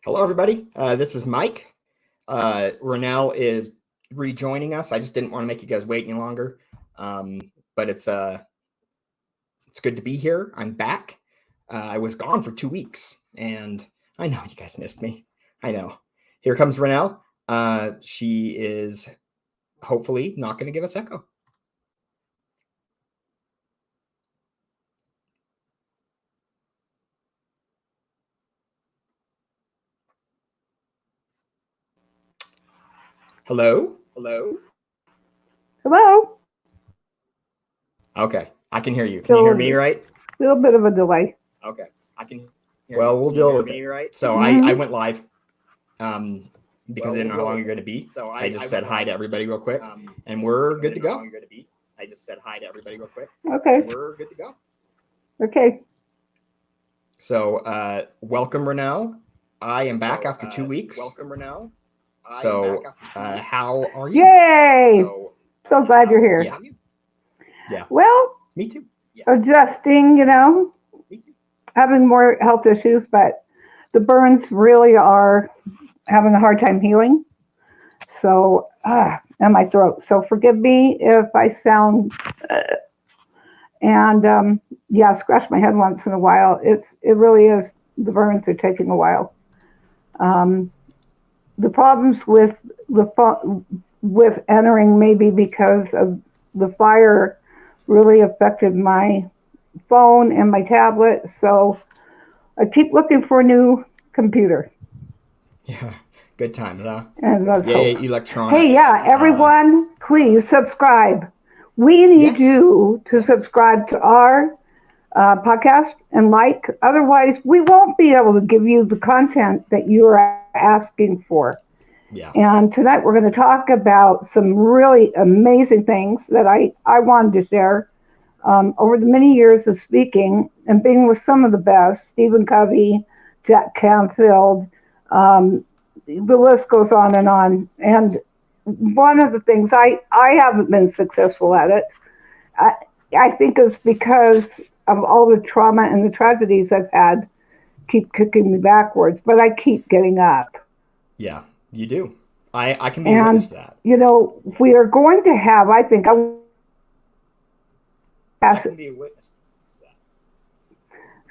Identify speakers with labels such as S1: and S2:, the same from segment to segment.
S1: Hello, everybody. This is Mike. Ranelle is rejoining us. I just didn't want to make you guys wait any longer, but it's good to be here. I'm back. I was gone for 2 weeks, and I know you guys missed me. I know. Here comes Ranelle. She is hopefully not going to give us echo. Hello?
S2: Hello?
S1: Okay, I can hear you. Can you hear me right?
S2: A little bit of a delay.
S1: Okay, I can hear well, you. We'll deal with it. Right? So I went live because I didn't know how long you're going to be. So I just said hi to everybody real quick, and we're good to go. I just said hi to everybody real quick.
S2: Okay.
S1: We're good to go.
S2: Okay.
S1: So welcome, Ranelle. I am back after 2 weeks. Welcome, Ranelle. So how are you?
S2: Yay! So glad you're here.
S1: Yeah.
S2: Well,
S1: me too. Yeah.
S2: Adjusting,
S1: Me too.
S2: having more health issues, but the burns really are having a hard time healing. So, and my throat. So forgive me if I sound, scratch my head once in a while. It really is. The burns are taking a while. The problems with entering maybe because of the fire really affected my phone and my tablet. So I keep looking for a new computer.
S1: Yeah. Good times, huh?
S2: And
S1: Yay, electronics.
S2: Hey, yeah, everyone, please subscribe. We need you to subscribe to our podcast and like. Otherwise, we won't be able to give you the content that you are asking for.
S1: Yeah.
S2: And tonight we're going to talk about some really amazing things that I wanted to share over the many years of speaking and being with some of the best, Stephen Covey, Jack Canfield, the list goes on. And one of the things I haven't been successful at it, I think it's because of all the trauma and the tragedies I've had keep kicking me backwards, but I keep getting up.
S1: Yeah, you do. I can be a witness to that.
S2: We are going to have, I think,
S1: I can be a witness to that.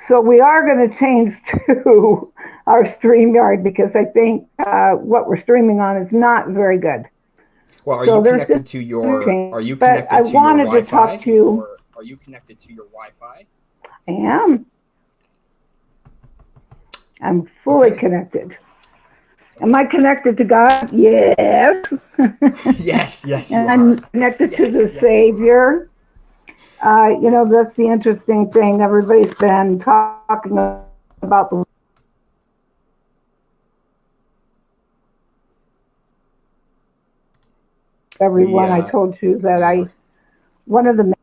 S2: So we are going to change to our StreamYard because I think what we're streaming on is not very good.
S1: Well, are you connected to your Wi-Fi?
S2: Are you connected to your Wi-Fi? I am. I'm fully connected. Am I connected to God? Yes.
S1: Yes, you
S2: and
S1: are.
S2: I'm connected to the Savior. That's the interesting thing. Everybody's been talking about the everyone. I told you that one of the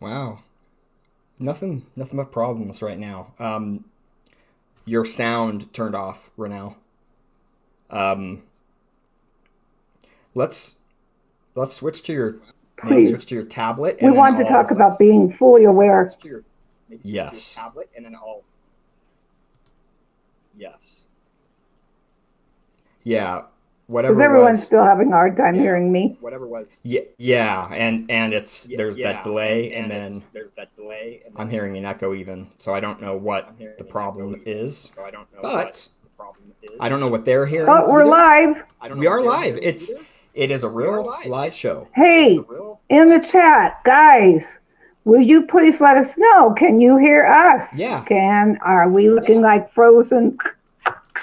S1: wow, nothing but problems right now. Your sound turned off, Ranelle. Let's switch to your switch to your tablet.
S2: We want to talk about being fully aware.
S1: Yes. Tablet and then all. Yes. Yeah. Whatever.
S2: Because everyone's still having a hard time hearing me.
S1: Whatever was. Yeah, and it's there's that delay, and then I'm hearing an echo even, so I don't know what the problem is. But I don't know what they're hearing.
S2: But we're live.
S1: We are live. It is a real live show.
S2: Hey, in the chat, guys, will you please let us know? Can you hear us?
S1: Yeah.
S2: Are we looking like frozen?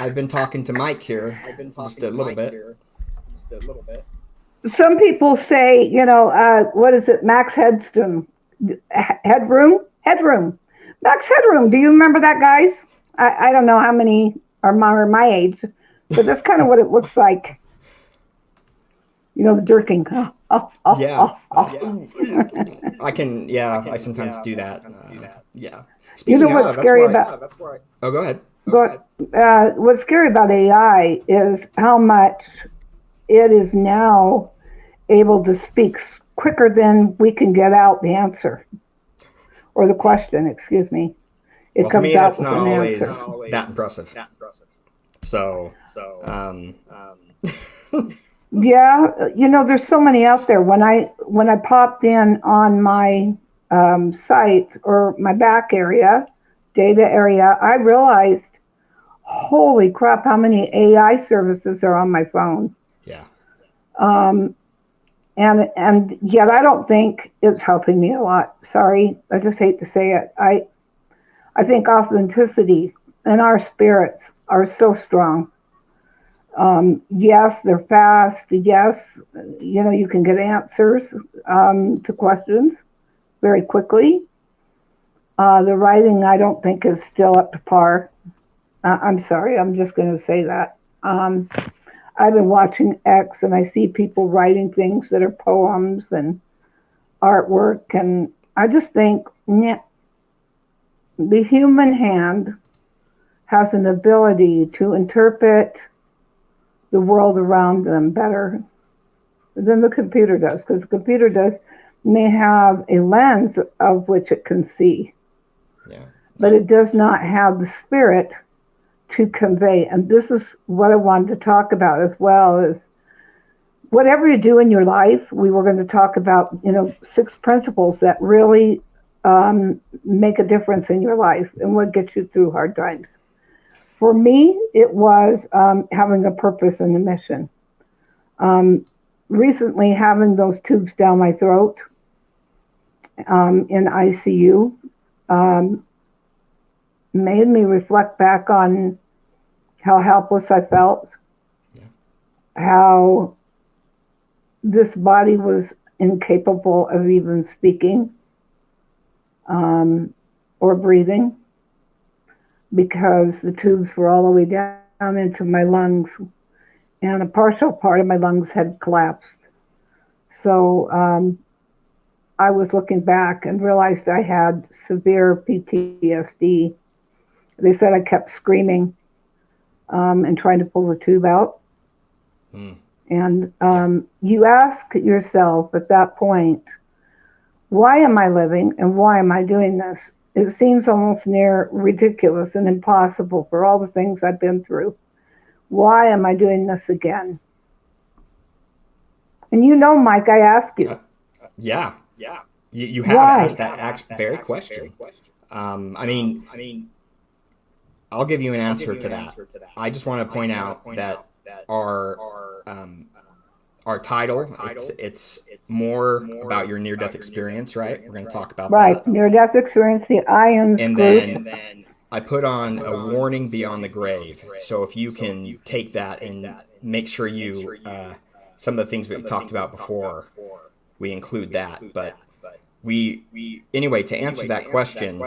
S1: I've been talking to Mike here just a little bit.
S2: Some people say, what is it? Max Headroom. Max Headroom. Do you remember that, guys? I don't know how many are my age, but that's kind of what it looks like. The jerking.
S1: Yeah. I can. Yeah, I sometimes do that. Yeah. Speaking
S2: what's scary about?
S1: Oh, go ahead.
S2: What's scary about AI is how much it is now able to speak quicker than we can get out the answer or the question. Excuse me. it
S1: Well, for
S2: comes
S1: me,
S2: out
S1: that's
S2: with
S1: not
S2: an
S1: always
S2: answer.
S1: that impressive. So,
S2: Yeah, there's so many out there. When I popped in on my site or my back area, data area, I realized, holy crap, how many AI services are on my phone.
S1: yeah,
S2: Um, and yet I don't think it's helping me a lot. Sorry, I just hate to say it. I think authenticity and our spirits are so strong. Yes, they're fast. Yes, you can get answers to questions very quickly. The writing, I don't think, is still up to par. I'm sorry, I'm just going to say that. I've been watching X and I see people writing things that are poems and artwork, and I just think the human hand has an ability to interpret the world around them better than the computer does, because the computer may have a lens of which it can see,
S1: yeah,
S2: but it does not have the spirit to convey. And this is what I wanted to talk about as well, is whatever you do in your life, we were going to talk about, 6 principles that really make a difference in your life and what gets you through hard times. For me, it was having a purpose and a mission. Recently, having those tubes down my throat in ICU made me reflect back on how helpless I felt,
S1: yeah,
S2: how this body was incapable of even speaking or breathing, because the tubes were all the way down into my lungs, and a partial part of my lungs had collapsed. So I was looking back and realized I had severe PTSD. They said I kept screaming and trying to pull the tube out.
S1: mm,
S2: And
S1: yeah,
S2: you ask yourself at that point, why am I living and why am I doing this? It seems almost near ridiculous and impossible for all the things I've been through. Why am I doing this again? And Mike, I ask you,
S1: uh, yeah. You have
S2: why?
S1: asked that very question. I mean, I'll give you an answer to that. I just want to point out that our um, our title, it's more about your near death experience, right? We're going to talk about
S2: Right,
S1: that,
S2: near death experience, the IONS
S1: and
S2: group.
S1: then I put on a warning beyond the grave. So if you can take that and make sure you some of the things we talked about before, we include that. But we anyway, to answer that question,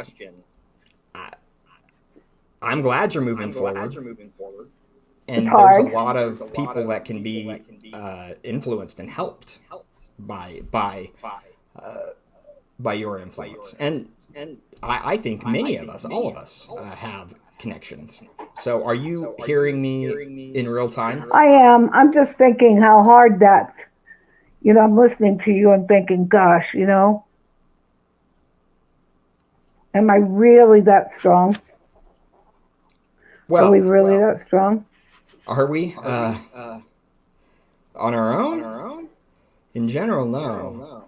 S1: I'm glad you're moving forward,
S2: It's
S1: and there's a
S2: hard.
S1: lot of people that can be influenced and helped by by by your influence. And I think many of us, all of us, have connections. So are you hearing me in real time?
S2: I am. I'm just thinking how hard that's, I'm listening to you and thinking, gosh, am I really that strong? Are we
S1: Well,
S2: really that strong?
S1: are we on our own? In general, no.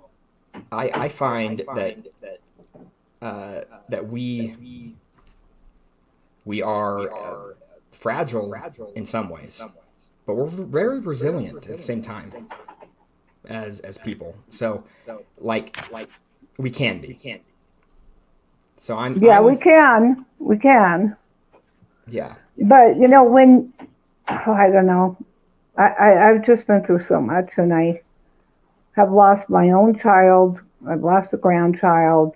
S1: I find that that we are fragile in some ways, but we're very resilient at the same time as people. So, like, we can be. So
S2: Yeah, we
S1: I'm
S2: can. We can.
S1: yeah,
S2: But, I don't know. I've just been through so much, and I have lost my own child. I've lost a grandchild.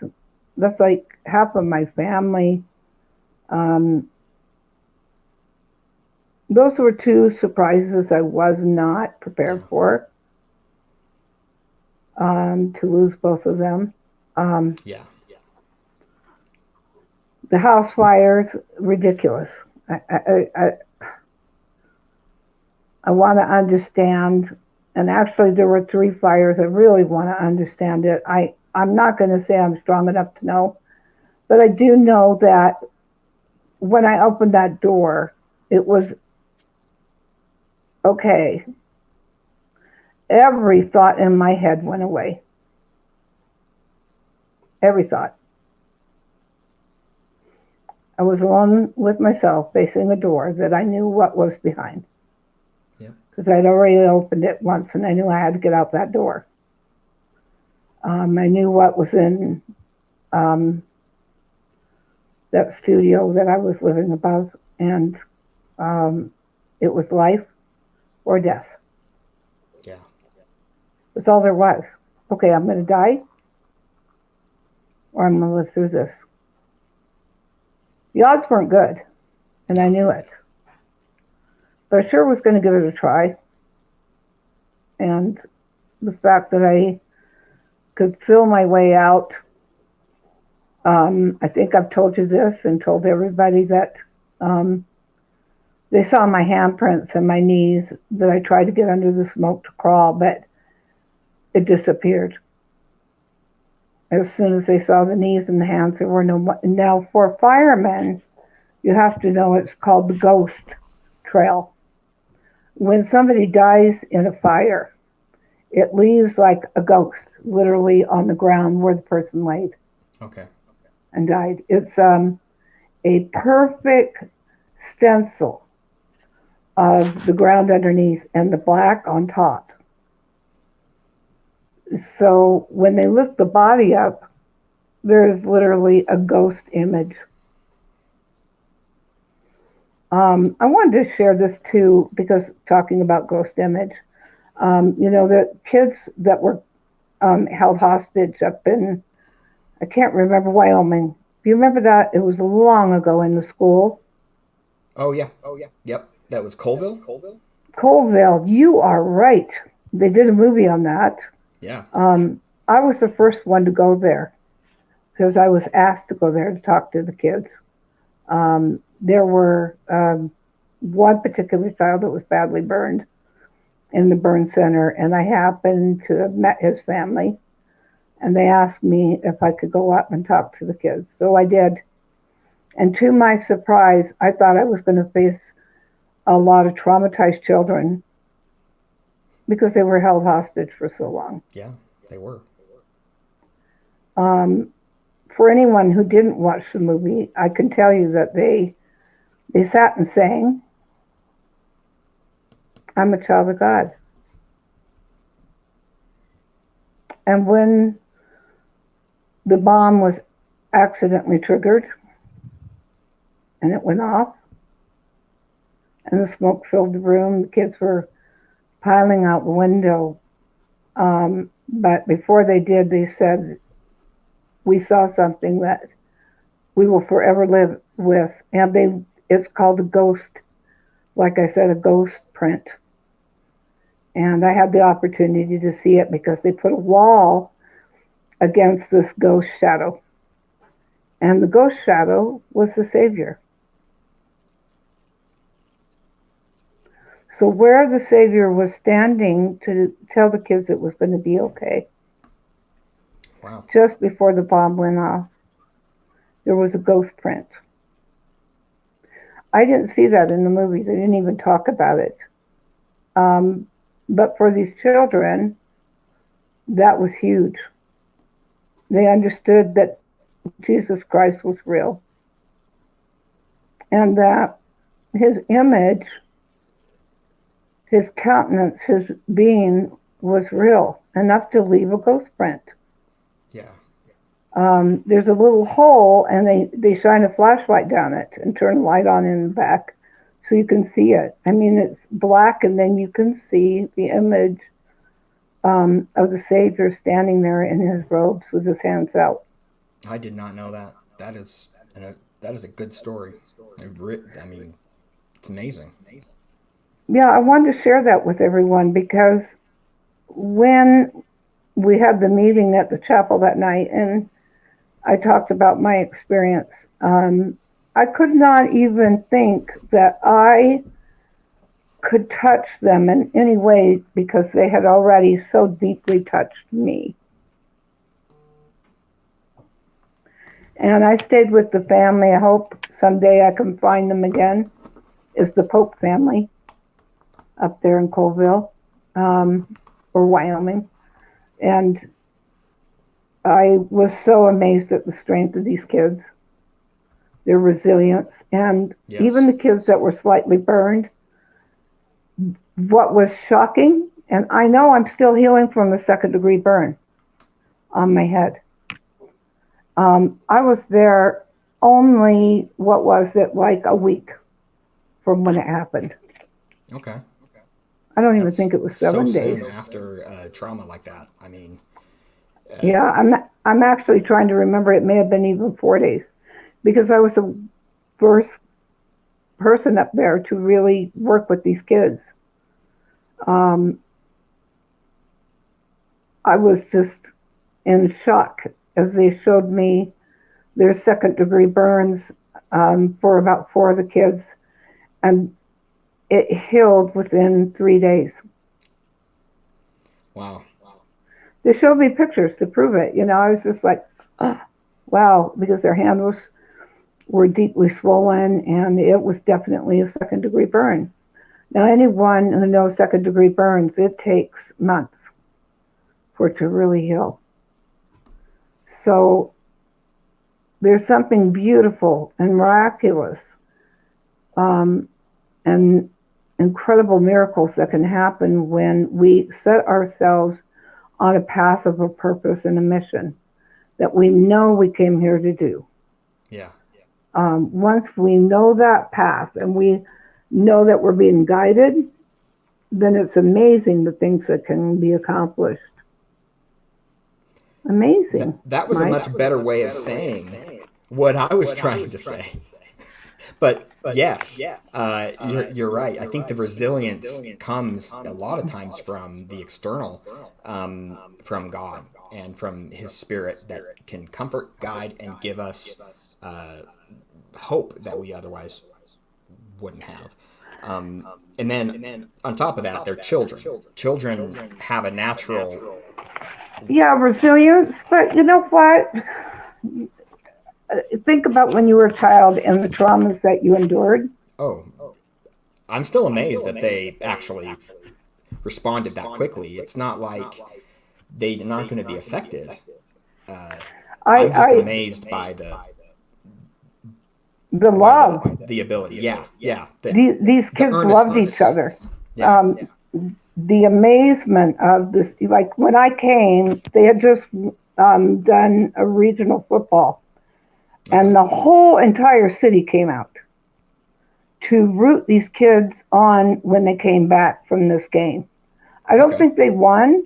S2: That's like half of my family. Um, those were 2 surprises I was not prepared
S1: yeah,
S2: for, to lose both of them. Um,
S1: yeah,
S2: the house fires, ridiculous. I want to understand, and actually there were 3 fires. I really want to understand it. I'm not going to say I'm strong enough to know, But I do know that when I opened that door, it was okay. Every thought in my head went away. Every thought. I was alone with myself facing a door that I knew what was behind.
S1: Yeah.
S2: Because I'd already opened it once and I knew I had to get out that door. I knew what was in that studio that I was living above, and it was life or death.
S1: Yeah.
S2: That's all there was. Okay, I'm going to die, or I'm going to live through this. The odds weren't good, and I knew it. But I sure was going to give it a try. And the fact that I could feel my way out, I think I've told you this and told everybody that they saw my handprints and my knees, that I tried to get under the smoke to crawl, but it disappeared. As soon as they saw the knees and the hands, there were no more. Now, for firemen, you have to know it's called the ghost trail. When somebody dies in a fire, it leaves like a ghost, literally on the ground where the person laid.
S1: Okay.
S2: And died. It's a perfect stencil of the ground underneath and the black on top. So when they lift the body up, there's literally a ghost image. I wanted to share this too, because talking about ghost image, the kids that were held hostage up in, I can't remember, Wyoming. Do you remember that? It was long ago in the school.
S1: Oh, yeah. Yep. That was Colville?
S2: Colville, you are right. They did a movie on that.
S1: Yeah.
S2: I was the first one to go there because I was asked to go there to talk to the kids. There were one particular child that was badly burned in the burn center, and I happened to have met his family, and they asked me if I could go up and talk to the kids. So I did. And to my surprise, I thought I was going to face a lot of traumatized children because they were held hostage for so long.
S1: Yeah, they were.
S2: For anyone who didn't watch the movie, I can tell you that they sat and sang, "I'm a child of God." And when the bomb was accidentally triggered and it went off and the smoke filled the room, the kids were piling out the window. But before they did, they said, "We saw something that we will forever live with." And it's called a ghost, like I said, a ghost print. And I had the opportunity to see it because they put a wall against this ghost shadow. And the ghost shadow was the Savior. So where the Savior was standing to tell the kids it was going to be okay,
S1: Wow.
S2: just before the bomb went off, there was a ghost print. I didn't see that in the movies. They didn't even talk about it. But for these children, that was huge. They understood that Jesus Christ was real, and that his image, his countenance, his being was real, enough to leave a ghost print.
S1: Yeah.
S2: There's a little hole, and they shine a flashlight down it and turn the light on in the back so you can see it. I mean, it's black, and then you can see the image of the Savior standing there in his robes with his hands out.
S1: I did not know that. That is a good story. I mean, it's amazing.
S2: Yeah, I wanted to share that with everyone because when we had the meeting at the chapel that night and I talked about my experience, I could not even think that I could touch them in any way because they had already so deeply touched me. And I stayed with the family. I hope someday I can find them again. Is the Pope family up there in Colville, or Wyoming. And I was so amazed at the strength of these kids, their resilience, and even the kids that were slightly burned. What was shocking, and I know I'm still healing from the second-degree burn on my head. I was there only, what was it, like a week from when it happened.
S1: Okay.
S2: I don't even think it was 7 days.
S1: Soon after trauma like that. I mean.
S2: Yeah, I'm actually trying to remember. It may have been even 4 days, because I was the first person up there to really work with these kids. I was just in shock as they showed me their second-degree burns for about 4 of the kids, and it healed within 3 days.
S1: Wow.
S2: They showed me pictures to prove it. I was just like, oh, wow, because their hands were deeply swollen, and it was definitely a second-degree burn. Now, anyone who knows second-degree burns, it takes months for it to really heal. So there's something beautiful and miraculous and incredible miracles that can happen when we set ourselves on a path of a purpose and a mission that we know we came here to do.
S1: Yeah.
S2: Once we know that path and we know that we're being guided, then it's amazing the things that can be accomplished. Amazing.
S1: That was a much better way of saying what I was trying to say. But yes, you're right. I think the resilience comes a lot of times from the external, from God and from His Spirit that can comfort, guide, and give us hope that we otherwise wouldn't have. And then on top of that, they're children. Children have a natural...
S2: Yeah, resilience. But you know what? Think about when you were a child and the traumas that you endured.
S1: Oh, I'm still amazed that they actually responded that quickly. It's not like they're not going to be affected. I'm just amazed by
S2: the love,
S1: the ability. Yeah.
S2: These kids loved each other.
S1: Yeah.
S2: The amazement of this, like when I came, they had just done a regional football. And the whole entire city came out to root these kids on when they came back from this game. I don't think they won.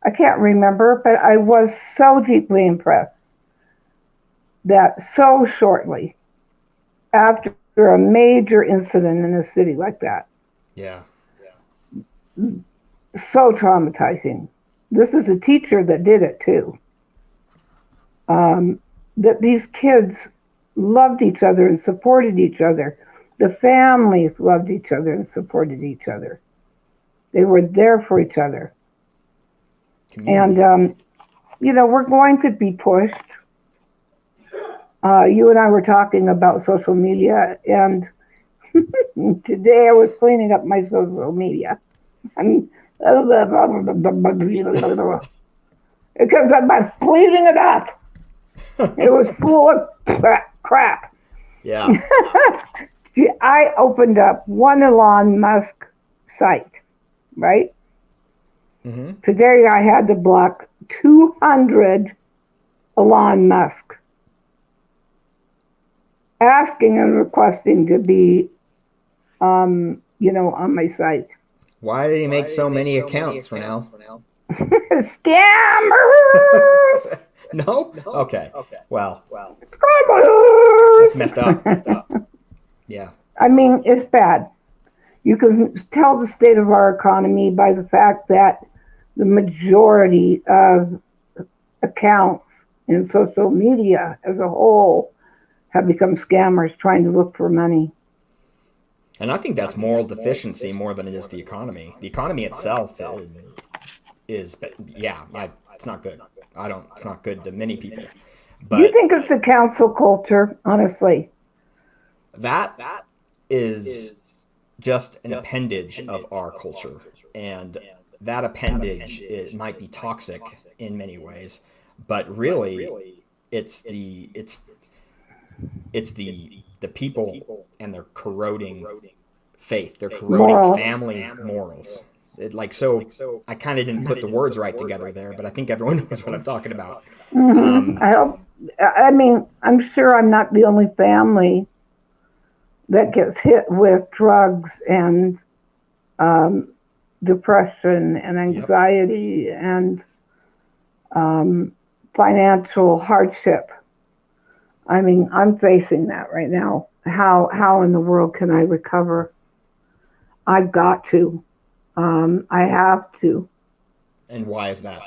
S2: I can't remember, but I was so deeply impressed that so shortly after a major incident in a city like that.
S1: Yeah.
S2: So traumatizing. This is a teacher that did it too. That these kids loved each other and supported each other. The families loved each other and supported each other. They were there for each other. Community. And, we're going to be pushed. You and I were talking about social media, and today I was cleaning up my social media. Because I was cleaning it up. It was full of crap.
S1: Yeah.
S2: I opened up one Elon Musk site, right?
S1: Mm-hmm.
S2: Today I had to block 200 Elon Musk asking and requesting to be, on my site.
S1: Why did he make so many accounts, Ranelle?
S2: Scammers!
S1: No? Okay. Well,
S2: Scammers!
S1: that's messed up. Yeah.
S2: I mean, it's bad. You can tell the state of our economy by the fact that the majority of accounts in social media as a whole have become scammers trying to look for money.
S1: And I think that's moral deficiency more than it is the economy. The economy itself is it's not good. It's not good to many people.
S2: Do you
S1: But
S2: think it's a council culture, honestly?
S1: that is just an appendage of our culture. And that appendage, it might be toxic in many ways, but really it's the people, and they're corroding faith. They're corroding
S2: Moral.
S1: family morals. So I kind of didn't put the words right together there, but I think everyone knows what I'm talking about.
S2: I hope. I mean, I'm sure I'm not the only family that gets hit with drugs and depression and
S1: Yep.
S2: anxiety and financial hardship. I mean, I'm facing that right now. How in the world can I recover? I've got to. I have to,
S1: And why is that?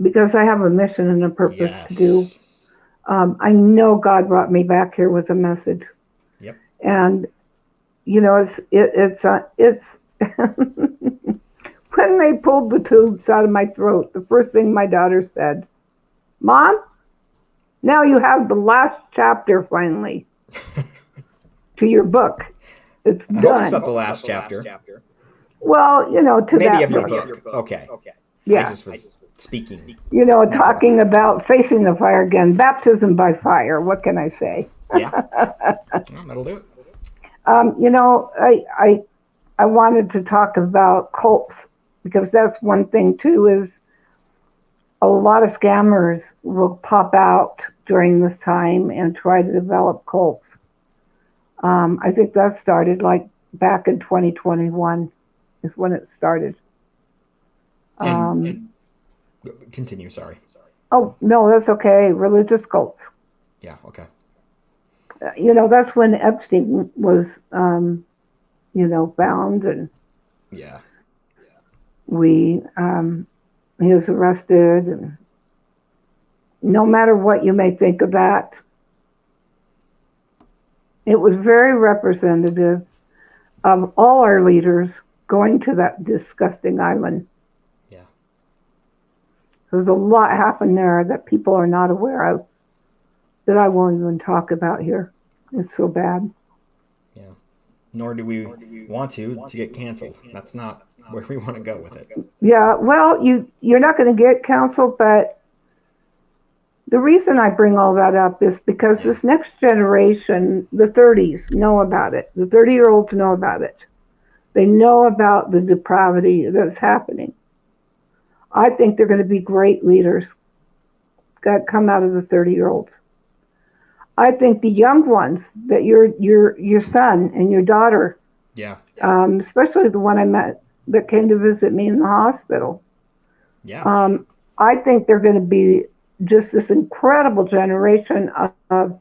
S2: because I have a mission and a purpose to do.
S1: Yes.
S2: I know God brought me back here with a message,
S1: Yep.
S2: and you know, it's when they pulled the tubes out of my throat, the first thing my daughter said, "Mom, now you have the last chapter finally to your book. It's
S1: I hope it's
S2: done."
S1: not the last chapter.
S2: Well, you know, to
S1: Maybe
S2: that
S1: of your
S2: book.
S1: book. Okay. I
S2: Yeah.
S1: just was speaking.
S2: You know, talking about facing the fire again, baptism by fire. What can I say?
S1: Yeah. Well, that'll do it.
S2: You know, I wanted to talk about cults, because that's one thing too, is a lot of scammers will pop out during this time and try to develop cults. I think that started like back in 2021 is when it started.
S1: And continue. Sorry.
S2: Oh, no, that's okay. Religious cults.
S1: Yeah. Okay.
S2: You know, that's when Epstein was, you know, found, and
S1: Yeah.
S2: we, he was arrested. And no matter what you may think of that, it was very representative of all our leaders going to that disgusting island.
S1: Yeah.
S2: There's a lot happened there that people are not aware of, that I won't even talk about here. It's so bad.
S1: Yeah. Nor do we want to get canceled. That's not where we want to go with it.
S2: Yeah, well, you're not going to get counsel, but the reason I bring all that up is because this next generation, the 30s, know about it. The 30-year-olds know about it. They know about the depravity that's happening. I think they're going to be great leaders that come out of the 30-year-olds. I think the young ones, that your son and your daughter,
S1: Yeah.
S2: especially the one I met that came to visit me in the hospital.
S1: Yeah.
S2: I think they're going to be just this incredible generation of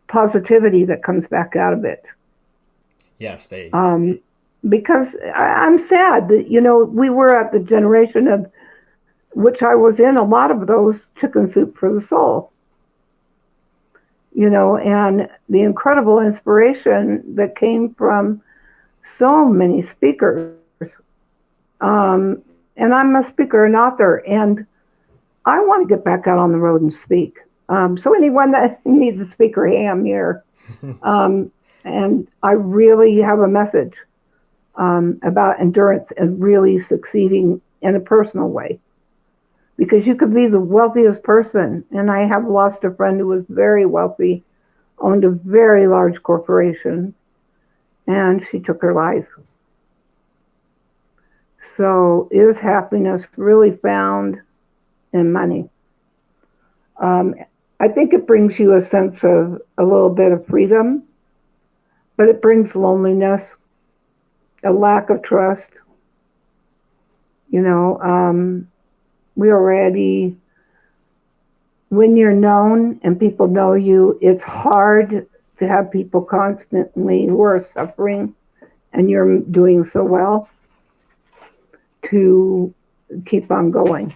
S2: positivity that comes back out of it.
S1: Yes, they.
S2: Because I'm sad that, you know, we were at the generation of which I was in, a lot of those Chicken Soup for the Soul. You know, and the incredible inspiration that came from so many speakers. And I'm a speaker and author, and I want to get back out on the road and speak. So anyone that needs a speaker, hey, I'm here. And I really have a message about endurance and really succeeding in a personal way. Because you could be the wealthiest person, and I have lost a friend who was very wealthy, owned a very large corporation, and she took her life. So is happiness really found in money? I think it brings you a sense of a little bit of freedom, but it brings loneliness, a lack of trust. You know, we already, when you're known and people know you, it's hard to have people constantly who are suffering and you're doing so well to keep on going.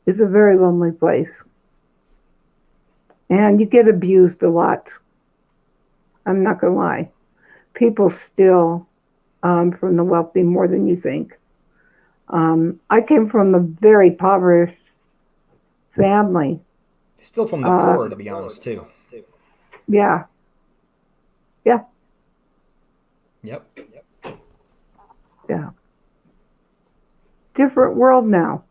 S2: It's a very lonely place. And you get abused a lot. I'm not going to lie. People steal from the wealthy more than you think. I came from a very impoverished family.
S1: Still from the core, to be honest, too.
S2: Yeah. Yeah.
S1: Yep.
S2: Yeah. Different world now.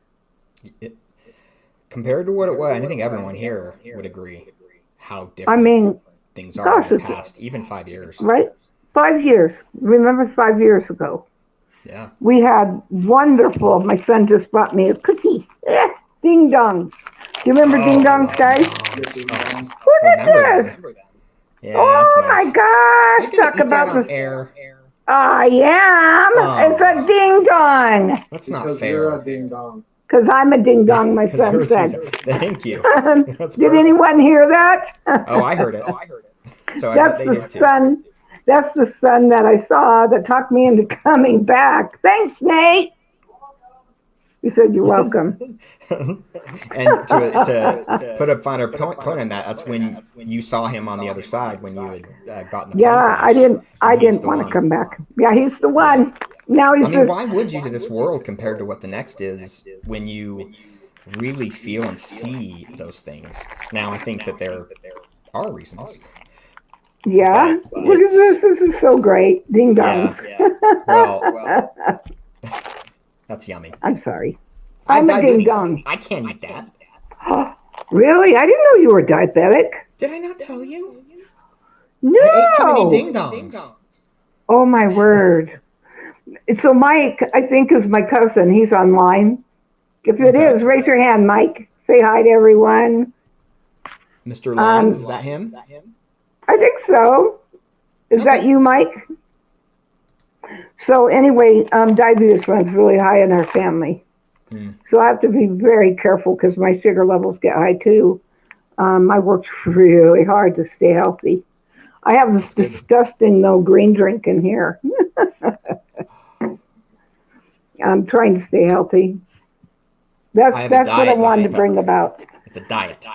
S1: Compared to what it was, I think everyone here would agree how
S2: I
S1: different
S2: mean,
S1: things are in
S2: gosh,
S1: the
S2: it's
S1: past, even 5 years.
S2: right. 5 years. Remember 5 years ago?
S1: Yeah.
S2: We had wonderful. My son just brought me a cookie. Ding dongs. Do you remember ding
S1: I
S2: dongs,
S1: love ding
S2: guys?
S1: dongs. Oh,
S2: What is
S1: remember
S2: this?
S1: them? Yeah, that's
S2: Oh my
S1: nice. Are you
S2: gosh!
S1: gonna
S2: Talk
S1: eat that
S2: about
S1: on
S2: this.
S1: air?
S2: I am. It's a
S1: Oh,
S2: ding dong.
S1: that's not fair.
S2: Because I'm a ding dong, my
S1: Because you're
S2: son
S1: a ding
S2: said.
S1: dong. Thank you. That's
S2: Did
S1: perfect.
S2: anyone hear that?
S1: Oh, I heard it. So I bet
S2: That's
S1: they
S2: the
S1: did too.
S2: son. That's the son that I saw that talked me into coming back. Thanks, Nate. He said, "You're welcome."
S1: And to put a finer point on that, that's when you saw him on the other side when you had gotten the plane
S2: Yeah,
S1: crash,
S2: I
S1: and he's
S2: didn't
S1: the
S2: want to
S1: one.
S2: come back. Yeah, he's the
S1: Yeah.
S2: one. Now he
S1: I mean,
S2: says,
S1: why would you to this world compared to what the next is when you really feel and see those things? Now, I think that there are reasons,
S2: "Yeah,
S1: but
S2: look at this.
S1: it's,
S2: This is so great. Ding dongs."
S1: yeah, well, that's yummy.
S2: I'm sorry.
S1: I have
S2: I'm a ding
S1: diabetes.
S2: dong.
S1: I can't eat that.
S2: Really? I didn't know you were diabetic.
S1: Did I not tell you? I ate too many
S2: No.
S1: ding dongs.
S2: Oh my word. So Mike, I think, is my cousin. He's online. If it
S1: Okay.
S2: is, raise your hand, Mike. Say hi to everyone.
S1: Mr. Lines,
S2: Um,
S1: is that him?
S2: I think so. Is that
S1: Okay.
S2: you, Mike? So anyway, diabetes runs really high in our family.
S1: Hmm.
S2: So I have to be very careful because my sugar levels get high too. I worked really hard to stay healthy. I have this
S1: That's good.
S2: disgusting though green drink in here. I'm trying to stay healthy.
S1: I have a
S2: That's what I
S1: diet
S2: wanted
S1: Dr.
S2: to bring
S1: Pepper.
S2: about.
S1: It's a diet.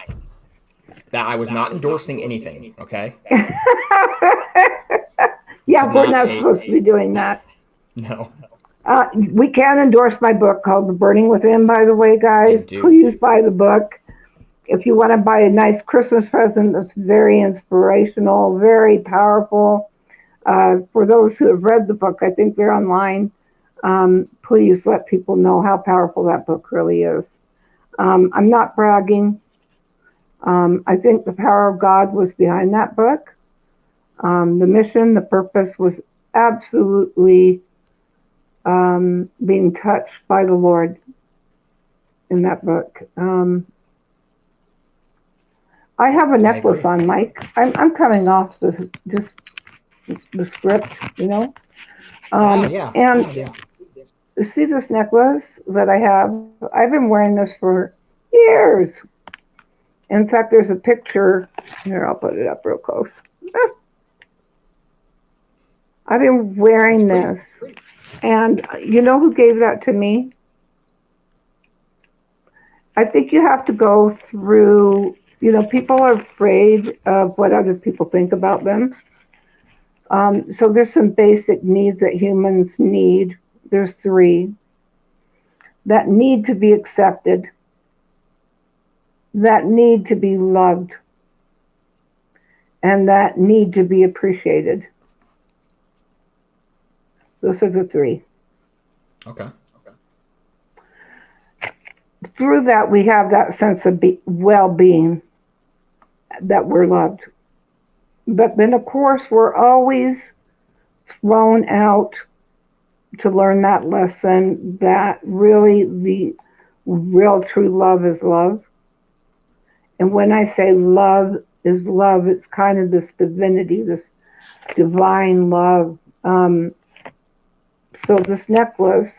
S1: That I was not endorsing anything, okay? This is
S2: Yeah, we're
S1: not
S2: not
S1: a
S2: supposed to be doing that.
S1: no.
S2: We can endorse my book called The Burning Within, by the way, guys.
S1: And do.
S2: Please buy the book. If you want to buy a nice Christmas present that's very inspirational, very powerful. For those who have read the book, I think they're online. Please let people know how powerful that book really is. I'm not bragging. I think the power of God was behind that book. The mission, the purpose was absolutely being touched by the Lord in that book. I have a
S1: I
S2: necklace
S1: agree.
S2: on, Mike. I'm coming off just the script, you know.
S1: Oh yeah,
S2: And
S1: please do.
S2: see this necklace that I have? I've been wearing this for years. In fact, there's a picture. Here, I'll put it up real close. I've been
S1: It's
S2: wearing
S1: pretty.
S2: this. And you know who gave that to me? I think you have to go through, people are afraid of what other people think about them. So there's some basic needs that humans need. There's three that need to be accepted, that need to be loved, and that need to be appreciated. Those are the three.
S1: Okay.
S2: Through that, we have that sense of well-being, that we're loved. But then, of course, we're always thrown out to learn that lesson that really the real true love is love. And when I say love is love, it's kind of this divinity, this divine love. So this necklace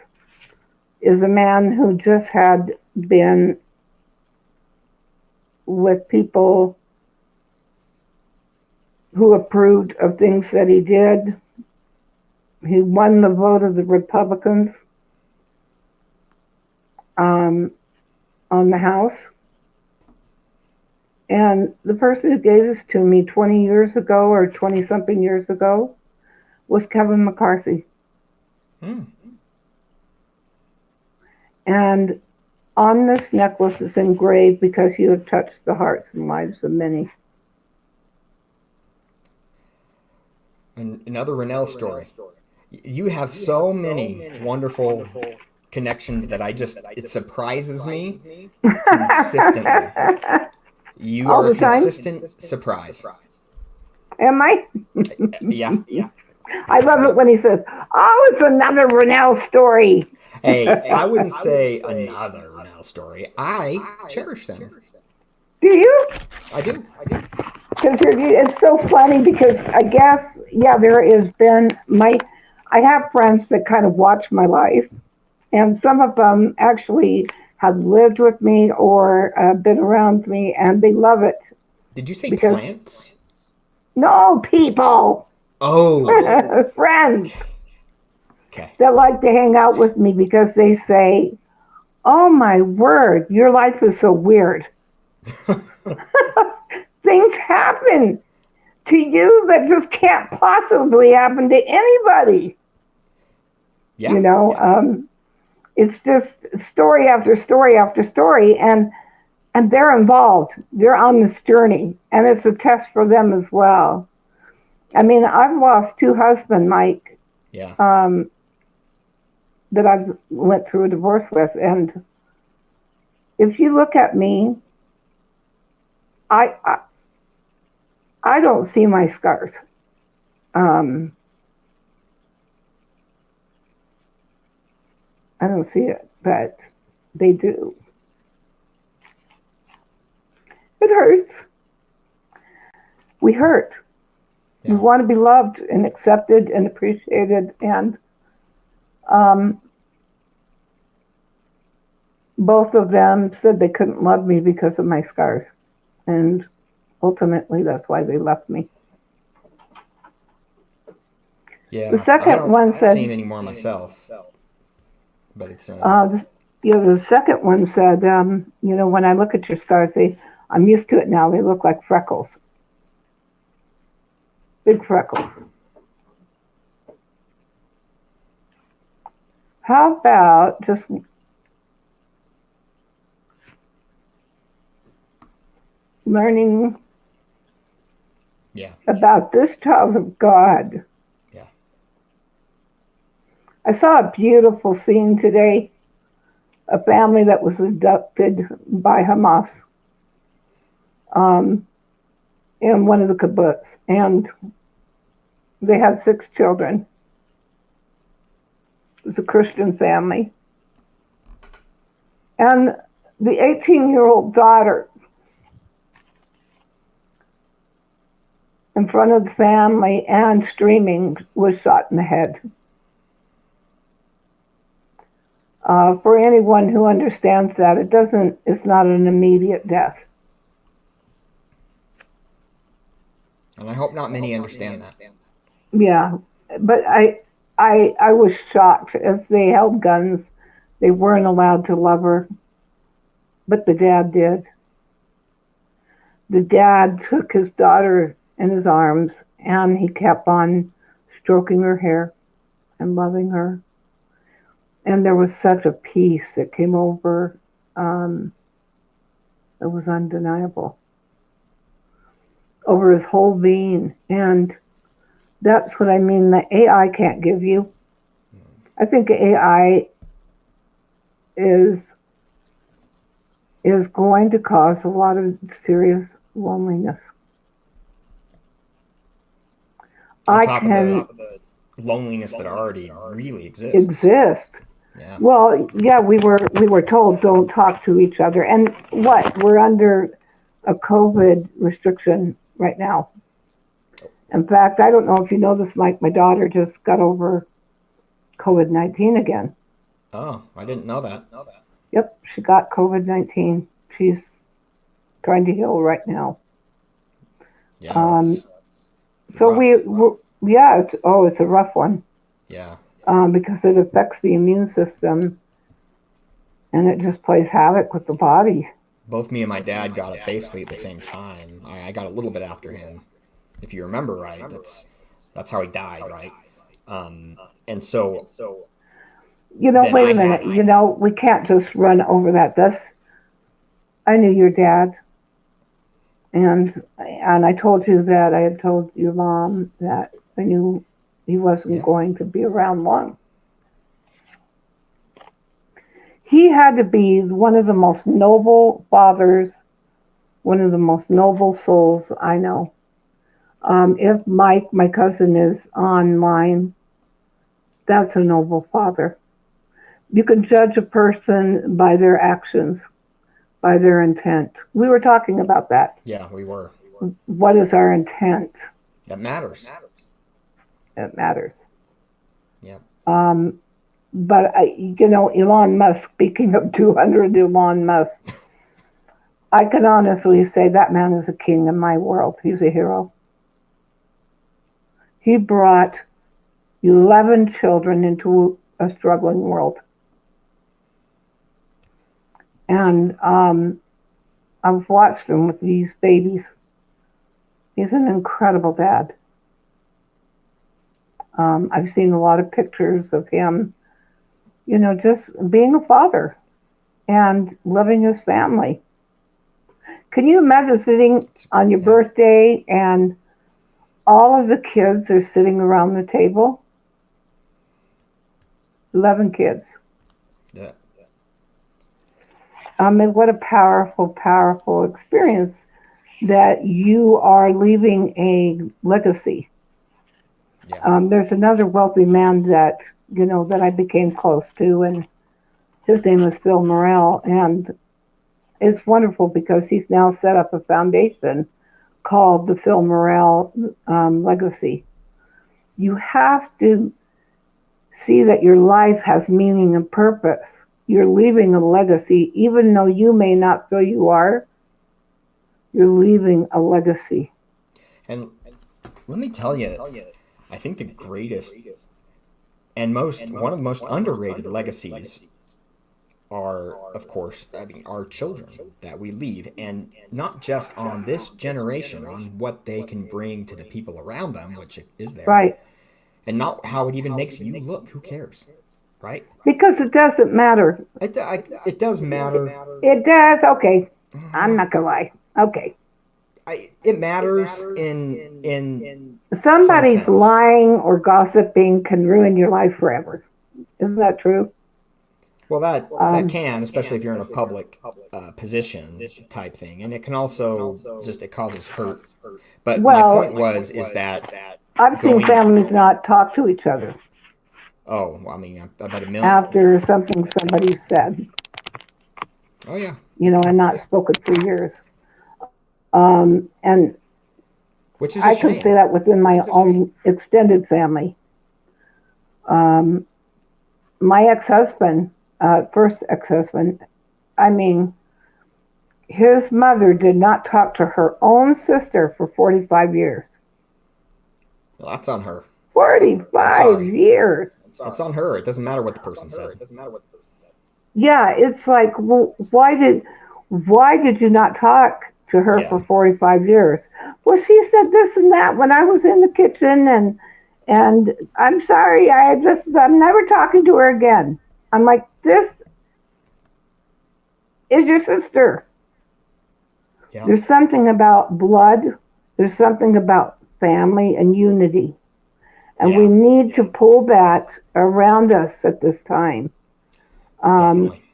S2: is a man who just had been with people who approved of things that he did. He won the vote of the Republicans on the House. And the person who gave this to me 20 years ago or 20 something years ago was Kevin McCarthy.
S1: Hmm.
S2: And On this necklace is engraved, because you have touched the hearts and lives of many.
S1: And another Ranelle story. You have so many wonderful connections that it surprises me consistently. You
S2: All
S1: are a
S2: the time?
S1: consistent surprise.
S2: Am I?
S1: Yeah.
S2: I love it when he says, "Oh, it's another Ranelle story."
S1: Hey, I wouldn't say another Ranelle story. I cherish them.
S2: Do you?
S1: I do.
S2: Because it's so funny, because I guess, yeah, there has been I have friends that kind of watch my life, and some of them actually have lived with me or been around me, and they love it
S1: Did you say
S2: because,
S1: plants?
S2: no, people,
S1: Oh,
S2: friends
S1: okay.
S2: that like to hang out with me because they say, "Oh my word, your life is so weird. Things happen to you that just can't possibly happen to anybody."
S1: Yeah.
S2: You know, it's just story after story after story, and they're involved. They're on this journey, and it's a test for them as well. I mean, I've lost two husbands, Mike,
S1: Yeah.
S2: that I've went through a divorce with, and if you look at me, I I, I don't see my scars. Um, I don't see it, but they do. It hurts. We hurt. We
S1: Yeah.
S2: want to be loved and accepted and appreciated, and um, both of them said they couldn't love me because of my scars, and ultimately that's why they left me. The
S1: Yeah.
S2: second
S1: I
S2: one
S1: don't see
S2: said,
S1: it anymore myself, but it's
S2: uh, the second one said, when I look at your scars, I'm used to it now. They look like freckles, big freckles. How about just learning
S1: yeah.
S2: about this child of God?
S1: Yeah.
S2: I saw a beautiful scene today, a family that was abducted by Hamas, um, in one of the kibbutz, and they had 6 children. It was a Christian family. And the 18-year-old daughter, in front of the family and streaming, was shot in the head. For anyone who understands that, it's not an immediate death.
S1: And I hope not many understand that.
S2: Yeah, but I was shocked as they held guns. They weren't allowed to love her, but the dad did. The dad took his daughter in his arms, and he kept on stroking her hair and loving her. And there was such a peace that came over. Um, it was undeniable over his whole being. And that's what I mean that AI can't give you. I think AI is going to cause a lot of serious loneliness.
S1: On
S2: I
S1: top of
S2: can
S1: the loneliness that already really exists.
S2: exist.
S1: Yeah.
S2: Well, yeah, we were told don't talk to each other, and what, we're under a COVID restriction right now. In fact, I don't know if you know this, Mike. My daughter just got over COVID-19 again.
S1: Oh, I didn't know that.
S2: Yep, she got COVID-19. She's trying to heal right now.
S1: Yeah,
S2: Um,
S1: it's
S2: so
S1: rough.
S2: yeah, it's a rough one,
S1: Yeah.
S2: because it affects the immune system, and it just plays havoc with the body.
S1: Both me and my dad got it basically at the same time. I got a little bit after him, if you remember right. That's how he died, right? And so than
S2: wait
S1: I
S2: a minute.
S1: had.
S2: We can't just run over that. I knew your dad, and I told you that I had told your mom that I knew he wasn't
S1: Yeah.
S2: going to be around long. He had to be one of the most noble fathers, one of the most noble souls I know. If Mike, my cousin, is online, that's a noble father. You can judge a person by their actions, by their intent. We were talking about that.
S1: Yeah, we were.
S2: What is our intent?
S1: That matters.
S2: It matters.
S1: Yeah.
S2: But Elon Musk. Speaking of 200, Elon Musk. I can honestly say that man is a king in my world. He's a hero. He brought 11 children into a struggling world. And I've watched him with these babies. He's an incredible dad. I've seen a lot of pictures of him, just being a father and loving his family. Can you imagine sitting on your birthday and all of the kids are sitting around the table? 11 kids.
S1: Yeah.
S2: And what a powerful, powerful experience that you are leaving a legacy.
S1: Yeah.
S2: There's another wealthy man that I became close to, and his name is Phil Morrell, and it's wonderful because he's now set up a foundation called the Phil Morrell Legacy. You have to see that your life has meaning and purpose. You're leaving a legacy, even though you may not feel you are. You're leaving a legacy.
S1: And let me tell you, I think the greatest and one of the most underrated legacies are, of course, our children that we leave, and not just on this generation, on what they can bring to the people around them, which is there,
S2: Right.
S1: and not how it even makes you look. Who cares, right?
S2: Because it doesn't matter.
S1: It does matter.
S2: It does. Okay. I'm not gonna lie. Okay.
S1: It matters in
S2: Somebody's
S1: some sense.
S2: lying or gossiping can ruin your life forever. Isn't that true?
S1: Well, that can, especially if you're in a public position type thing, and it can also it causes hurt. But my point is that
S2: I've seen families not talk to each other.
S1: Oh, I mean, I bet a million.
S2: After something somebody said.
S1: Oh yeah.
S2: And not spoken for years. And
S1: which is
S2: I can say that within my own extended family. My ex-husband, first ex-husband, his mother did not talk to her own sister for 45 years.
S1: Well, that's on her.
S2: 45 years.
S1: That's on her. It doesn't matter what the person said.
S2: Yeah, it's like, well, why did you not talk to her for 45 years? Well, she said this and that when I was in the kitchen, and I'm sorry, I'm never talking to her again. I'm like, this is your sister. Yeah. There's something about blood. There's something about family and unity. And we need to pull that around us at this time.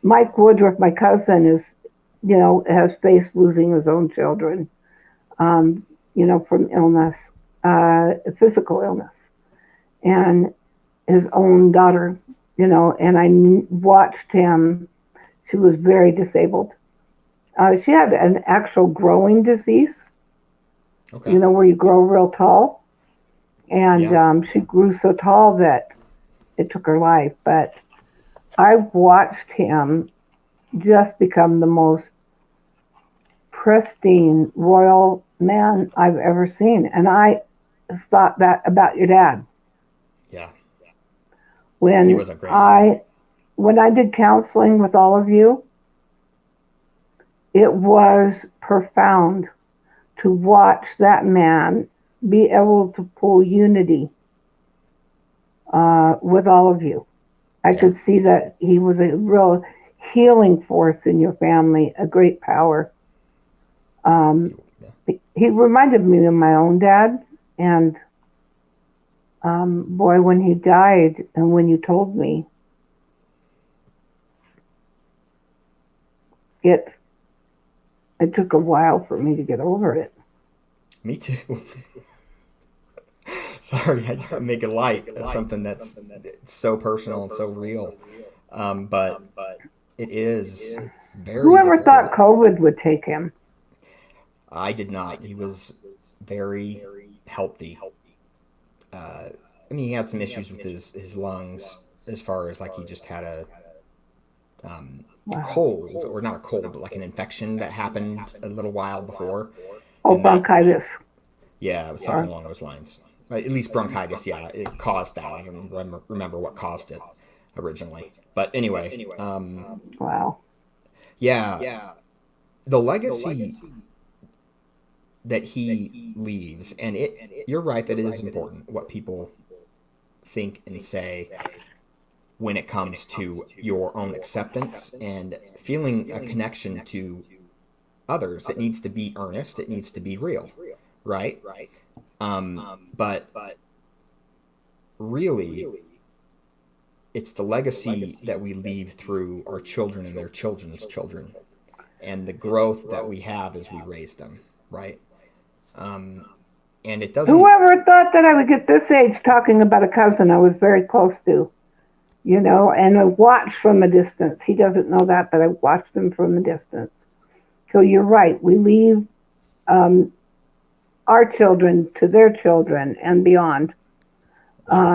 S2: Mike Woodruff, my cousin, has faced losing his own children, from illness, physical illness, and his own daughter, and I watched him. She was very disabled. She had an actual growing disease, where you grow real tall. And she grew so tall that it took her life. But I watched him just become the most pristine, royal man I've ever seen. And I thought that about your dad.
S1: Yeah.
S2: He was a great man. When I did counseling with all of you, it was profound to watch that man be able to pull unity with all of you. I
S1: Yeah.
S2: could see that he was a real healing force in your family, a great power. Um,
S1: Yeah.
S2: he reminded me of my own dad, and boy, when he died, and when you told me, it it took a while for me to get over it.
S1: Me too. Sorry, I make a light of something that's so personal and so real. But it is very
S2: Whoever thought
S1: difficult.
S2: COVID would take him?
S1: I did not. He was very healthy. I mean, he had some issues with his lungs as far as like he just had a
S2: Wow.
S1: cold, or not a cold, but like an infection that happened a little while before.
S2: Oh,
S1: And that,
S2: bronchitis.
S1: yeah, it was something
S2: Or,
S1: along those lines. At least bronchitis, yeah, it caused that. I don't remember what caused it originally. But anyway,
S2: wow.
S1: yeah, the legacy that he leaves, and you're right that it is important what people think and say when it comes to your own acceptance and feeling a connection to others. It needs to be earnest, it needs to be real, right? But really, it's the legacy that we leave through our children and their children's children, and the growth that we have as we raise them, right? And it doesn't.
S2: Whoever thought that I would get this age talking about a cousin I was very close to, and I watched from a distance. He doesn't know that, but I watched him from a distance. So you're right. We leave um, our children to their children and beyond.
S1: Yep.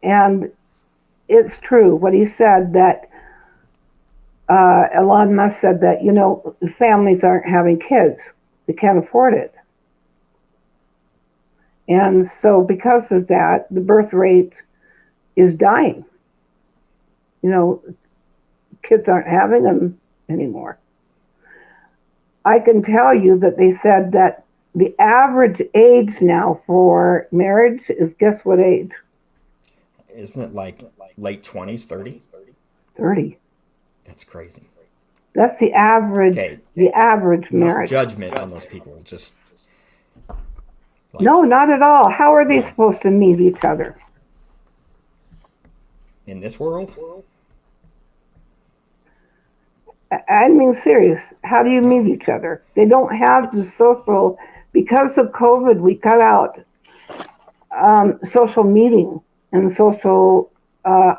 S2: And it's true what he said that Elon Musk said that, families aren't having kids. They can't afford it. And so because of that, the birth rate is dying. You know, kids aren't having them anymore. I can tell you that they said that the average age now for marriage is, guess what age?
S1: Isn't it like late 20s, 30?
S2: 30.
S1: That's crazy.
S2: That's the average.
S1: Okay,
S2: The average
S1: not
S2: marriage.
S1: judgment on those people, just like
S2: No, not at all. How are they
S1: yeah.
S2: supposed to meet each other?
S1: In this world,
S2: I mean, serious. How do you
S1: yeah,
S2: meet each other? They don't have the
S1: it's
S2: social. Because of COVID, we cut out social meeting and social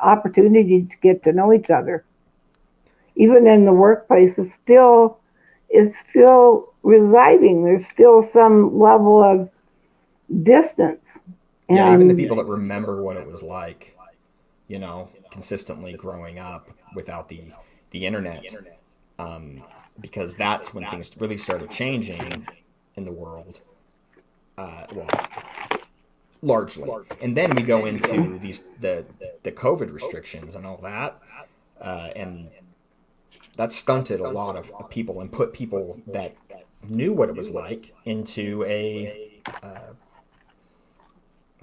S2: opportunity to get to know each other. Even in the workplace, it's still residing. There's still some level of distance,
S1: yeah. Even the
S2: and
S1: people that remember what it was like, consistently growing up without the internet, because that's when things really started changing in the world. Well, largely, and then we go into the COVID restrictions and all that, and that stunted a lot of people and put people that knew what it was like into a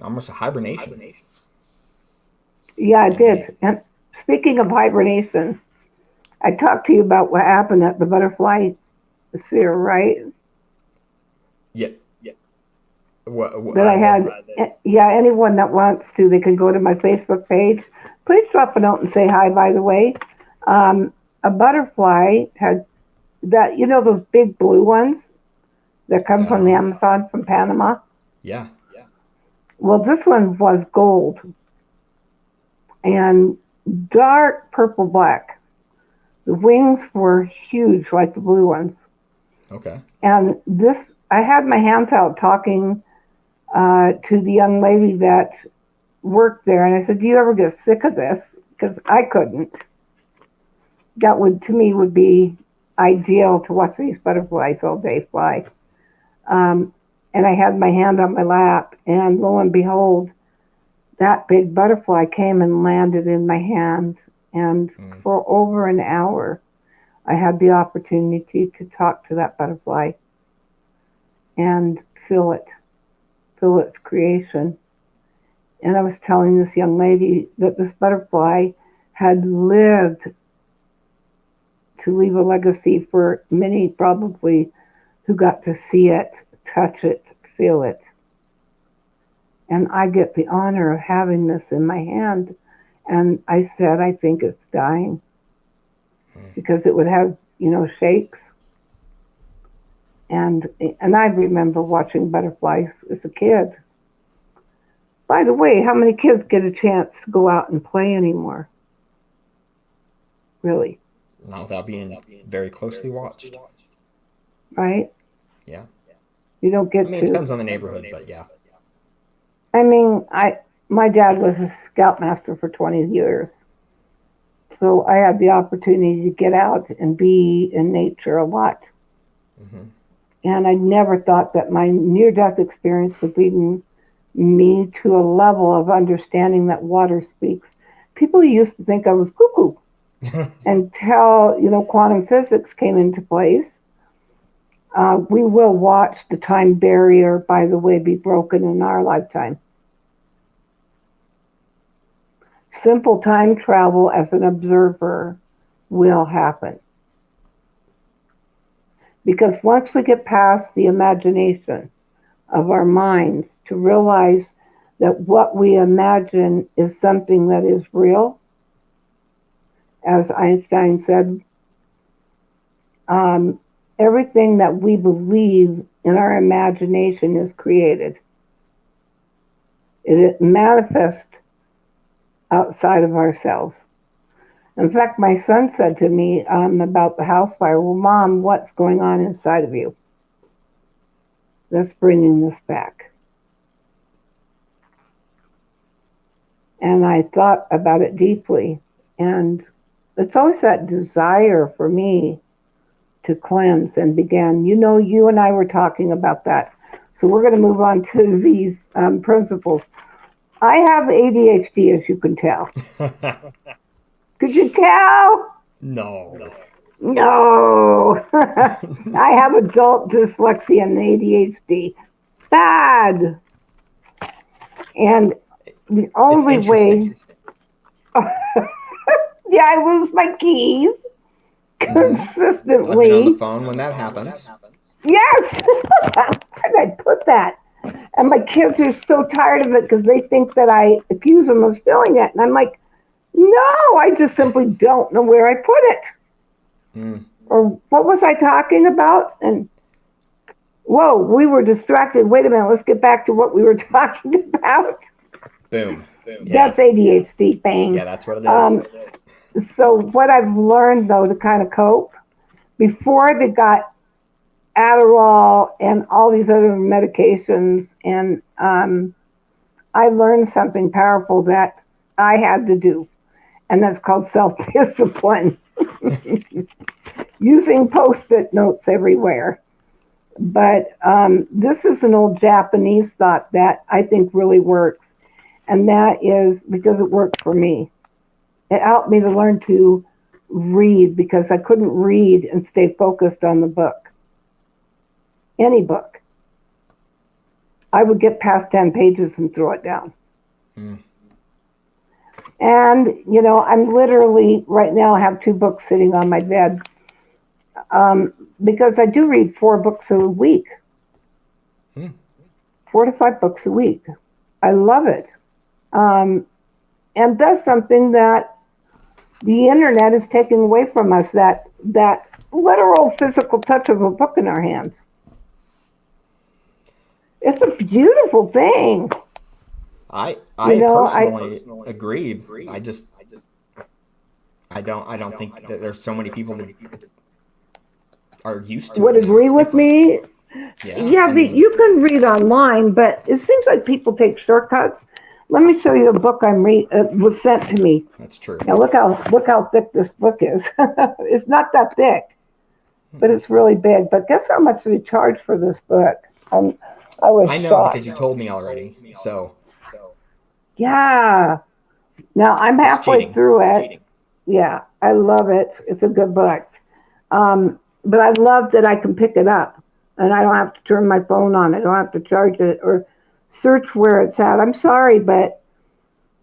S1: almost a hibernation.
S2: yeah, I
S1: And
S2: did. And speaking of hibernation, I talked to you about what happened at the butterfly sphere, right?
S1: yeah,
S2: That I had. Yeah, anyone that wants to, they can go to my Facebook page. Please drop a note and say hi. By the way, um, a butterfly had that. Those big blue ones that come from the
S1: uh,
S2: Amazon from Panama.
S1: yeah,
S2: Well, this one was gold and dark purple black. The wings were huge, like the blue ones.
S1: okay,
S2: And this, I had my hands out talking to the young lady that worked there, and I said, "Do you ever get sick of this?" Because I couldn't. That would, to me, would be ideal to watch these butterflies all day fly. Um, and I had my hand on my lap, and lo and behold, that big butterfly came and landed in my hand. And
S1: mm,
S2: for over an hour, I had the opportunity to talk to that butterfly and feel its creation. And I was telling this young lady that this butterfly had lived to leave a legacy for many probably who got to see it, touch it, feel it. And I get the honor of having this in my hand. And I said, I think it's dying because it would have, shakes. And I remember watching butterflies as a kid. By the way, how many kids get a chance to go out and play anymore? Really?
S1: Not without being very closely watched.
S2: Right?
S1: Yeah.
S2: You don't get to.
S1: It depends on the neighborhood, but yeah.
S2: I mean, my dad was a scoutmaster for 20 years. So I had the opportunity to get out and be in nature a lot. Mm-hmm. And I never thought that my near-death experience would bring me to a level of understanding that water speaks. People used to think I was cuckoo until, quantum physics came into place. We will watch the time barrier, by the way, be broken in our lifetime. Simple time travel as an observer will happen. Because once we get past the imagination of our minds to realize that what we imagine is something that is real, as Einstein said, everything that we believe in our imagination is created. It manifests outside of ourselves. In fact, my son said to me about the house fire, well, Mom, what's going on inside of you? That's bringing this back. And I thought about it deeply. And it's always that desire for me to cleanse and began. You and I were talking about that. So we're going to move on to these principles. I have ADHD, as you can tell. Could you tell?
S1: No.
S2: I have adult dyslexia and ADHD. Bad. And the only way... yeah, I lose my keys consistently.
S1: I've been on the phone when that happens.
S2: Yes! Where did I put that? And my kids are so tired of it because they think that I accuse them of stealing it. And I'm like, no, I just simply don't know where I put it. Or what was I talking about? And whoa, we were distracted. Wait a minute, let's get back to what we were talking about.
S1: Boom.
S2: That's ADHD, bang.
S1: Yeah, that's what it
S2: is. So what I've learned, though, to kind of cope, before they got Adderall and all these other medications, and I learned something powerful that I had to do, and that's called self-discipline. Using Post-it notes everywhere. But this is an old Japanese thought that I think really works, and that is because it worked for me. It helped me to learn to read because I couldn't read and stay focused on the book. Any book. I would get past 10 pages and throw it down. And, I'm literally, right now, I have 2 books sitting on my bed because I do read 4 books a week. 4 to 5 books a week. I love it. And that's something that the internet is taking away from us, that literal physical touch of a book in our hands. It's a beautiful thing.
S1: I personally agree. I don't think that there's so many people that are used to
S2: would agree with me. Yeah, you can read online, but it seems like people take shortcuts. Let me show you the book was sent to me.
S1: That's true.
S2: Now look how thick this book is. It's not that thick, but it's really big. But guess how much they charge for this book? I know
S1: shocked. Because you told me already. So.
S2: Yeah. Now I'm halfway through it. Yeah, I love it. It's a good book. But I love that I can pick it up and I don't have to turn my phone on. I don't have to charge it or search where it's at. I'm sorry, but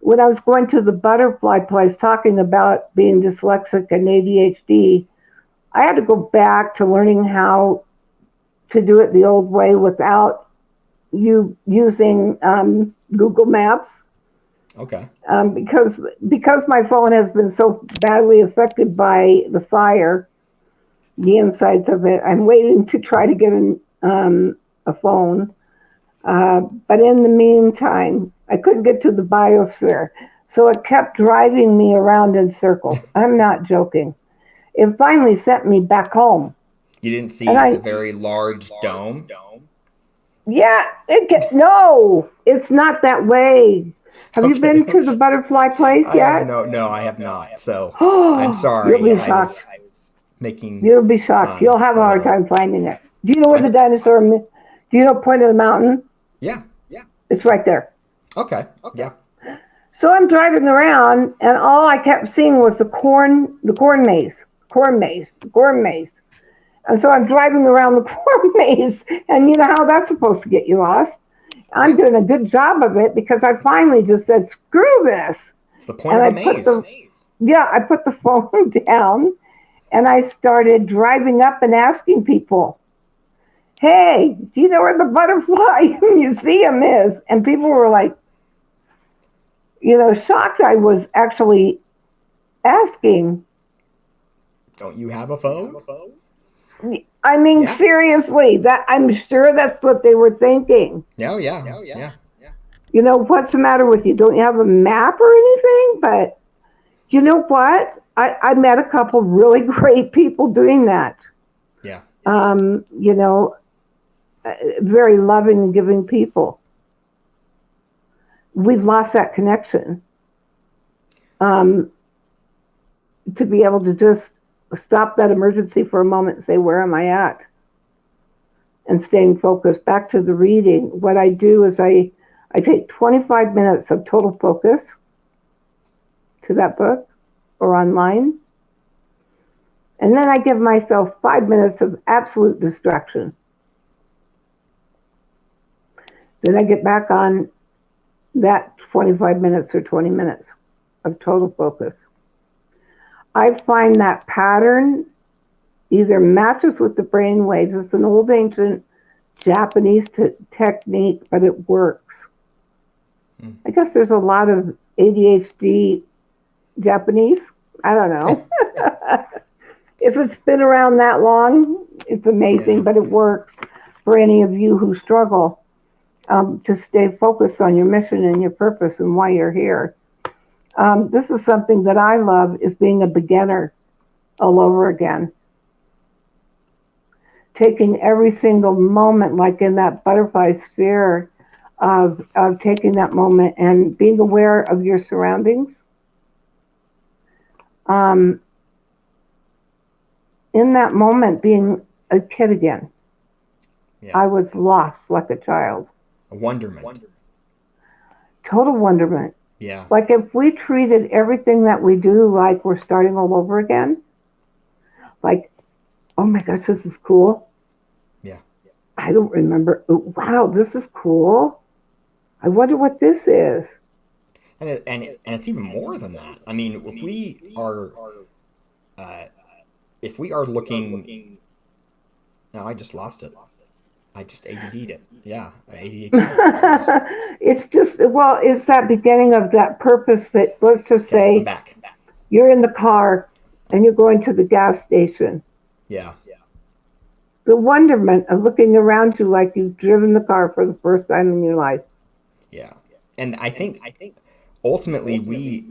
S2: when I was going to the butterfly place talking about being dyslexic and ADHD, I had to go back to learning how to do it the old way without you using Google Maps.
S1: Okay.
S2: Because my phone has been so badly affected by the fire, the insides of it, I'm waiting to try to get a phone. But in the meantime, I couldn't get to the biosphere. So it kept driving me around in circles. I'm not joking. It finally sent me back home.
S1: You didn't see
S2: And
S1: the very large dome?
S2: yeah, no, it's not that way. Have you
S1: Okay.
S2: been to the butterfly place
S1: I have
S2: yet?
S1: no, I have not. So I'm
S2: Oh, you'll
S1: sorry.
S2: be
S1: I
S2: shocked.
S1: was making
S2: You'll be shocked.
S1: fun
S2: You'll have a
S1: a
S2: hard
S1: little.
S2: time finding it. Do you know where
S1: I
S2: the
S1: d-
S2: dinosaur? Do you know Point of the Mountain?
S1: yeah.
S2: It's right there.
S1: Okay. Yeah.
S2: So I'm driving around, and all I kept seeing was the corn maze, corn maze. And so I'm driving around the corn maze, and you know how that's supposed to get you lost. I'm
S1: Yeah.
S2: doing a good job of it because I finally just said, "Screw this,"
S1: It's the point
S2: and
S1: of a maze.
S2: I put the phone down, and I started driving up and asking people, "Hey, do you know where the butterfly museum is?" And people were like, shocked I was actually asking.
S1: Don't you have a phone?
S2: I mean,
S1: Yeah.
S2: seriously, that I'm sure that's what they were thinking.
S1: No, yeah. Yeah.
S2: What's the matter with you? Don't you have a map or anything? But you know what? I met a couple really great people doing that.
S1: Yeah.
S2: Um, you know, very loving and giving people. We've lost that connection. Um, to be able to just stop that emergency for a moment and say, where am I at? And staying focused. Back to the reading, what I do is I take 25 minutes of total focus to that book or online. And then I give myself 5 minutes of absolute distraction. Then I get back on that 25 minutes or 20 minutes of total focus. I find that pattern either matches with the brain waves. It's an old ancient Japanese technique, but it works. I guess there's a lot of ADHD Japanese. I don't know. If it's been around that long, it's amazing, but it works for any of you who struggle to stay focused on your mission and your purpose and why you're here. This is something that I love, is being a beginner all over again. Taking every single moment, like in that butterfly sphere, of taking that moment and being aware of your surroundings. In that moment, being a kid again. Yeah. I was lost like a child.
S1: A wonderment.
S2: Total wonderment.
S1: Yeah.
S2: Like if we treated everything that we do like we're starting all over again, like, oh my gosh, this is cool.
S1: Yeah.
S2: I don't remember. Oh, wow, this is cool. I wonder what this is.
S1: And it's even more than that. I mean, if we are looking, no, I just lost it. I just ADD'd it. Yeah, ADHD.
S2: It's that beginning of that purpose that, let's just say,
S1: I'm back.
S2: You're in the car and you're going to the gas station.
S1: Yeah.
S2: The wonderment of looking around you like you've driven the car for the first time in your life.
S1: Yeah. And I think ultimately we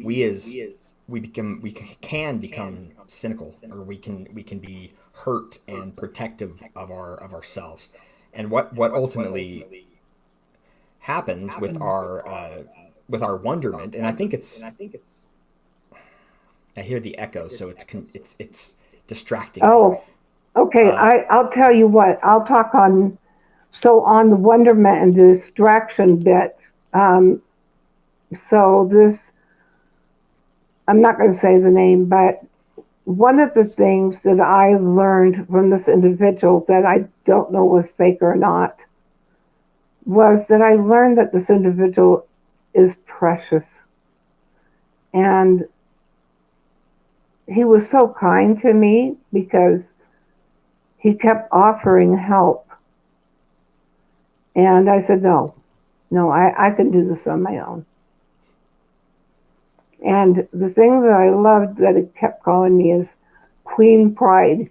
S1: can become cynical, or we can be hurt and protective of ourselves. And what ultimately happens with our wonderment, and I think it's, I hear the echo, so it's distracting.
S2: Oh, okay. I'll tell you what. I'll talk on the wonderment and the distraction bit. So this, I'm not going to say the name, but one of the things that I learned from this individual that I don't know was fake or not, was that I learned that this individual is precious. And he was so kind to me because he kept offering help. And I said, no, I can do this on my own. And the thing that I loved that he kept calling me is Queen Pride.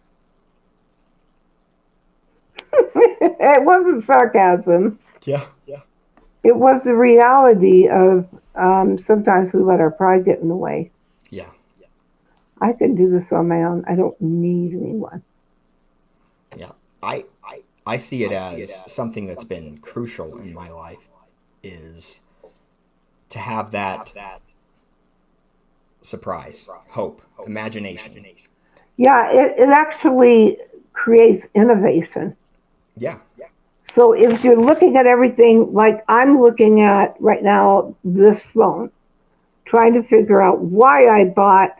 S2: It wasn't sarcasm.
S1: Yeah.
S2: It was the reality of sometimes we let our pride get in the way.
S1: Yeah.
S2: I can do this on my own. I don't need anyone.
S1: Yeah. I see it as something that's been crucial in my life is to have that surprise, hope, imagination.
S2: Yeah, it actually creates innovation.
S1: Yeah.
S2: So if you're looking at everything like I'm looking at right now, this phone, trying to figure out why I bought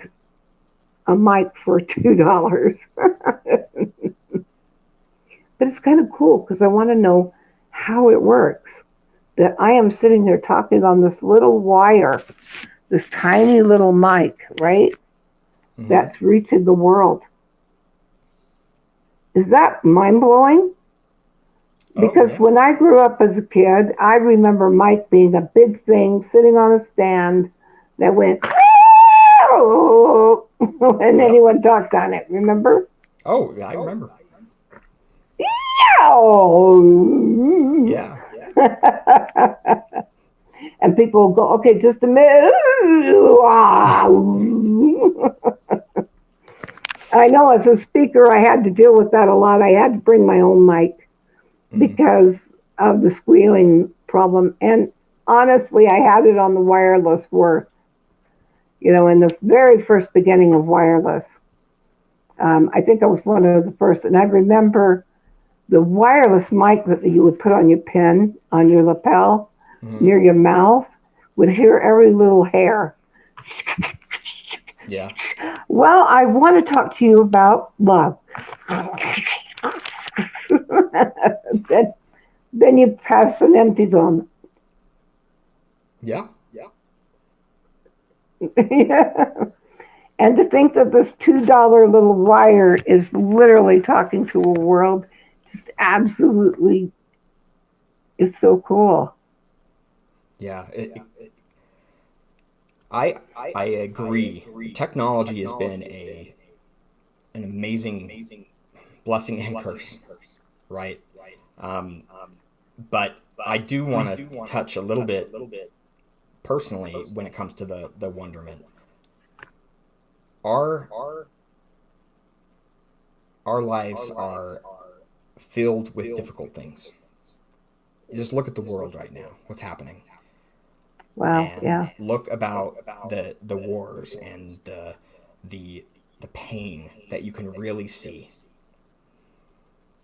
S2: a mic for $2. But it's kind of cool because I want to know how it works. That I am sitting there talking on this little wire, this tiny little mic, right?
S1: Mm-hmm.
S2: That's reaching the world. Is that mind blowing? Because when I grew up as a kid, I remember mic being a big thing, sitting on a stand that went, and anyone talked on it. Remember?
S1: Oh, I remember.
S2: Yeah. And people will go, okay, just a minute. I know as a speaker, I had to deal with that a lot. I had to bring my own mic because of the squealing problem. And honestly, I had it on the wireless works, in the very first beginning of wireless. I think I was one of the first. And I remember the wireless mic that you would put on your pin, on your lapel, near your mouth, would hear every little hair.
S1: Yeah.
S2: Well, I want to talk to you about love. then you pass an empty zone.
S1: Yeah.
S2: Yeah. And to think that this $2 little wire is literally talking to a world, just absolutely, it's so cool.
S1: Yeah. I agree. Technology has been an amazing blessing and curse, right? But I do want to touch a little bit personally when it comes to the wonderment. Our lives are filled with difficult things. You just look at the world right now, what's happening.
S2: Wow,
S1: And
S2: yeah.
S1: look about the wars and the pain that you can really see.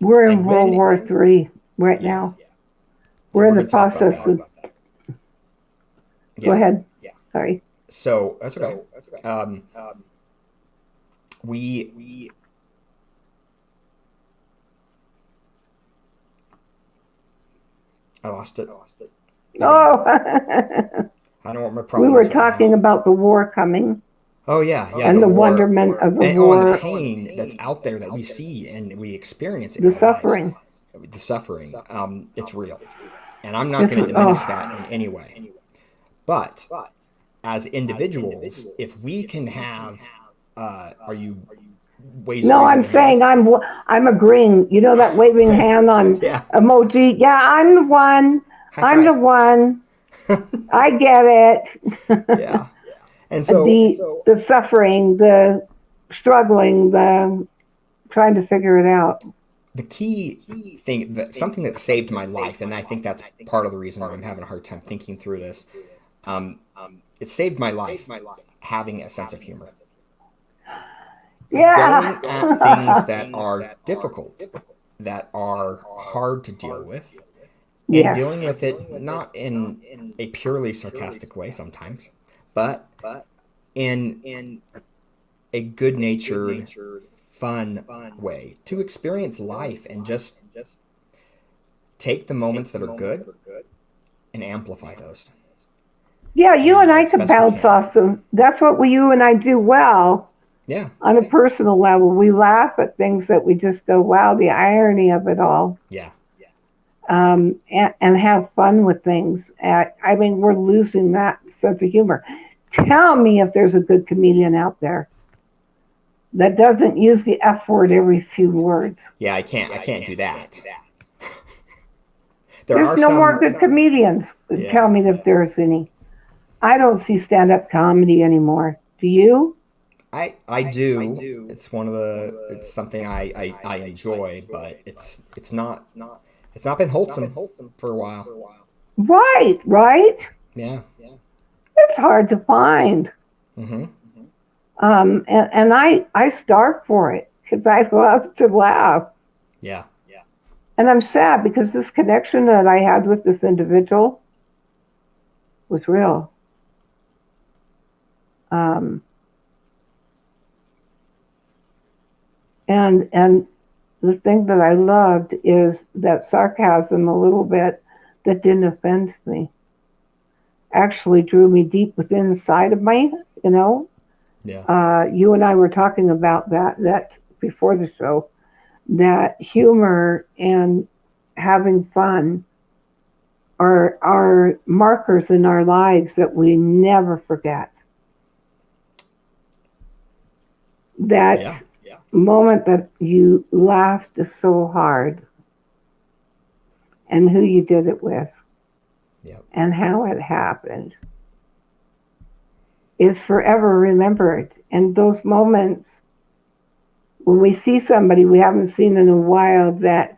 S2: We're in World War III right now. We're in the process of. Go ahead. Sorry.
S1: So that's okay. We I lost it.
S2: Oh.
S1: I don't know what my problem
S2: We were
S1: is right
S2: talking
S1: now.
S2: about the war coming.
S1: Oh yeah.
S2: And the wonderment of the war.
S1: And the pain that's out there that we see and we experience in
S2: The
S1: our
S2: suffering.
S1: lives. The suffering. It's real. And I'm not going to diminish that in any way. But as individuals, if we can have, are you ways?
S2: No, I'm saying I'm agreeing. You know that waving hand on emoji? Yeah, I'm the one. I'm the one. I get it.
S1: Yeah. And so
S2: the suffering, the struggling, the trying to figure it out.
S1: The key thing, something that saved my life, and I think that's part of the reason why I'm having a hard time thinking through this. It saved my life having a sense of humor.
S2: Yeah.
S1: Going at things that are difficult, that are hard to deal with, and dealing with it not in a purely sarcastic way sometimes, but in a good-natured, fun way to experience life and just take the moments that are good and amplify those.
S2: Yeah, you and I
S1: as
S2: could
S1: best we
S2: bounce
S1: can.
S2: off some. That's what you and I do well
S1: Yeah,
S2: on a personal level. We laugh at things that we just go, wow, the irony of it all.
S1: yeah.
S2: And have fun with things. I mean, we're losing that sense of humor. Tell me if there's a good comedian out there that doesn't use the F word every few words.
S1: Yeah, I can't do that. There
S2: There's
S1: are
S2: no more
S1: some.
S2: good comedians.
S1: Yeah,
S2: Tell me if there's any. I don't see stand-up comedy anymore. Do you?
S1: I do. It's something I enjoy, but it's not been wholesome for a while.
S2: Right, right.
S1: Yeah.
S2: It's hard to find.
S1: Mm-hmm.
S2: And I starve for it because I love to laugh.
S1: Yeah.
S2: And I'm sad because this connection that I had with this individual was real. Um, and the thing that I loved is that sarcasm a little bit that didn't offend me actually drew me deep within inside of me, you know.
S1: Yeah.
S2: You and I were talking about that before the show, that humor and having fun are markers in our lives that we never forget. That
S1: Yeah.
S2: moment that you laughed so hard and who you did it with
S1: Yeah.
S2: and how it happened is forever remembered. And those moments when we see somebody we haven't seen in a while that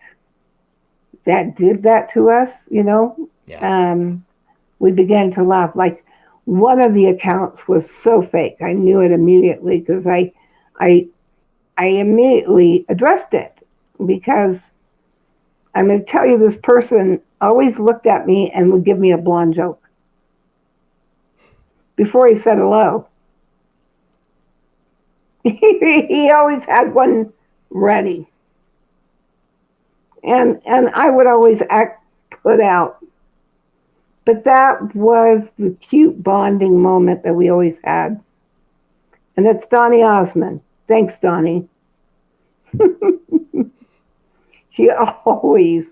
S2: did that to us, you know,
S1: Yeah.
S2: we began to laugh. Like one of the accounts was so fake. I knew it immediately because I I immediately addressed it because I'm going to tell you this person always looked at me and would give me a blonde joke before he said hello. He always had one ready. And I would always act put out. But that was the cute bonding moment that we always had. And that's Donnie Osmond. Thanks, Donnie. He always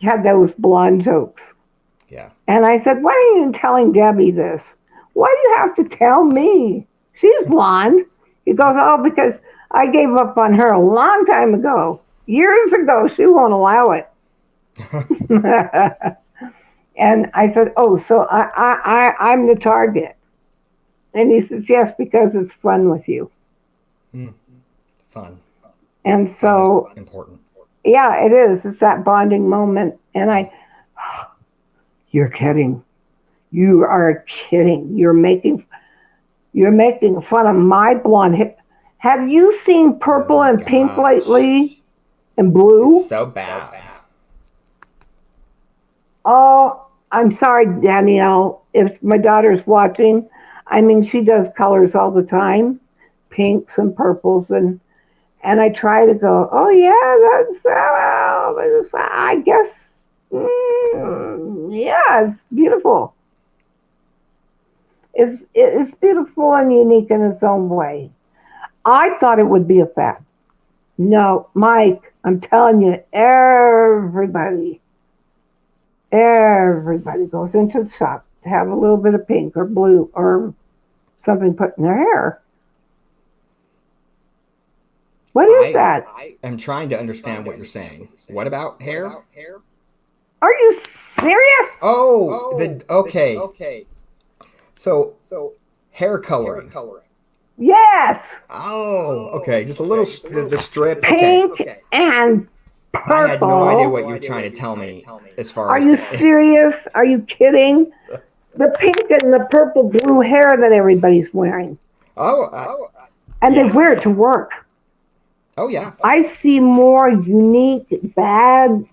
S2: had those blonde jokes.
S1: Yeah.
S2: And I said, why are you telling Debbie this? Why do you have to tell me? She's blonde. He goes, oh, because I gave up on her a long time ago. Years ago, she won't allow it. And I said, oh, so I'm the target. And he says, yes, because it's fun with you.
S1: Fun.
S2: And
S1: Fun
S2: so,
S1: is important.
S2: yeah, it is. It's that bonding moment. And you're kidding. You are kidding. You're making fun of my blonde hair. Have you seen purple and pink lately? And blue?
S1: It's so bad.
S2: Oh, I'm sorry, Danielle. If my daughter's watching, I mean, she does colors all the time, pinks and purples, and I try to go, oh yeah, that's I guess, yeah, it's beautiful. It's beautiful and unique in its own way. I thought it would be a fad. No, Mike, I'm telling you, everybody goes into the shop to have a little bit of pink or blue or something put in their hair. What is that?
S1: I'm trying to understand what you're saying. What about hair?
S2: Are you serious?
S1: Oh, okay. So hair coloring.
S2: Yes.
S1: Oh, okay. Just a little the strip.
S2: Pink
S1: Okay.
S2: and purple.
S1: I had no idea what you were trying to tell me as far
S2: Are
S1: as
S2: you serious? Are you kidding? The pink and the purple blue hair that everybody's wearing. And
S1: yeah.
S2: they wear it to work.
S1: Oh yeah.
S2: I see more unique, bad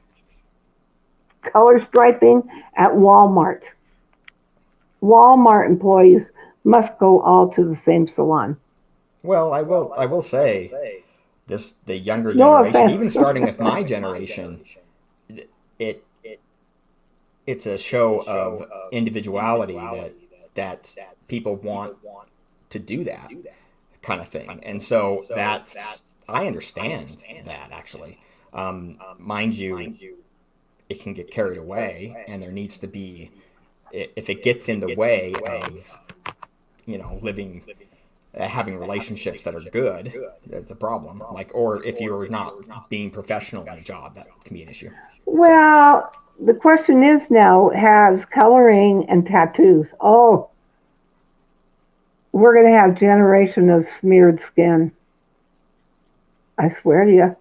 S2: color striping at Walmart. Walmart employees must go all to the same salon.
S1: Well, I will say the younger
S2: No
S1: generation,
S2: offense.
S1: even starting with my generation, it it's a show of individuality that people want to do that kind of thing. And so I understand that actually. Mind you, it can get carried away, and there needs to be, if it gets in the way of, living, having relationships that are good, it's a problem. Like, or if you're not being professional in a job, that can be an issue.
S2: Well, the question is now, has coloring and tattoos, we're going to have generation of smeared skin. I swear to you.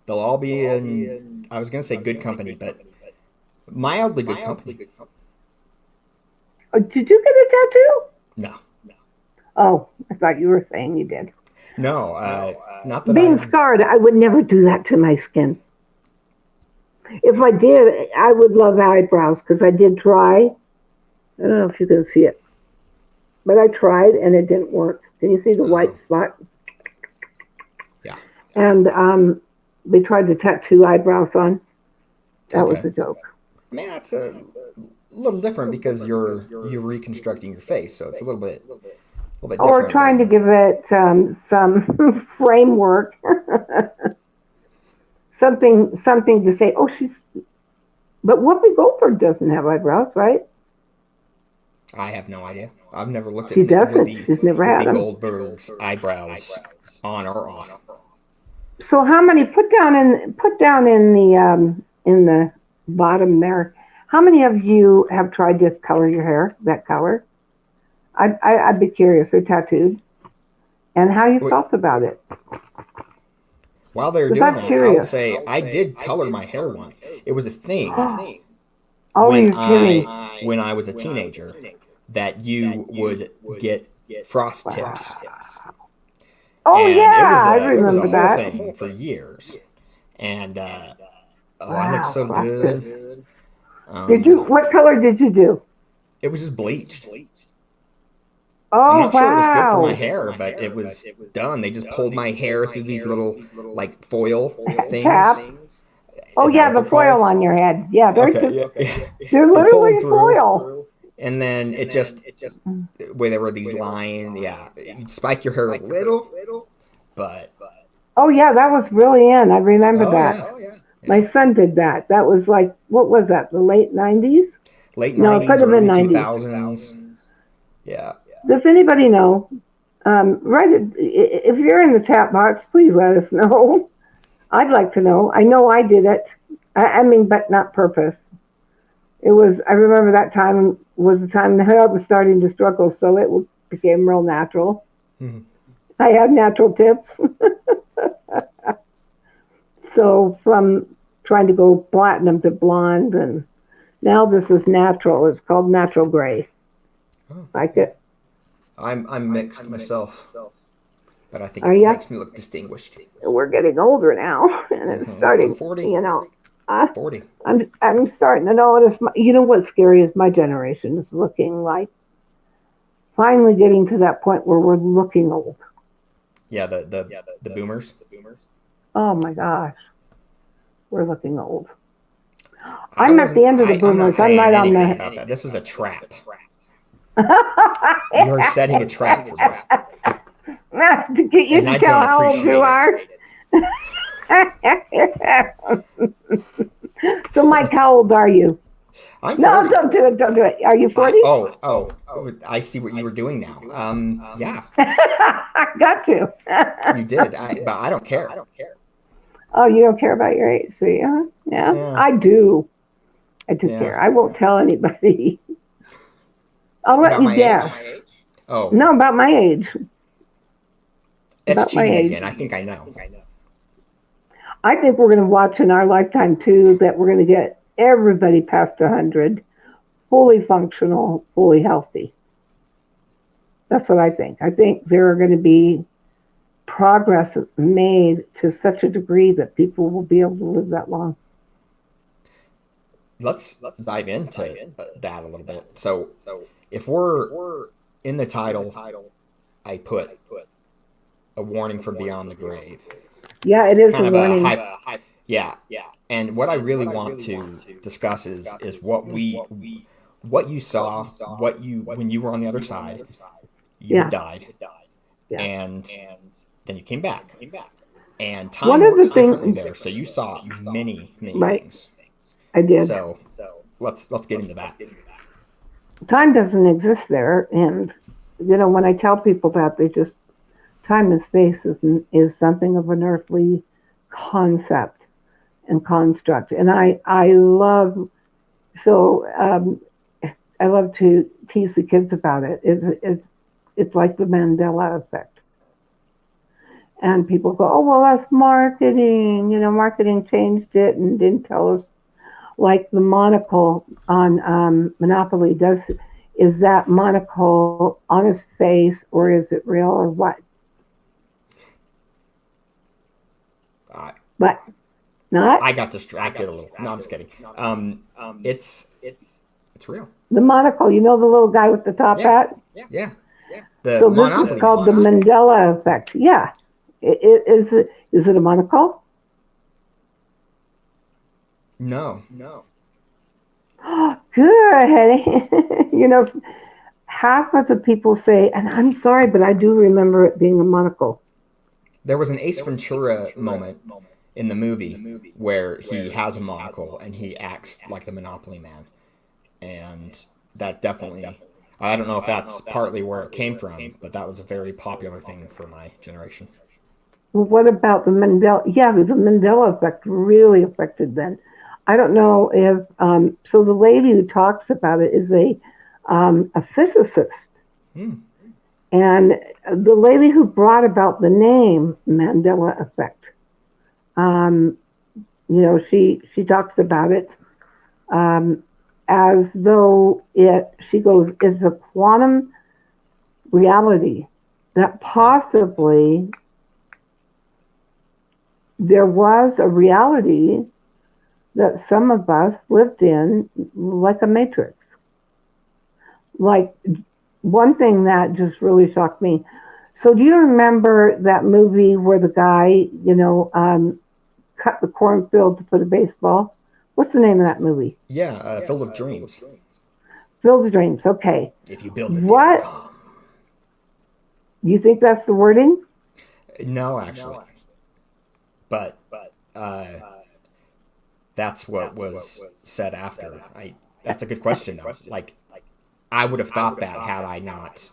S1: They'll all be in, I was going to say good company, but mildly good company.
S2: Did you get a tattoo?
S1: No.
S2: Oh, I thought you were saying you did.
S1: No, not that
S2: Being scarred, I would never do that to my skin. If I did, I would love eyebrows because I did try. I don't know if you can see it, but I tried and it didn't work. Can you see the white spot?
S1: Yeah.
S2: And they tried to tattoo eyebrows on. That was a joke.
S1: I mean, that's a little different because you're reconstructing your face, so it's a little bit different.
S2: Or trying to give it some framework, something to say. Oh, but Whoopi Goldberg doesn't have eyebrows, right?
S1: I have no idea. I've never looked at.
S2: She doesn't. She's never had them.
S1: Goldberg's eyebrows on or off.
S2: So how many? Put down in the bottom there. How many of you have tried to color your hair that color? I'd be curious. Or tattooed, and how you felt about it.
S1: While they're doing that, I'll say I did color my hair once. It was a thing. When I was a teenager, that you would get frost tips.
S2: Oh, and I remember that.
S1: It was a whole thing for years. And I looked so good.
S2: What color did you do?
S1: It was just bleached.
S2: Oh,
S1: I'm not sure it was good for my hair, but it was done. They just pulled my hair through these little, like, foil things.
S2: Cap. Oh, yeah, the foil on your head. Yeah, they're they're literally foil.
S1: And then it just, where there were these lines, you'd spike your hair a little, but.
S2: Oh, yeah, that was really in. I remember that. Yeah. My son did that. That was like, what was that, the late 90s?
S1: Late 90s,
S2: no, it could have been 90s.
S1: 2000s. Yeah.
S2: Does anybody know? If you're in the chat box, please let us know. I'd like to know. I know I did it. I mean, but not purpose. It was, I remember that time was the time the hair was starting to struggle, so it became real natural. Mm-hmm. I had natural tips. So from trying to go platinum to blonde, and now this is natural. It's called natural gray. Oh. Like it.
S1: I'm mixed myself, but I think it makes me look distinguished.
S2: We're getting older now, and it's starting.
S1: 40. 40.
S2: I'm starting to notice. What's scary is my generation is looking like finally getting to that point where we're looking old.
S1: Yeah, the boomers.
S2: Oh my gosh, we're looking old. I'm at the end of the boomers. I'm right on the.
S1: About that. This is a trap. You're setting a trap for me.
S2: To get you to tell how old you are. So, Mike, how old are you?
S1: I'm 40.
S2: No, don't do it. Don't do it. Are you 40?
S1: Oh, I see what you were doing now. Yeah.
S2: Got to.
S1: You did, but I don't care.
S2: Oh, you don't care about your age, so yeah. I do. I do care. I won't tell anybody. I'll let you guess.
S1: Oh.
S2: No, about my age.
S1: It's cheating again. I think I know.
S2: I think we're going to watch in our lifetime, too, that we're going to get everybody past 100, fully functional, fully healthy. That's what I think. I think there are going to be progress made to such a degree that people will be able to live that long.
S1: Let's dive into that a little bit. So if we're in the title, I put a warning from beyond the grave.
S2: Yeah, it is
S1: kind
S2: a
S1: of
S2: warning.
S1: Yeah. And what I really want to discuss is what you saw, what you when you were on the other side, you had
S2: Yeah,
S1: died,
S2: yeah.
S1: and then you came back. And
S2: One
S1: time
S2: of the
S1: works differently
S2: things,
S1: there, so you saw many
S2: right,
S1: things.
S2: I did.
S1: So let's get into that.
S2: Time doesn't exist there, and when I tell people that, they just time and space is something of an earthly concept and construct, and I love so I love to tease the kids about it. It's like the Mandela effect. And people go, oh, well, that's marketing. Marketing changed it and didn't tell us. Like the monocle on Monopoly does. Is that monocle on his face or is it real or what?
S1: I
S2: But not
S1: I got distracted a little. No, I'm just kidding. It's it's real.
S2: the monocle. The little guy with the top
S1: Yeah,
S2: hat.
S1: yeah. The
S2: So this is
S1: Monopoly
S2: called
S1: Man.
S2: the Mandela effect. Yeah. Is it a monocle?
S1: No.
S2: Good. Half of the people say, and I'm sorry, but I do remember it being a monocle.
S1: There was an Ace Ventura moment in the movie where he has a monocle and he acts like the Monopoly Man. And that definitely, I don't know if that's partly where it came from, but that was a very popular thing for my generation.
S2: Well, what about the Mandela? Yeah, the Mandela effect really affected then. I don't know if so. The lady who talks about it is a physicist,
S1: Hmm.
S2: and the lady who brought about the name Mandela effect. Um, she talks about it um, as though she goes, it's a quantum reality that
S1: Okay.
S2: possibly there was a reality that some of us lived in, like a matrix. Like one thing that just really shocked me. So, do you remember that movie where the guy, cut the cornfield to put a baseball? What's the name of that movie?
S1: Yeah, Field of Dreams.
S2: Field of Dreams. Okay.
S1: If you build it, they will
S2: What
S1: come.
S2: you think that's the wording?
S1: No, actually, but uh, that's what was said after. That's a good question though. Like I would have thought that had I not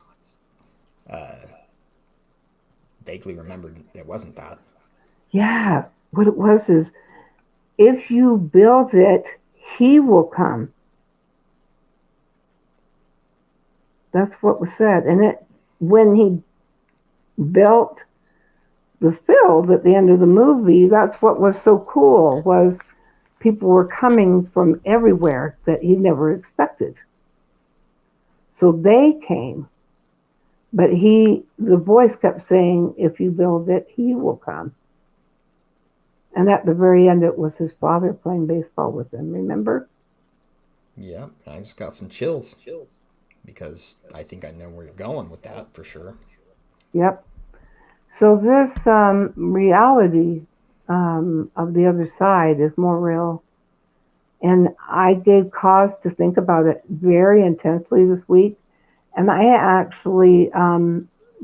S1: vaguely remembered it wasn't that.
S2: Yeah. What it was is if you build it, he will come. That's what was said. And when he built the field at the end of the movie, that's what was so cool was people were coming from everywhere that he never expected. So they came, but the voice kept saying, if you build it, he will come. And at the very end, it was his father playing baseball with him, remember?
S1: Yeah, I just got some chills because I think I know where you're going with that for sure.
S2: Yep. So this reality of the other side is more real. And I gave cause to think about it very intensely this week. And I actually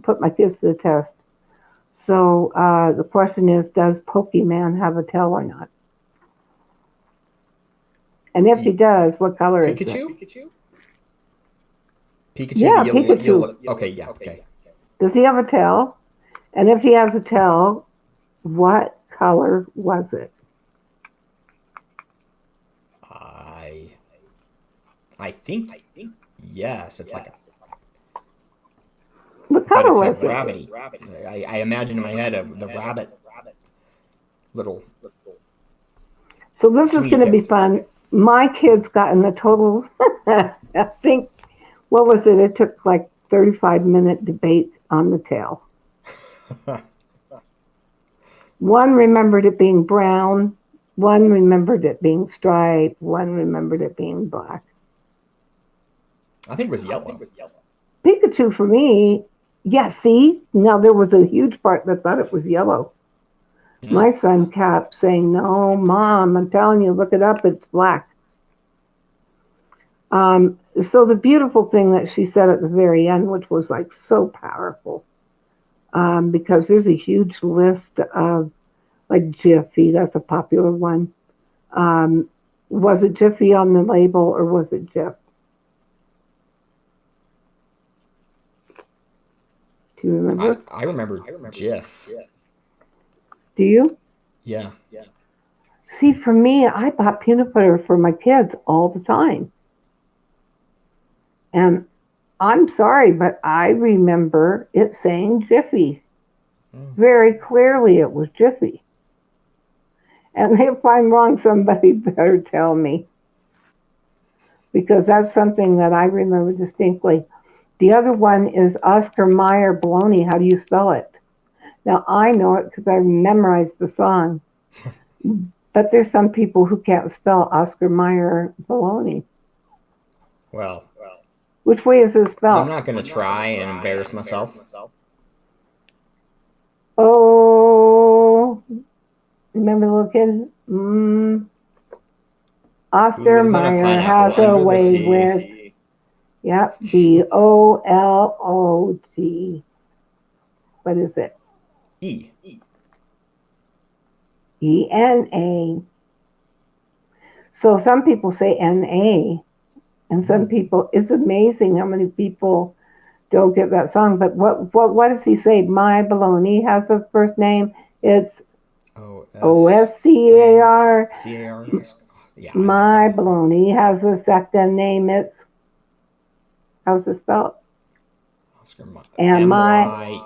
S2: put my kids to the test. So the question is, does Pokemon have a tail or not? And if he does, what color is it?
S1: Pikachu? Pikachu, the
S2: Yeah,
S1: yellow,
S2: Pikachu.
S1: Okay, yeah, okay.
S2: Does he have a tail? And if he has a tail, what color was it?
S1: I I think yes. It's like
S2: What
S1: but
S2: color
S1: it's a
S2: was it?
S1: rabbity. I imagine in my head the rabbit little
S2: So this is
S1: stringy
S2: going to be
S1: tail.
S2: fun. My kids got in the total, I think, what was it? It took like 35-minute debate on the tail. One remembered it being brown, one remembered it being striped, one remembered it being black.
S1: I think it was yellow.
S2: Pikachu for me, yeah, see, now there was a huge part that thought it was yellow. My son kept saying, "No, Mom, I'm telling you, look it up. It's black." So the beautiful thing that she said at the very end, which was like so powerful, because there's a huge list of like Jiffy. That's a popular one. Um, was it Jiffy on the label or was it Jif? Do you remember?
S1: I remember Jif.
S2: Do you?
S1: Yeah.
S2: See, for me, I bought peanut butter for my kids all the time. And I'm sorry, but I remember it saying Jiffy. Very clearly it was Jiffy. And if I'm wrong, somebody better tell me. Because that's something that I remember distinctly. The other one is Oscar Mayer Baloney. How do you spell it? Now, I know it because I memorized the song. But there's some people who can't spell Oscar Mayer Baloney.
S1: Well,
S2: which way is it spelled?
S1: I'm not going to try and embarrass myself.
S2: Oh, remember the little kid? Oscar Mayer has a way with, yep, Bolot. What is it? ENA. So some people say NA, and some people, it's amazing how many people don't get that song. But what does he say? My baloney has a first name. It's OSCAR.
S1: Yeah,
S2: my baloney has a second name. It's, how's it spelled?
S1: Oscar
S2: MYEAER.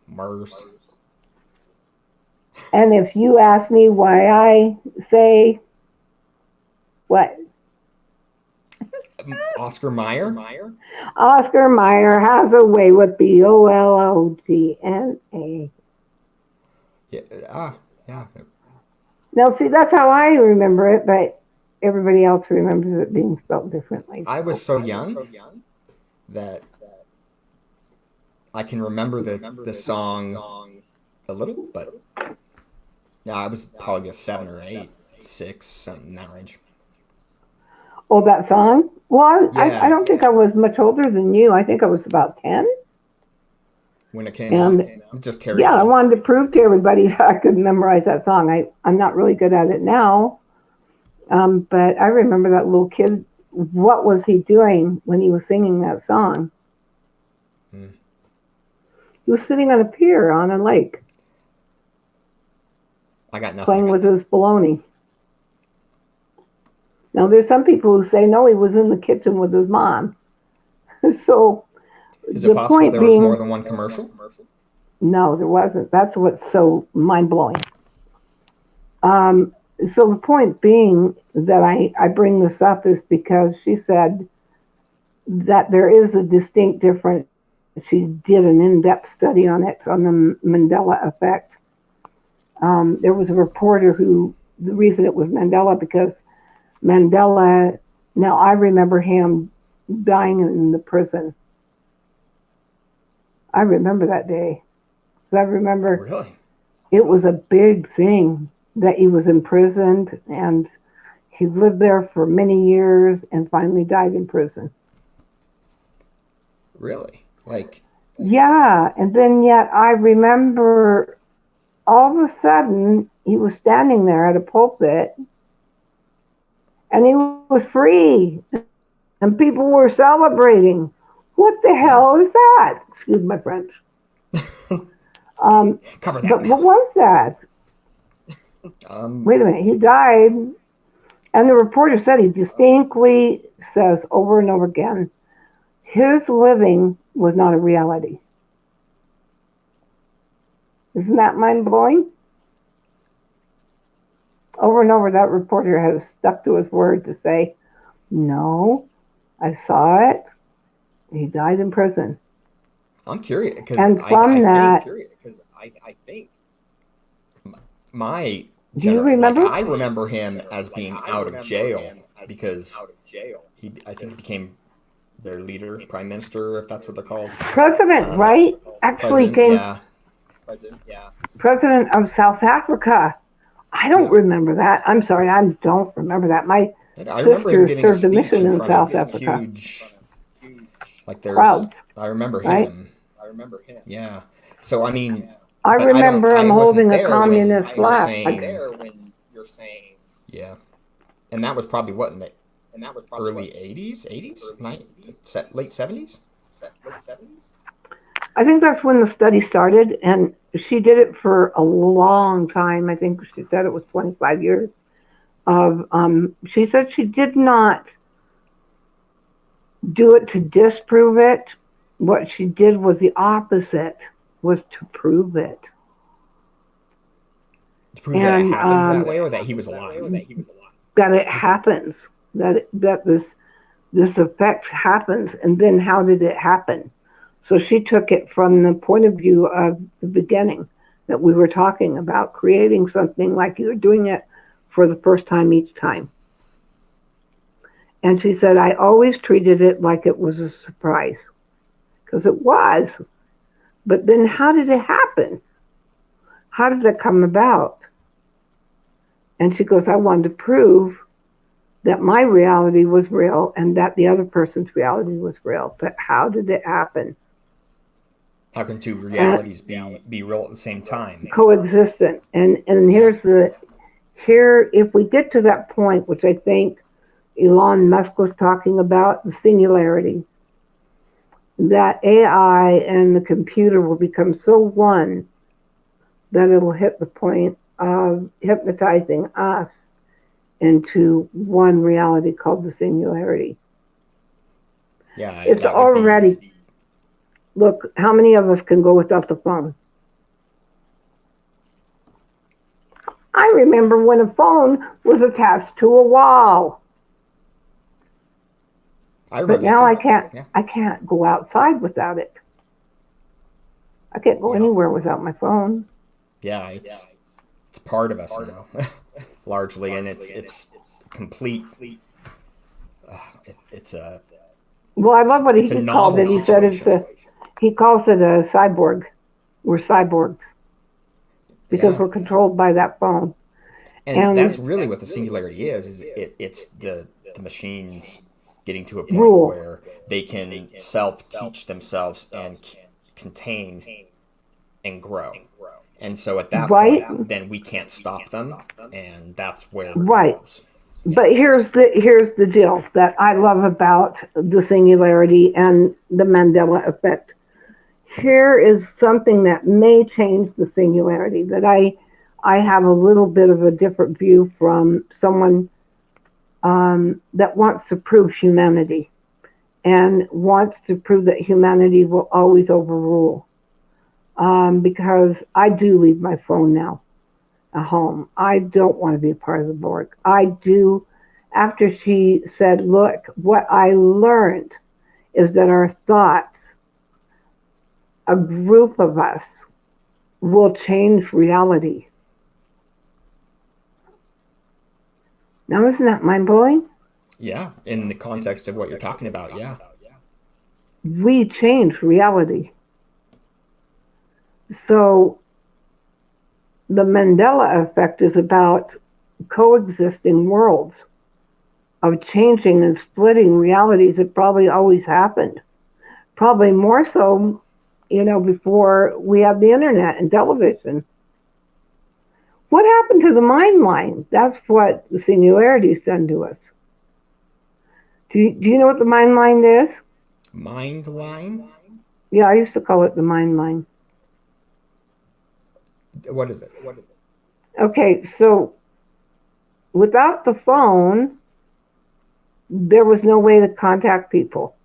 S1: Mers.
S2: And if you ask me why I say what?
S1: Oscar Mayer?
S2: Oscar Mayer has a way with BOLOGNA.
S1: Yeah.
S2: Now, see, that's how I remember it, but everybody else remembers it being spelled differently.
S1: I was so young that I can remember the song a little, but yeah, I was probably a 7 or 8, 6, something in that range.
S2: Oh, that song? Well, I don't think I was much older than you. I think I was about 10.
S1: When it came out, just carried
S2: I wanted to prove to everybody I could memorize that song. I'm not really good at it now, but I remember that little kid. What was he doing when he was singing that song? He was sitting on a pier on a lake.
S1: I got nothing.
S2: Playing with his baloney. Now, there's some people who say, no, he was in the kitchen with his mom. So,
S1: is it possible there was more than one commercial?
S2: No, there wasn't. That's what's so mind-blowing. So the point being that I bring this up is because she said that there is a distinct difference. She did an in-depth study on it, on the Mandela effect. There was a reporter who, the reason it was Mandela, because Mandela, now I remember him dying in the prison. I remember that day. I remember it was a big thing that he was imprisoned, and he lived there for many years and finally died in prison.
S1: Really?
S2: Yeah, and then yet I remember all of a sudden he was standing there at a pulpit and he was free and people were celebrating. What the hell is that? Excuse my French.
S1: Cover that.
S2: But what was that? Wait a minute, he died, and the reporter said he distinctly says over and over again, his living was not a reality. Isn't that mind-blowing? Over and over, that reporter has stuck to his word to say, no, I saw it. He died in prison.
S1: I'm curious because I think my I remember him as being out of jail because I think he became their leader, prime minister, if that's what they're called.
S2: President, right? actually came president of South Africa. I don't remember that. I'm sorry, I don't remember that. My
S1: I remember him
S2: sister
S1: giving a
S2: served a
S1: speech
S2: mission
S1: in
S2: in
S1: front
S2: South
S1: of
S2: Africa.
S1: huge, like there's,
S2: Crowds,
S1: I remember
S2: right?
S1: him. Yeah. So I mean,
S2: I
S1: but
S2: remember him
S1: I wasn't
S2: holding a
S1: there when
S2: communist
S1: you're
S2: flag.
S1: saying, yeah. And that was probably what, in the early 80s, late 70s?
S2: I think that's when the study started, and she did it for a long time. I think she said it was 25 years. She said she did not do it to disprove it. What she did was the opposite, was to prove it.
S1: To prove that it happens that way, or that he was alive?
S2: That it happens, that this effect happens, and then how did it happen? So she took it from the point of view of the beginning that we were talking about, creating something like you're doing it for the first time each time. And she said, I always treated it like it was a surprise, because it was. But then how did it happen? How did it come about? And she goes, I wanted to prove that my reality was real and that the other person's reality was real. But how did it happen?
S1: How can two realities be real at the same time?
S2: Coexistent. And here, if we get to that point, which I think Elon Musk was talking about, the singularity, that AI and the computer will become so one that it'll hit the point of hypnotizing us into one reality called the singularity.
S1: Yeah,
S2: it's already. Look, how many of us can go without the phone? I remember when a phone was attached to a wall. But now I can't. Yeah. I can't go outside without it. I can't go anywhere without my phone.
S1: Yeah, it's part of us now, largely, and it's complete. It's a.
S2: Well, I love what he called it. He said he calls it a cyborg. We're cyborgs because we're controlled by that phone.
S1: And that's really what the singularity is it's the machines getting to a point where they can self-teach themselves and contain and grow. And so at that point, then we can't stop them, and that's where it goes. Yeah.
S2: But here's the deal that I love about the singularity and the Mandela effect. Here is something that may change the singularity, that I have a little bit of a different view from someone that wants to prove humanity and wants to prove that humanity will always overrule. Because I do leave my phone now at home. I don't want to be a part of the board. I do. After she said, look, what I learned is that our thoughts, a group of us, will change reality. Now, isn't that mind-blowing?
S1: Yeah, in the context of what you're talking about, yeah.
S2: We change reality. So the Mandela effect is about coexisting worlds, of changing and splitting realities that probably always happened. Probably more so, before we had the internet and television. What happened to the mind line? That's what the singularities done to us. Do you know what the mind line is?
S1: Mind line?
S2: Yeah, I used to call it the mind line.
S1: What is it?
S2: Okay, so without the phone, there was no way to contact people,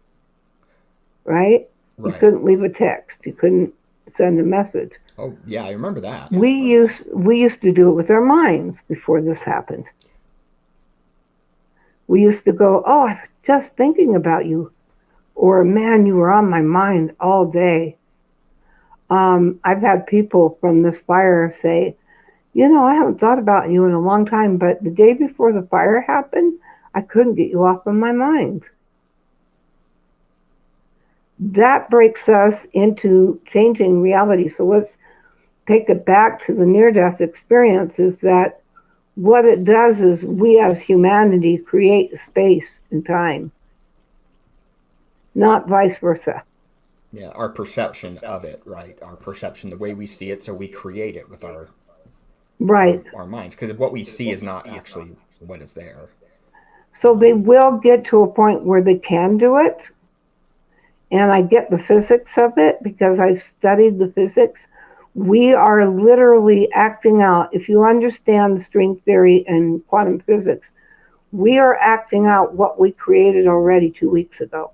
S2: right? You couldn't leave a text. You couldn't send a message.
S1: Oh, yeah, I remember that.
S2: We used to do it with our minds before this happened. We used to go, oh, I was just thinking about you. Or, man, you were on my mind all day. I've had people from this fire say, I haven't thought about you in a long time, but the day before the fire happened, I couldn't get you off of my mind. that breaks us into changing reality. So let's take it back to the near-death experience, is that what it does is we as humanity create space and time, not vice versa.
S1: Yeah, our perception of it, right? Our perception, the way we see it, so we create it with
S2: Right.
S1: our minds, because what we see is not actually what is there.
S2: So they will get to a point where they can do it. And I get the physics of it because I've studied the physics. We are literally acting out, if you understand string theory and quantum physics, we are acting out what we created already 2 weeks ago.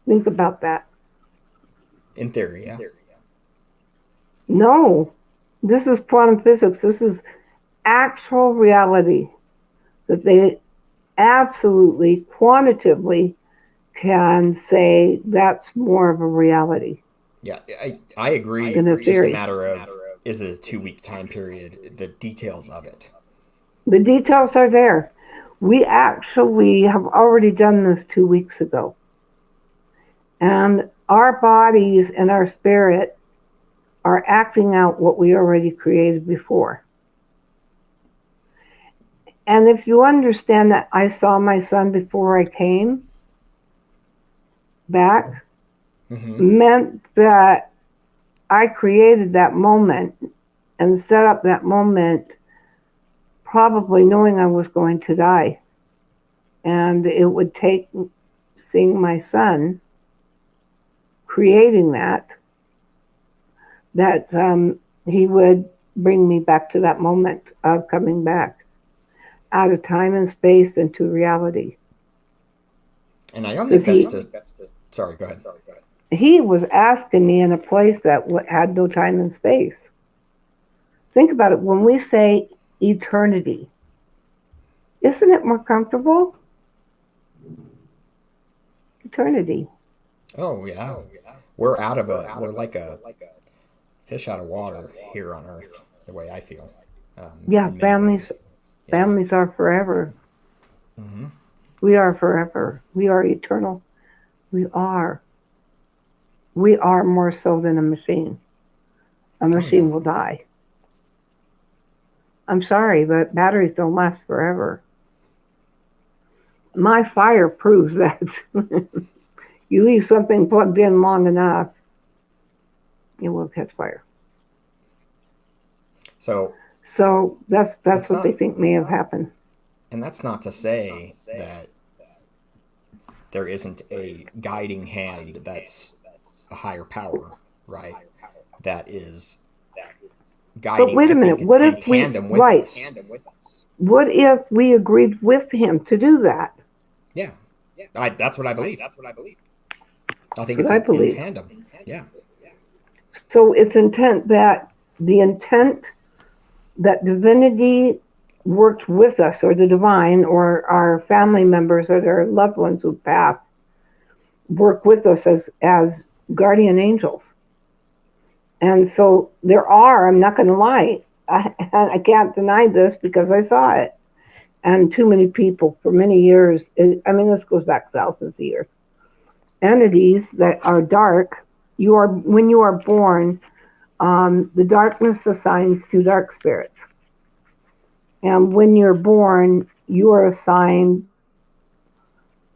S2: Think about that.
S1: In theory, yeah.
S2: No, this is quantum physics. This is actual reality that they absolutely, quantitatively can say that's more of a reality.
S1: Yeah, I agree. It's just a matter of, is it a 2-week time period? The details of it.
S2: The details are there. We actually have already done this 2 weeks ago. And our bodies and our spirit are acting out what we already created before. And if you understand that I saw my son before I came back, meant that I created that moment and set up that moment probably knowing I was going to die. And it would take seeing my son creating that he would bring me back to that moment of coming back out of time and space into reality.
S1: And I don't think that's sorry, go ahead.
S2: He was asking me in a place that had no time and space. Think about it. When we say eternity, isn't it more comfortable? Eternity.
S1: Oh, yeah. We're like a fish out of water here on Earth, the way I feel.
S2: Yeah, families are forever. Mm-hmm. We are forever. We are eternal. We are more so than a machine. A machine will die. I'm sorry, but batteries don't last forever. My fire proves that. You leave something plugged in long enough, it will catch fire.
S1: So
S2: that's what they think may have happened.
S1: And that's not to say that there isn't a guiding hand that's a higher power, right? That is guiding.
S2: But wait a minute, what if we What if we agreed with him to do that?
S1: Yeah, that's what I believe. I think it's in tandem. Yeah.
S2: So it's the intent that divinity worked with us, or the divine, or our family members, or their loved ones who passed, work with us as guardian angels. And so I'm not going to lie, I can't deny this because I saw it. And too many people for many years, this goes back thousands of years, entities that are dark. When you are born, the darkness assigns to dark spirits. And when you're born, you are assigned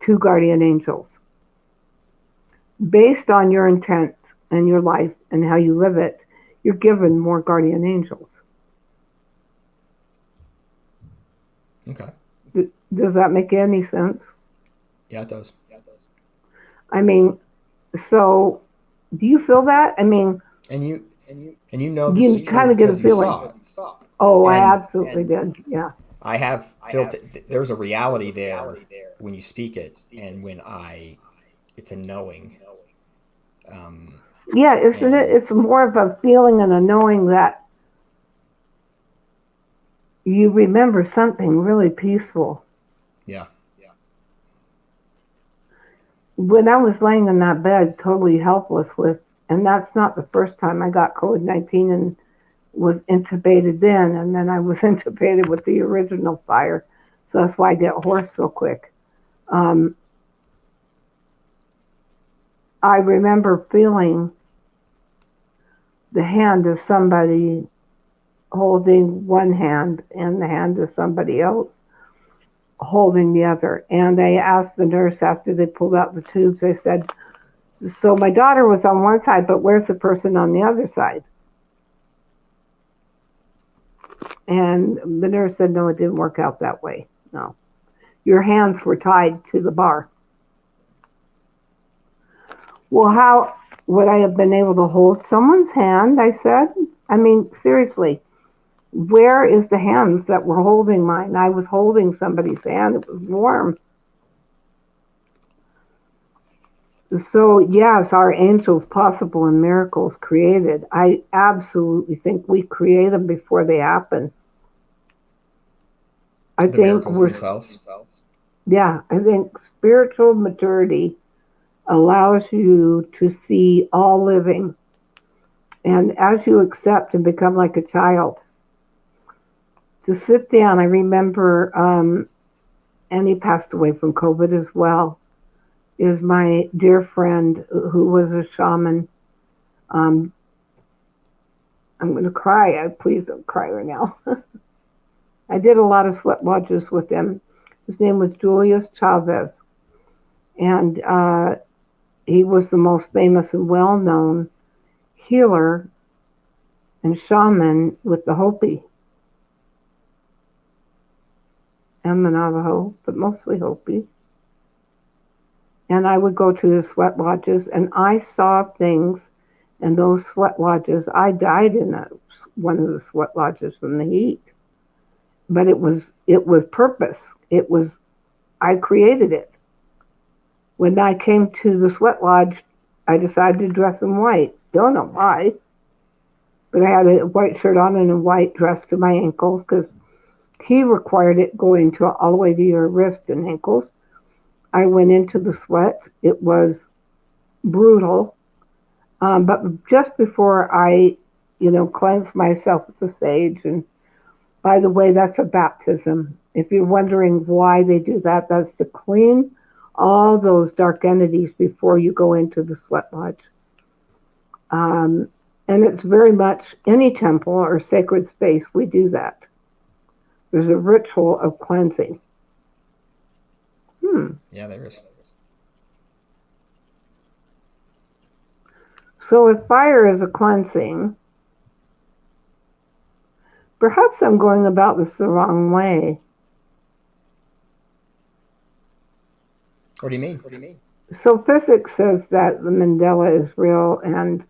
S2: to guardian angels. Based on your intent and your life and how you live it, you're given more guardian angels.
S1: Okay.
S2: Does that make any sense?
S1: Yeah, it does.
S2: So do you feel that?
S1: And you know this is true
S2: kind of get a feeling.
S1: You saw it.
S2: Oh, I absolutely did. Yeah.
S1: I have felt it. There's a reality there when you speak it, and when it's a knowing.
S2: Yeah, isn't it? It's more of a feeling and a knowing that you remember something really peaceful.
S1: Yeah.
S2: When I was laying in that bed, totally helpless and that's not the first time I got COVID-19 and was intubated then, and then I was intubated with the original fire. So that's why I get hoarse so quick. I remember feeling the hand of somebody holding one hand and the hand of somebody else holding the other. And I asked the nurse after they pulled out the tubes, I said, so my daughter was on one side, but where's the person on the other side? And the nurse said, no, it didn't work out that way. No. Your hands were tied to the bar. Well, how would I have been able to hold someone's hand? I said. I mean, seriously, where is the hands that were holding mine? I was holding somebody's hand. It was warm. So, yes, are angels possible and miracles created? I absolutely think we create them before they happen. I
S1: The
S2: think
S1: miracles themselves.
S2: Yeah, I think spiritual maturity allows you to see all living. And as you accept and become like a child, to sit down, I remember, and he passed away from COVID as well, is my dear friend who was a shaman. I'm going to cry. Please don't cry right now. I did a lot of sweat lodges with him. His name was Julius Chavez. And he was the most famous and well-known healer and shaman with the Hopi and the Navajo, but mostly Hopi. And I would go to the sweat lodges, and I saw things in those sweat lodges. I died in one of the sweat lodges from the heat, but it was purpose. I created it. When I came to the sweat lodge, I decided to dress in white. Don't know why, but I had a white shirt on and a white dress to my ankles because he required it going to all the way to your wrist and ankles. I went into the sweat. It was brutal. But just before I, cleansed myself with the sage, and by the way, that's a baptism. If you're wondering why they do that, that's to clean all those dark entities before you go into the sweat lodge. And it's very much any temple or sacred space, we do that. There's a ritual of cleansing.
S1: Yeah, there is.
S2: So if fire is a cleansing, perhaps I'm going about this the wrong way.
S1: What do you mean?
S2: So physics says that the Mandela is real, and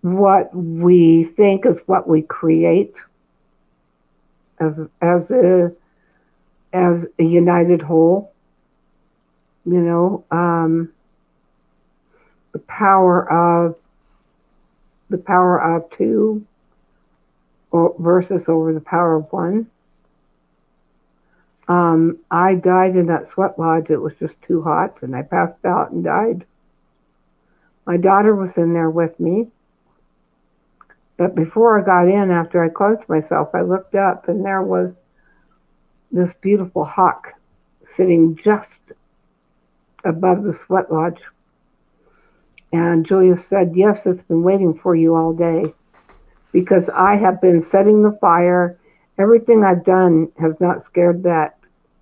S2: what we think is what we create as a united whole. The power of two versus over the power of one. I died in that sweat lodge. It was just too hot, and I passed out and died. My daughter was in there with me. But before I got in, after I closed myself, I looked up, and there was this beautiful hawk sitting just above the sweat lodge. And Julia said, yes, it's been waiting for you all day, because I have been setting the fire. Everything I've done has not scared that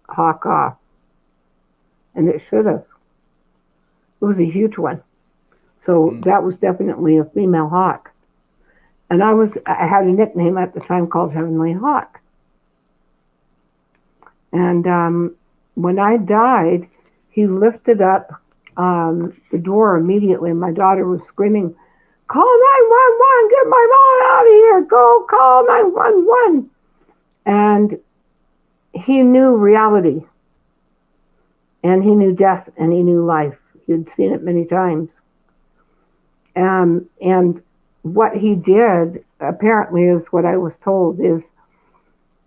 S2: hawk off. And it should have. It was a huge one. So that was definitely a female hawk. And I had a nickname at the time called Heavenly Hawk. And when I died, he lifted up the door immediately. My daughter was screaming, call 911, get my mom out of here, go call 911. And he knew reality, and he knew death, and he knew life. He'd seen it many times. And what he did, apparently, is what I was told, is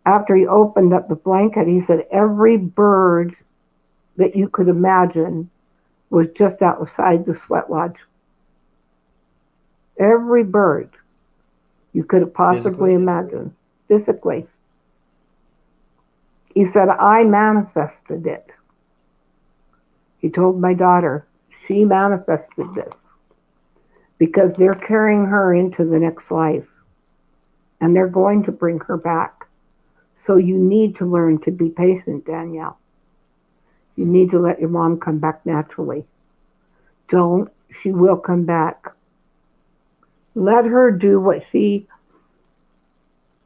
S2: after he opened up the blanket, he said every bird that you could imagine was just outside the sweat lodge. Every bird you could have possibly imagined, physically. He said, I manifested it. He told my daughter. She manifested this because they're carrying her into the next life and they're going to bring her back. So you need to learn to be patient, Danielle. You need to let your mom come back naturally. Don't. She will come back. Let her do what she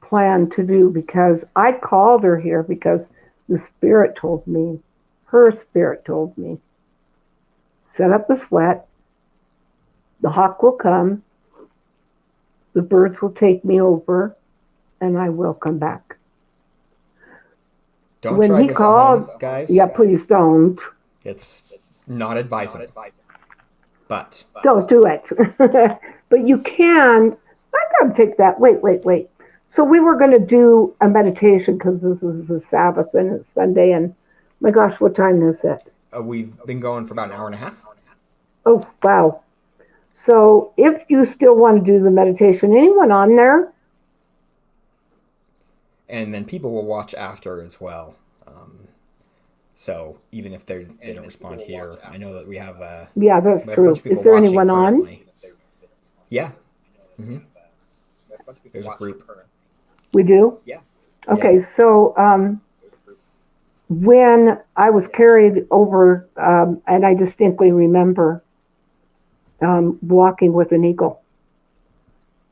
S2: planned to do, because I called her here because the spirit told me, her spirit told me, set up the sweat, the hawk will come, the birds will take me over, and I will come back.
S1: Don't try this at home, guys.
S2: Yeah, please don't.
S1: It's not advisable. But
S2: don't do it. But you can. I gotta take that. Wait. So we were going to do a meditation because this is a Sabbath and it's Sunday. And my gosh, what time is it?
S1: We've been going for about an hour and a half.
S2: Oh, wow. So if you still want to do the meditation, anyone on there?
S1: And then people will watch after as well. So even if they don't respond here, I know that we have
S2: yeah, that's
S1: we have
S2: true.
S1: A bunch of people
S2: is there
S1: watching
S2: anyone
S1: currently.
S2: on?
S1: Yeah. Mm-hmm. There's a group.
S2: We do?
S1: Yeah.
S2: Okay, so when I was carried over, and I distinctly remember walking with an eagle,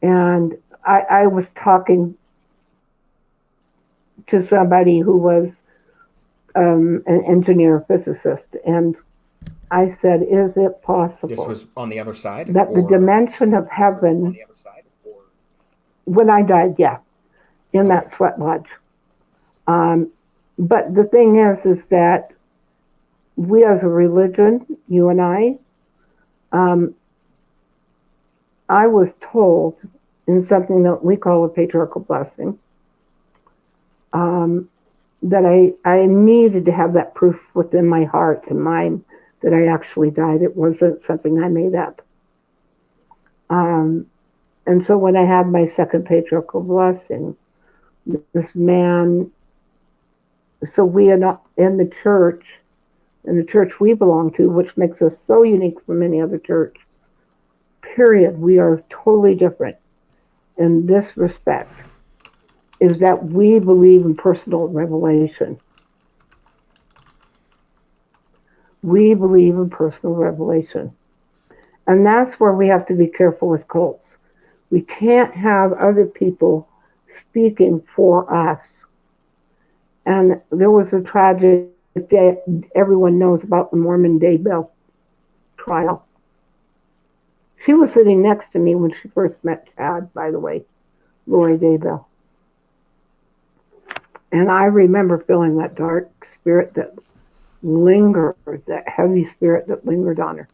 S2: and I was talking to somebody who was an engineer physicist, and I said, is it possible
S1: This was on the other side?
S2: that the dimension of heaven, when I died, yeah, in that sweat lodge. But the thing is that we as a religion, you and I was told in something that we call a patriarchal blessing, that I needed to have that proof within my heart and mind that I actually died. It wasn't something I made up. And so when I had my second patriarchal blessing, this man, so we are not in the church we belong to, which makes us so unique from any other church, period. We are totally different in this respect, is that we believe in personal revelation. We believe in personal revelation. And that's where we have to be careful with cults. We can't have other people speaking for us. And there was a tragic that everyone knows about, the Mormon Daybell trial. She was sitting next to me when she first met Chad, by the way, Lori Daybell. And I remember feeling that dark spirit that lingered, that heavy spirit that lingered on her.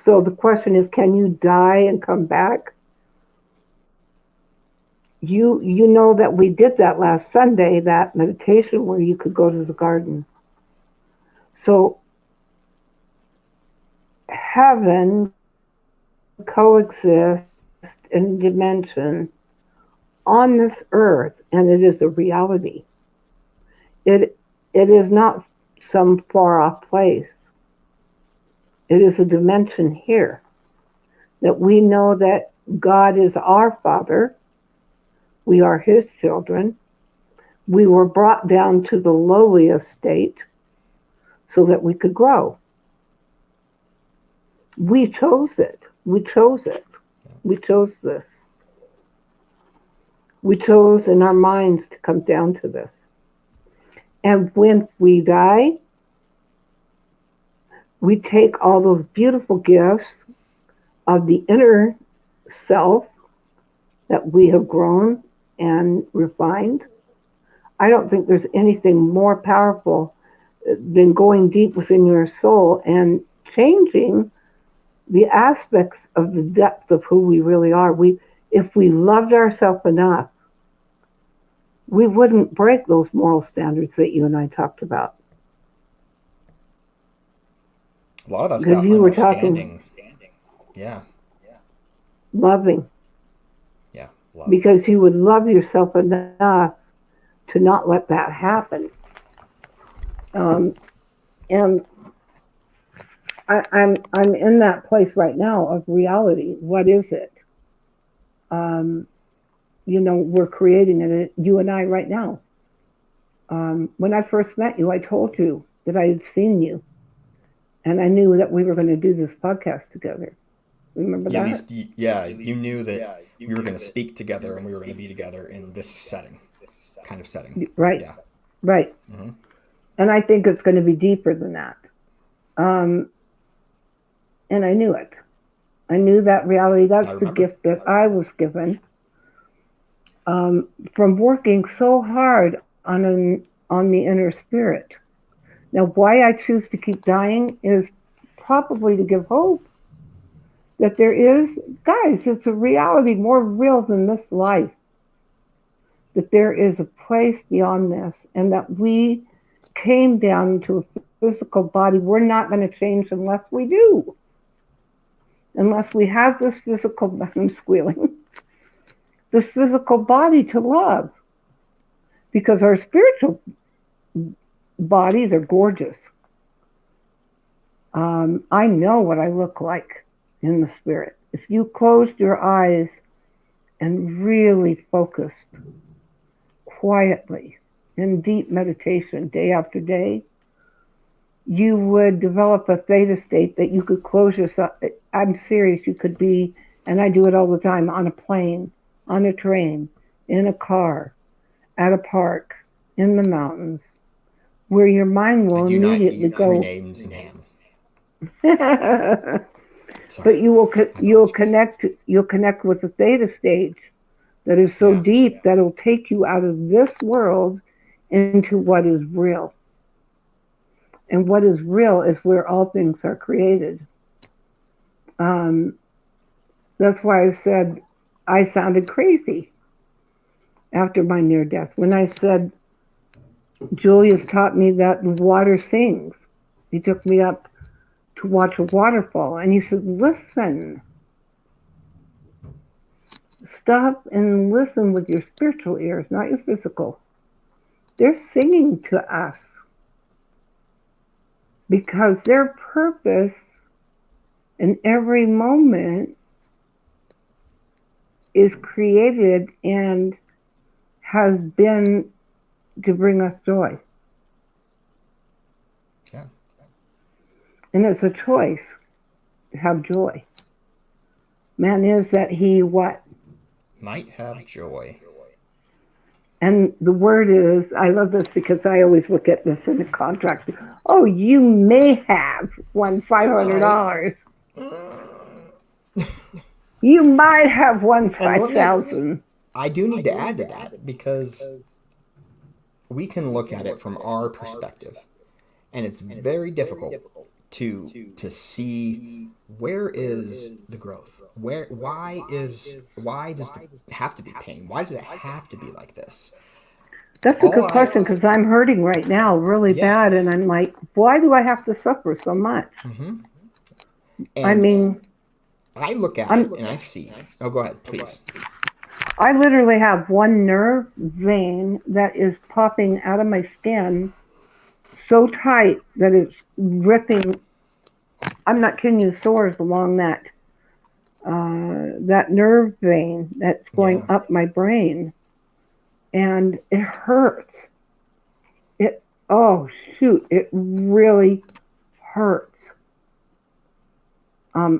S2: So the question is, can you die and come back? You know that we did that last Sunday, that meditation where you could go to the garden. So heaven coexists in dimension on this earth, and it is a reality. It is not some far off place. It is a dimension here that we know that God is our Father. We are His children. We were brought down to the lowliest state so that we could grow. We chose it. We chose it. We chose this. We chose in our minds to come down to this. And when we die, we take all those beautiful gifts of the inner self that we have grown and refined. I don't think there's anything more powerful than going deep within your soul and changing the aspects of the depth of who we really are. If we loved ourselves enough, we wouldn't break those moral standards that you and I talked about.
S1: A lot of that's about
S2: you
S1: understanding.
S2: Were talking,
S1: yeah.
S2: Loving.
S1: Yeah, love.
S2: Because you would love yourself enough to not let that happen. And I'm in that place right now of reality. What is it? Um, we're creating it, you and I, right now. When I first met you, I told you that I had seen you, and I knew that we were going to do this podcast together. Remember
S1: At
S2: that?
S1: least, yeah, you knew that we were going to speak together and we were going to be together in this kind of setting.
S2: Right,
S1: Yeah.
S2: right.
S1: Hmm.
S2: And I think it's going to be deeper than that. Um, and I knew it. I knew that reality.
S1: I
S2: That's the
S1: remember.
S2: gift that I was given from working so hard on the inner spirit. Now, why I choose to keep dying is probably to give hope that there is, guys, it's a reality more real than this life. That there is a place beyond this, and that we came down into a physical body. We're not going to change unless we do. Unless we have this physical, I'm squealing, this physical body to love. Because our spiritual bodies are gorgeous. I know what I look like in the spirit. If you closed your eyes and really focused quietly in deep meditation day after day, you would develop a theta state that you could close yourself. I'm serious, you could be, and I do it all the time, on a plane, on a train, in a car, at a park, in the mountains, where your mind
S1: I
S2: will
S1: do not
S2: immediately
S1: eat
S2: go.
S1: renames and ham.
S2: But
S1: Sorry. My
S2: you'll
S1: apologies.
S2: connect with a theta stage that is so
S1: Yeah.
S2: deep that it'll take you out of this world into what is real. And what is real is where all things are created. Um, that's why I said I sounded crazy after my near death when I said Julius taught me that the water sings. He took me up to watch a waterfall, and he said, "Listen, stop and listen with your spiritual ears, not your physical. They're singing to us because their purpose in every moment is created and has been to bring us joy.
S1: Yeah.
S2: And it's a choice to have joy. Man is that he what?
S1: Might have joy.
S2: And the word is, I love this because I always look at this in the contract. Oh, you may have won
S1: You might.
S2: $500. You might have won
S1: And let me,
S2: 5,000.
S1: I do need to add to that because we can look at it from our perspective, and it's very difficult to see where is the growth, why does it have to be pain, why does it have to be like this?
S2: That's a
S1: All
S2: good
S1: I
S2: question because I'm hurting right now really
S1: Yeah.
S2: bad. And I'm like, why do I have to suffer so much?
S1: Hmm.
S2: I
S1: And
S2: mean,
S1: I look at
S2: I'm,
S1: it and I see. Oh, go ahead, please.
S2: I literally have one nerve vein that is popping out of my skin so tight that it's ripping. I'm not kidding you, sores along that nerve vein that's going
S1: Yeah.
S2: up my brain, and it hurts. It oh shoot, it really hurts.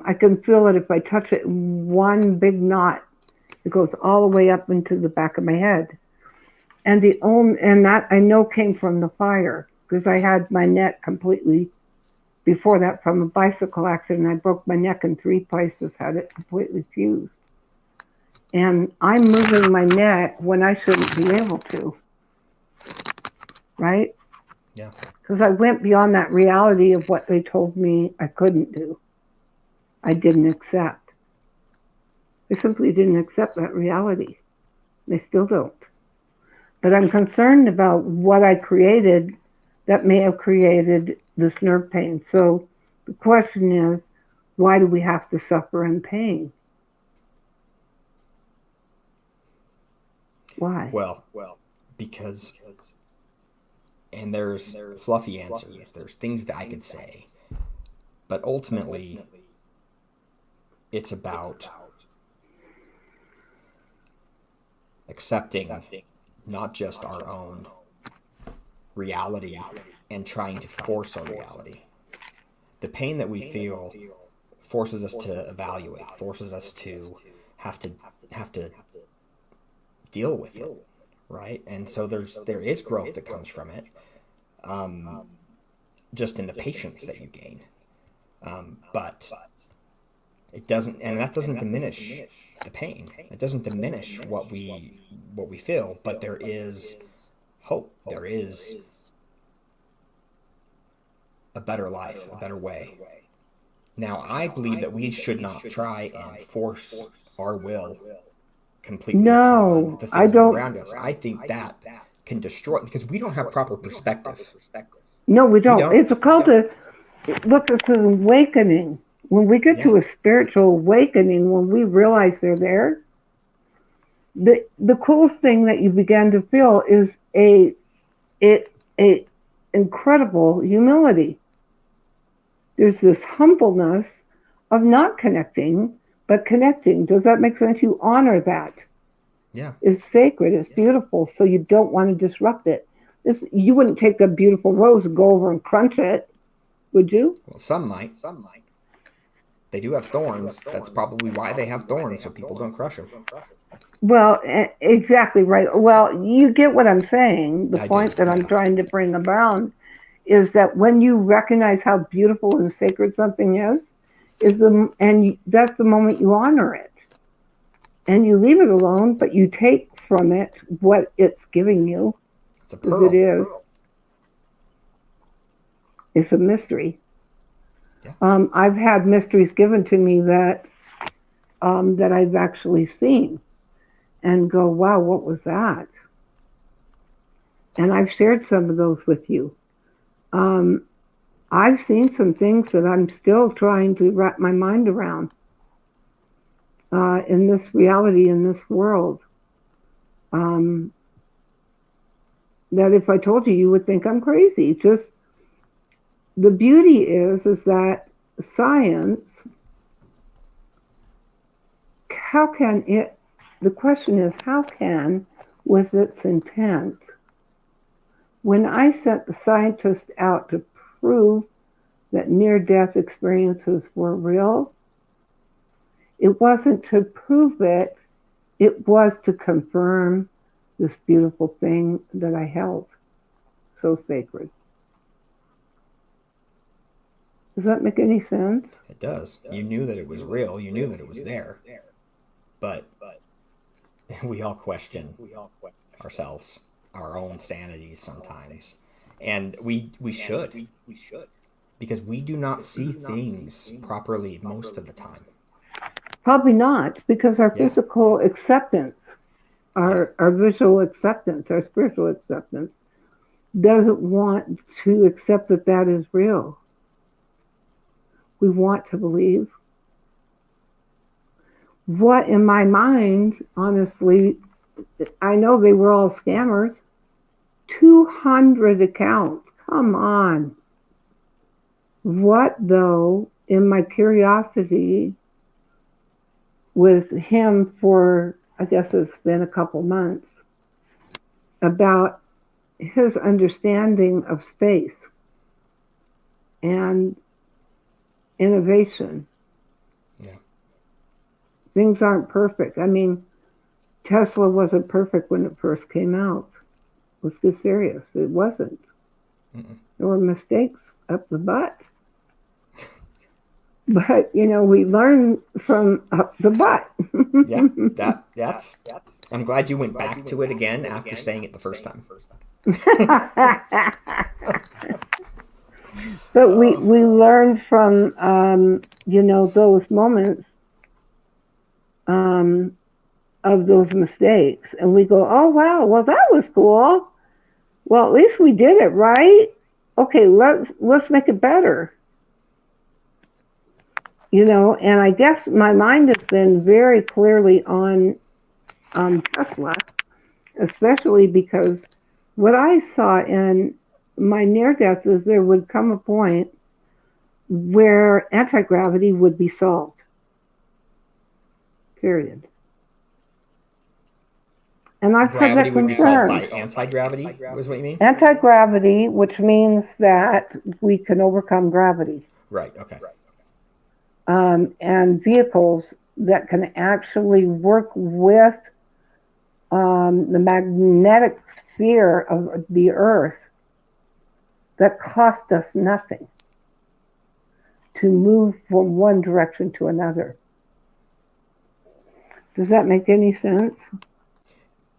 S2: I can feel it if I touch it. One big knot. It goes all the way up into the back of my head, and that I know came from the fire because I had my neck completely before that from a bicycle accident. I broke my neck in three places, had it completely fused. And I'm moving my neck when I shouldn't be able to, right?
S1: Yeah.
S2: Because I went beyond that reality of what they told me I couldn't do. I didn't accept. I simply didn't accept that reality. They still don't. But I'm concerned about what I created that may have created this nerve pain. So the question is, why do we have to suffer in pain? Why?
S1: Well, because, and there's fluffy answers. There's things that I could say. But ultimately, it's about accepting not just our own reality and trying to force our reality. The pain that we feel forces us to evaluate, forces us to have to deal with it, right? And so there is growth that comes from it, just in the patience that you gain. But it doesn't, and that doesn't diminish the pain. It doesn't diminish what we feel, but there is hope. There is a better life, a better way. Now, I believe that we should not try and force our will completely upon the things that are around us. I think that can destroy, because we don't have proper perspective.
S2: No, we don't. It's called look, it's an awakening. When we get to a spiritual awakening, when we realize they're there, the coolest thing that you begin to feel is a incredible humility. There's this humbleness of not connecting, but connecting. Does that make sense? You honor that.
S1: Yeah.
S2: It's sacred. It's beautiful. So you don't want to disrupt it. You wouldn't take a beautiful rose and go over and crunch it, would you?
S1: Well, some might. They do have thorns. That's probably why they have thorns, so people don't crush them.
S2: Well, exactly right. Well, you get what I'm saying. The point that I'm trying to bring about is that when you recognize how beautiful and sacred something that's the moment you honor it. And you leave it alone, but you take from it what it's giving you.
S1: It's a pearl.
S2: It is. It's a mystery. Yeah. I've had mysteries given to me that I've actually seen and go, wow, what was that? And I've shared some of those with you. I've seen some things that I'm still trying to wrap my mind around in this reality, in this world. That if I told you, you would think I'm crazy. Just the beauty is that science, the question is, how can, with its intent, when I sent the scientists out to prove that near-death experiences were real, it wasn't to prove it, it was to confirm this beautiful thing that I held so sacred. Does that make any sense?
S1: It does. You knew that it was real. You knew that it was there. But we all question ourselves, our own sanities sometimes. And we should. Because we do not see things properly most of the time.
S2: Probably not, because our physical acceptance, our visual acceptance, our spiritual acceptance, doesn't want to accept that is real. We want to believe. What in my mind, honestly, I know they were all scammers. 200 accounts. Come on. What though, in my curiosity with him for, I guess it's been a couple months, about his understanding of space and innovation.
S1: Yeah.
S2: Things aren't perfect. I mean, Tesla wasn't perfect when it first came out. Let's get serious. It wasn't.
S1: Mm-mm.
S2: There were mistakes up the butt. But, we learn from up the butt.
S1: Yeah, that's. I'm glad you went back to it again after saying it the first time.
S2: But we learn from, those moments of those mistakes. And we go, oh, wow, well, that was cool. Well, at least we did it, right? Okay, let's make it better. And I guess my mind has been very clearly on Tesla, especially because what I saw in my near-death is there would come a point where anti-gravity would be solved. Period. And I've said that
S1: Gravity would be solved by
S2: concern.
S1: anti-gravity, is what you mean?
S2: Anti-gravity, which means that we can overcome gravity.
S1: Right, okay.
S2: And vehicles that can actually work with the magnetic sphere of the Earth that cost us nothing to move from one direction to another. Does that make any sense?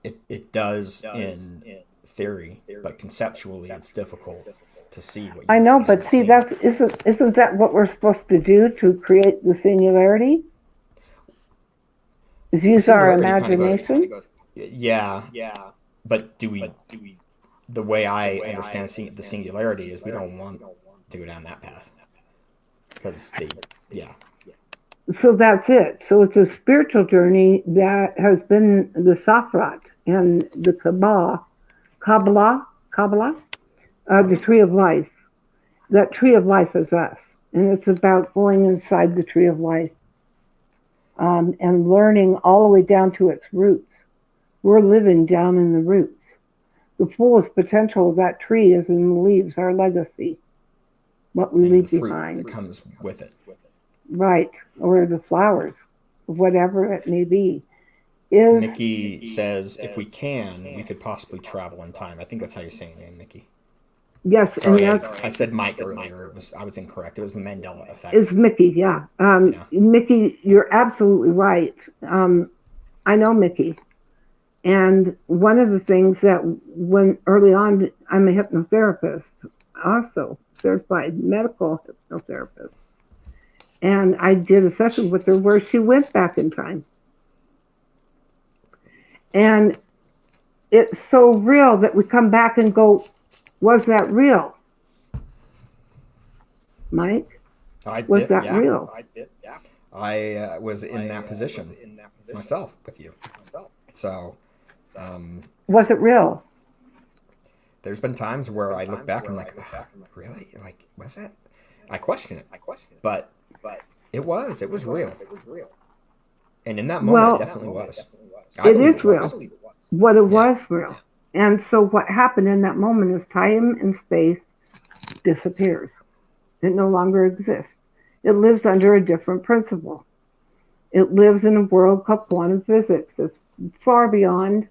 S1: It does in theory, but conceptually it's difficult to see what you
S2: I know, but
S1: haven't
S2: see,
S1: seen.
S2: isn't that what we're supposed to do to create the singularity? Is use our imagination?
S1: Yeah, but do we? The way I understand the singularity is we don't want to go down that path because yeah.
S2: So that's it. So it's a spiritual journey that has been the Safrat and the Kabbalah, the tree of life. That tree of life is us, and it's about going inside the tree of life and learning all the way down to its roots. We're living down in the roots. The fullest potential of that tree is in the leaves, our legacy, what we leave
S1: the fruit
S2: behind.
S1: that comes with it.
S2: Right, or the flowers, whatever it may be.
S1: Mickey says, if we can, we could possibly travel in time. I think that's how you're saying it, Mickey.
S2: Yes,
S1: Sorry,
S2: and
S1: I said Mike earlier. I was incorrect. It was the Mandela effect.
S2: It's Mickey, yeah. Mickey, you're absolutely right. I know Mickey. And one of the things that when early on, I'm a hypnotherapist, also certified medical hypnotherapist. And I did a session with her where she went back in time. And it's so real that we come back and go, was that real? Mike? Was that real?
S1: I did, yeah. I was in that position myself with you. So,
S2: was it real?
S1: There's been times where I look back and I'm like, really? Like, was it? I question it. But it was real. And in that moment, it definitely was.
S2: It is real. What it was real. And so what happened in that moment is time and space disappears. It no longer exists. It lives under a different principle. It lives in a world called quantum physics. It's far beyond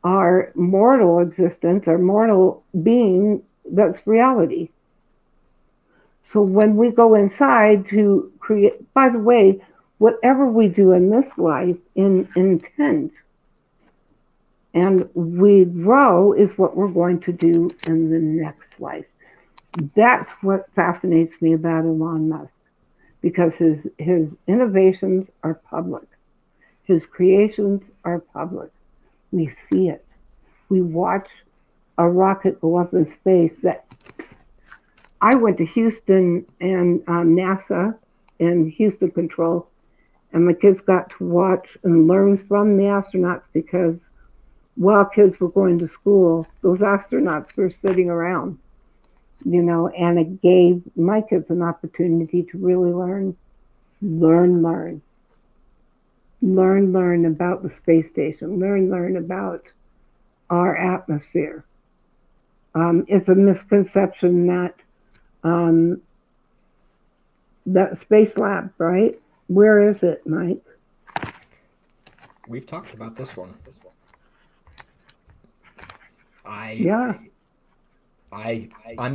S2: our mortal existence, our mortal being, that's reality. So when we go inside to create, by the way, whatever we do in this life in intent and we grow is what we're going to do in the next life. That's what fascinates me about Elon Musk, because his innovations are public. His creations are public. We see it. We watch a rocket go up in space. That I went to Houston and NASA and Houston Control, and my kids got to watch and learn from the astronauts because while kids were going to school, those astronauts were sitting around, and it gave my kids an opportunity to really learn about the space station, learn about our atmosphere. It's a misconception that that space lab, right? Where is it, Mike?
S1: We've talked about this one. I'm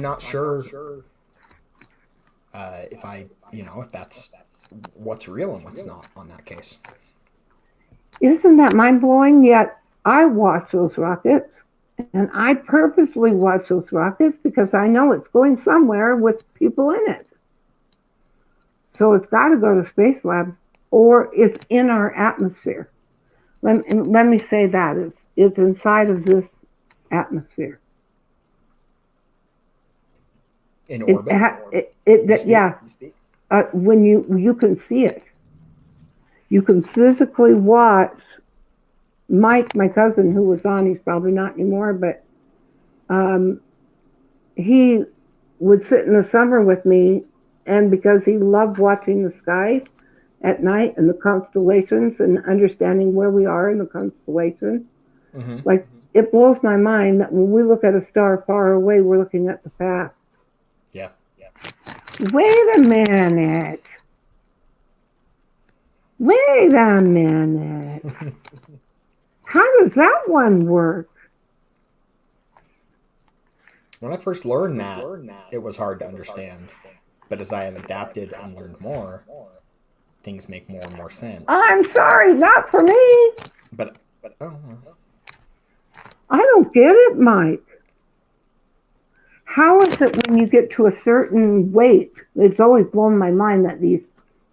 S1: not sure if that's what's real and what's not on that case.
S2: Isn't that mind-blowing? Yet I watch those rockets, and I purposely watch those rockets because I know it's going somewhere with people in it. So it's got to go to Space Lab, or it's in our atmosphere. Let me say that. It's inside of this atmosphere.
S1: In orbit?
S2: When you can see it. You can physically watch Mike, my cousin, who was on, he's probably not anymore, but he would sit in the summer with me And because he loved watching the sky at night and the constellations and understanding where we are in the constellation,
S1: Mm-hmm.
S2: like it blows my mind that when we look at a star far away, we're looking at the past.
S1: Yeah.
S2: Wait a minute. Wait a minute. How does that one work?
S1: When I first learned that, it was hard to understand. But as I have adapted and learned more, things make more and more sense.
S2: I'm sorry, not for me.
S1: But oh,
S2: I don't get it, Mike. How is it when you get to a certain weight? It's always blown my mind that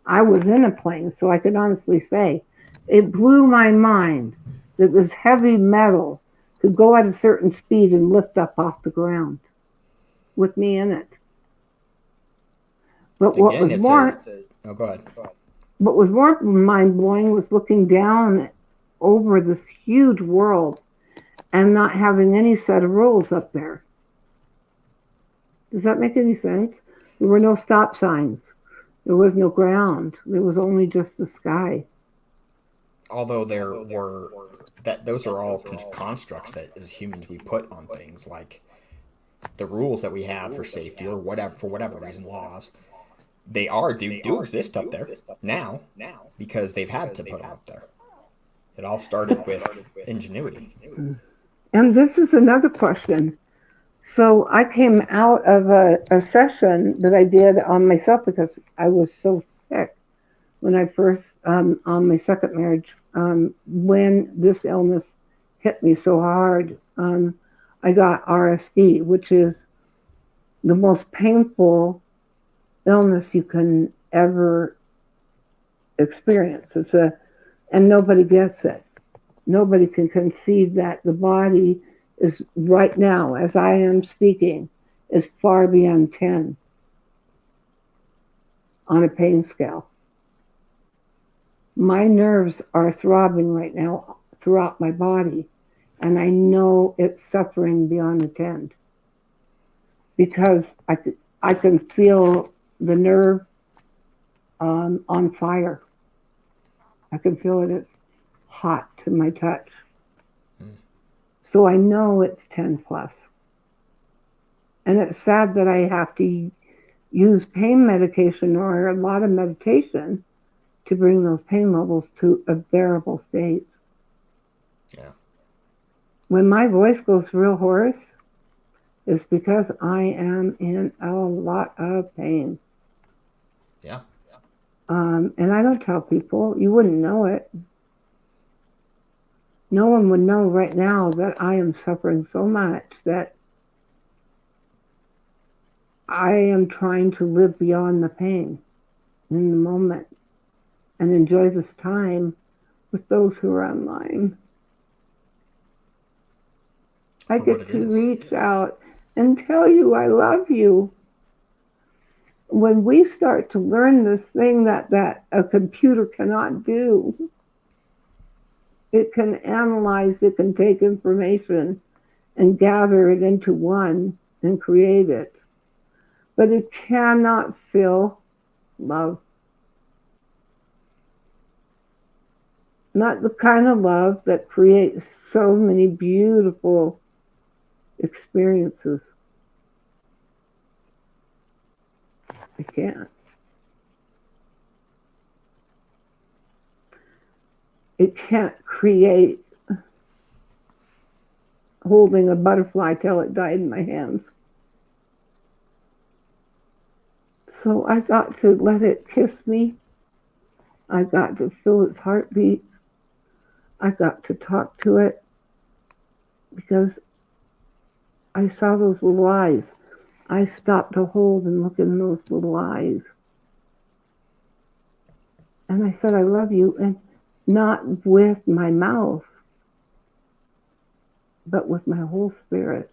S2: I was in a plane, so I could honestly say it blew my mind that this heavy metal could go at a certain speed and lift up off the ground with me in it. But
S1: again, oh, go ahead.
S2: what was more mind blowing was looking down over this huge world and not having any set of rules up there. Does that make any sense? There were no stop signs. There was no ground. There was only just the sky.
S1: Although those are all constructs that as humans we put on things, like the rules that we have for safety or whatever, for whatever reason, laws. They do exist up there now because they've had to put them up there. It all started with ingenuity.
S2: And this is another question. So I came out of a session that I did on myself because I was so sick when I first, on my second marriage, when this illness hit me so hard. I got RSD, which is the most painful illness you can ever experience. And nobody gets it. Nobody can conceive that the body is right now, as I am speaking, is far beyond 10 on a pain scale. My nerves are throbbing right now throughout my body, and I know it's suffering beyond a 10 because I can feel the nerve on fire. I can feel it. It's hot to my touch. So I know it's 10 plus. And it's sad that I have to use pain medication or a lot of meditation to bring those pain levels to a bearable state.
S1: Yeah.
S2: When my voice goes real hoarse, it's because I am in a lot of pain.
S1: Yeah.
S2: And I don't tell people. You wouldn't know it. No one would know right now that I am suffering so much that I am trying to live beyond the pain in the moment and enjoy this time with those who are online. I get to reach out and tell you I love you. When we start to learn this thing that a computer cannot do, it can analyze, it can take information and gather it into one and create it. But it cannot feel love. Not the kind of love that creates so many beautiful experiences. It can't. It can't create holding a butterfly till it died in my hands. So I got to let it kiss me. I got to feel its heartbeat. I got to talk to it because I saw those little eyes. I stopped to hold and look in those little eyes. And I said, I love you, and not with my mouth, but with my whole spirit.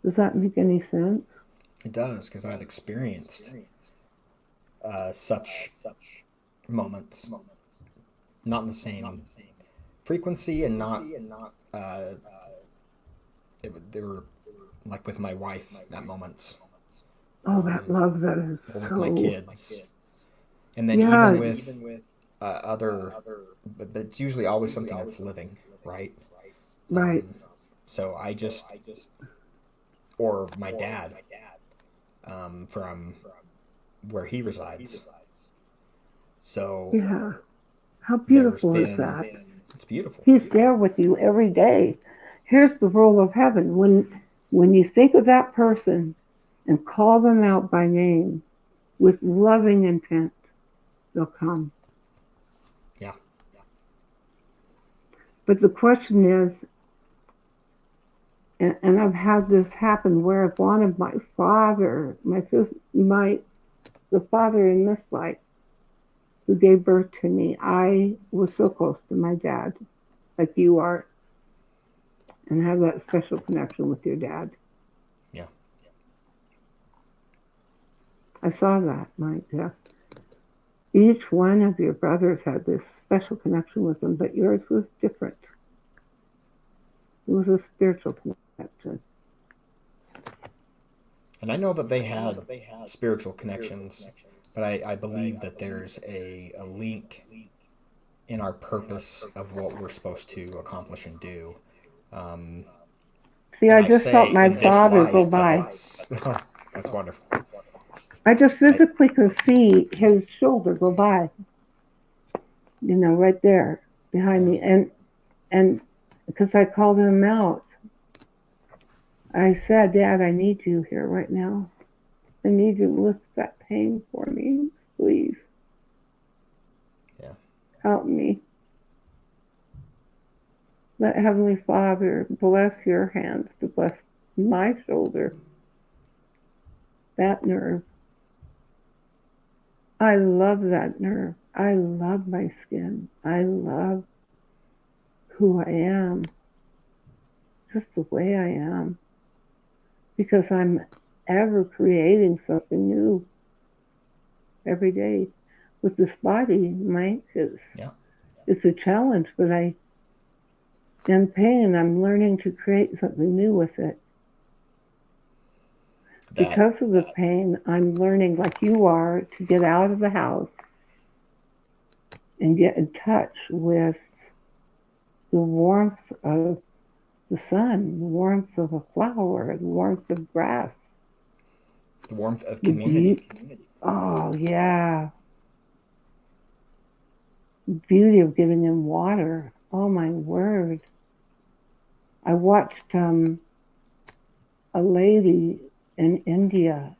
S2: Does that make any sense?
S1: It does, because I've experienced such moments, not in the same frequency and not they were like with my wife at moments,
S2: Oh, that love that is
S1: or with my
S2: so,
S1: kids. And then
S2: yeah,
S1: even with other, but it's usually always something that's living, right?
S2: right.
S1: So I just, or my dad, from where he resides. So
S2: Yeah. How
S1: there's
S2: beautiful is
S1: been,
S2: that?
S1: it's beautiful.
S2: He's there with you every day. Here's the rule of heaven. When you think of that person and call them out by name with loving intent, they'll come.
S1: Yeah.
S2: But the question is, and I've had this happen where I've wanted my father, the father in this life who gave birth to me. I was so close to my dad, like you are, and have that special connection with your dad.
S1: Yeah.
S2: I saw that, Mike. Yeah. Each one of your brothers had this special connection with them, but yours was different. It was a spiritual connection.
S1: And I know that they had spiritual connections, but I believe that there's a link in our purpose of what we're supposed to accomplish and do. Um,
S2: See,
S1: and
S2: I
S1: I
S2: just felt
S1: say
S2: my
S1: in this
S2: father go
S1: life, but
S2: by.
S1: that's that's wonderful.
S2: I just
S1: I
S2: physically could see his shoulder go by, right there behind
S1: yeah.
S2: me. And because I called him out, I said, Dad, I need you here right now. I need you to lift that pain for me. Please
S1: Yeah.
S2: help me. Let Heavenly Father bless your hands to bless my shoulder, that nerve. I love that nerve. I love my skin. I love who I am, just the way I am, because I'm ever creating something new every day. With this body, Mike,
S1: Yeah.
S2: it's a challenge, but I am pain. I'm learning to create something new with it.
S1: That
S2: Because of the pain, I'm learning, like you are, to get out of the house and get in touch with the warmth of the sun, the warmth of a flower, the warmth of grass,
S1: the warmth of
S2: the
S1: community.
S2: beauty. Oh yeah, the beauty of giving them water. Oh my word! I watched a lady in India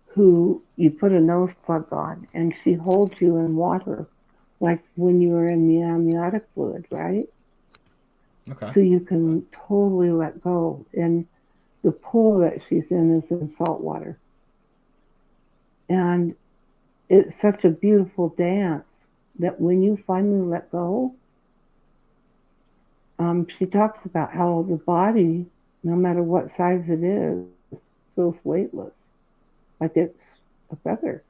S2: who you put a nose plug on, and she holds you in water, like when you were in the amniotic fluid, right?
S1: Okay.
S2: So you can totally let go. And the pool that she's in is in salt water. And it's such a beautiful dance that when you finally let go, she talks about how the body, no matter what size it is, feels weightless, like it's a feather.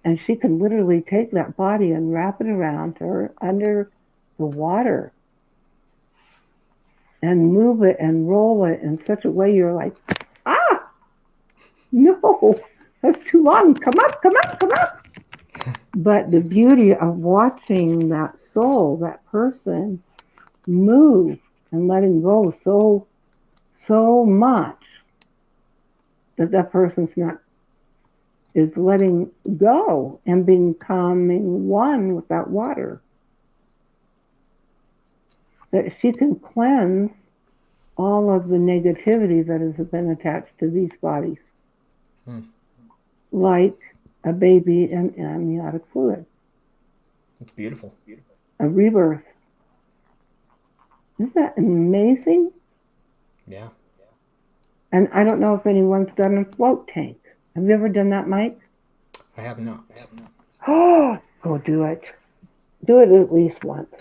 S2: And she can literally take that body and wrap it around her under the water and move it and roll it in such a way you're like, ah, no, that's too long. Come up, come up, come up. But the beauty of watching that soul, that person, move and letting go so much that that person's not is letting go and becoming one with that water. That she can cleanse all of the negativity that has been attached to these bodies,
S1: Hmm.
S2: like a baby in amniotic fluid,
S1: It's beautiful.
S2: a rebirth. Isn't that amazing?
S1: Yeah.
S2: And I don't know if anyone's done a float tank. Have you ever done that, Mike?
S1: I have not.
S2: Oh, go do it. Do it at least once.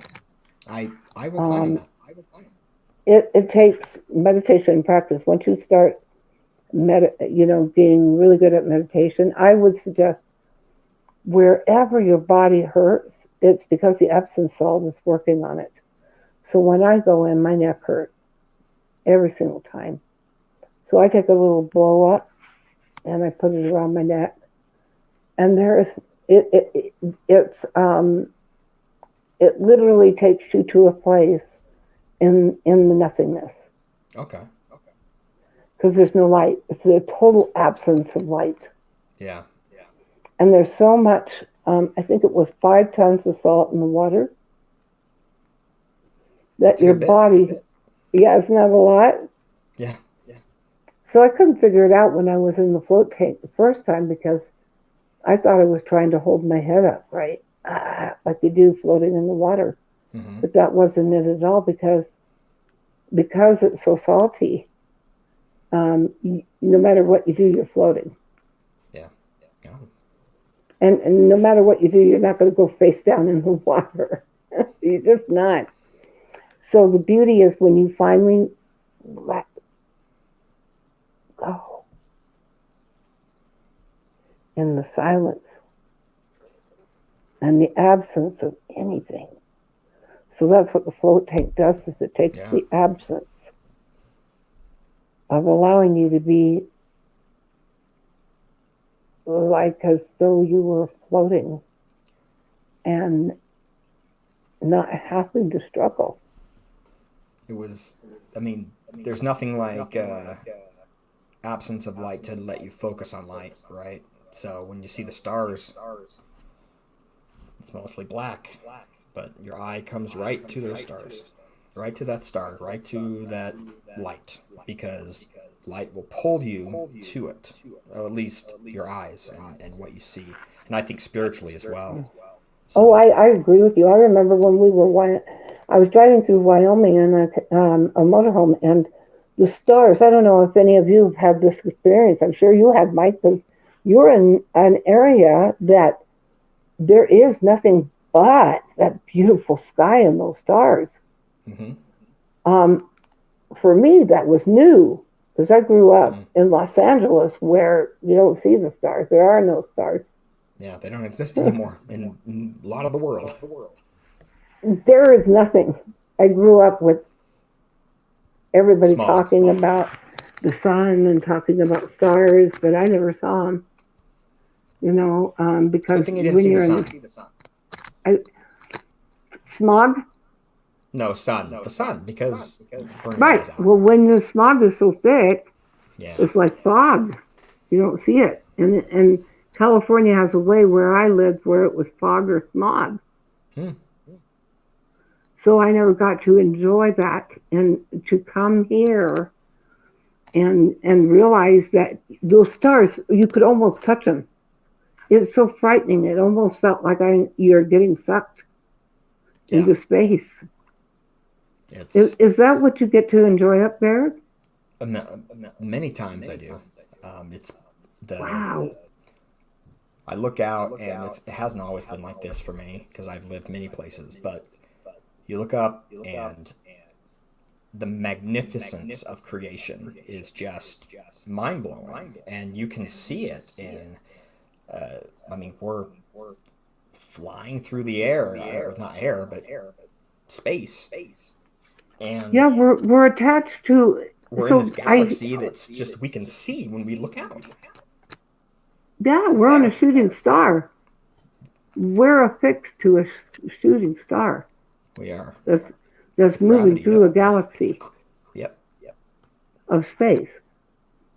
S1: I will plan on
S2: Um,
S1: that.
S2: it takes meditation practice. Once you start, being really good at meditation, I would suggest wherever your body hurts, it's because the Epsom salt is working on it. So when I go in, my neck hurts every single time. So I take a little blow up and I put it around my neck, and it literally takes you to a place in the nothingness.
S1: Okay.
S2: Because there's no light. It's a total absence of light.
S1: Yeah.
S2: And there's so much. I think it was 5 tons of salt in the water that your body. Yeah, isn't that a lot?
S1: Yeah.
S2: So I couldn't figure it out when I was in the float tank the first time because I thought I was trying to hold my head up, right? Like you do floating in the water.
S1: Mm-hmm.
S2: But that wasn't it at all because it's so salty. No matter what you do, you're floating.
S1: Yeah.
S2: And no matter what you do, you're not going to go face down in the water. You're just not. So the beauty is when you finally let go in the silence and the absence of anything. So that's what the float tank does, is it takes the absence of allowing you to be like as though you were floating and not having to struggle.
S1: It was, I mean, there's nothing like absence of light to let you focus on light, right? So when you see the stars, it's mostly black, but your eye comes right to those stars, right to that star, right to that light, because light will pull you to it, or at least your eyes and what you see. And I think spiritually as well.
S2: So, I agree with you. I remember when I was driving through Wyoming in a motorhome, and the stars, I don't know if any of you have had this experience. I'm sure you have, Mike, because you're in an area that there is nothing but that beautiful sky and those stars.
S1: Mm-hmm.
S2: For me, that was new because I grew up in Los Angeles where you don't see the stars. There are no stars.
S1: Yeah, they don't exist anymore in a lot of the world.
S2: There is nothing. I grew up with everybody talking about the sun and talking about stars, but I never saw them. You know, because
S1: good thing you didn't see the sun.
S2: Smog?
S1: No, sun. The sun, because
S2: right. Well, when the smog is so thick, it's like fog. You don't see it, and California has a way where I lived where it was fog or smog. So I never got to enjoy that, and to come here and realize that those stars, you could almost touch them. It's so frightening. It almost felt like you're getting sucked into space. Is that what you get to enjoy up there?
S1: Many times I do. It's
S2: wow.
S1: I look out, and it hasn't always been like this for me because I've lived many places. But you look up, and the magnificence of creation is just mind blowing, and you can see it in. I mean, we're flying through the air, or not air, but space. And
S2: yeah, we're attached to.
S1: We're in this galaxy that's just we can see when we look out.
S2: Yeah, we're on a shooting star. We're affixed to a shooting star.
S1: We are.
S2: That's moving through a galaxy.
S1: Yep.
S2: Of space.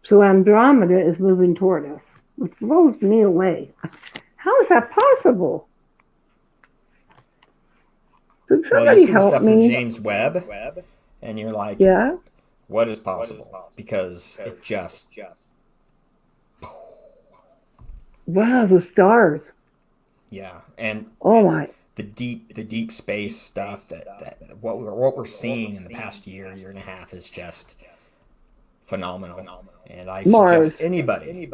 S2: So Andromeda is moving toward us, which blows me away. How is that possible? Could somebody help me?
S1: From James Webb, and you're like,
S2: yeah,
S1: what is possible? Because it just.
S2: Wow, the stars.
S1: Yeah, and
S2: oh my,
S1: the deep space stuff that what we're seeing in the past year and a half is just phenomenal. And I suggest anybody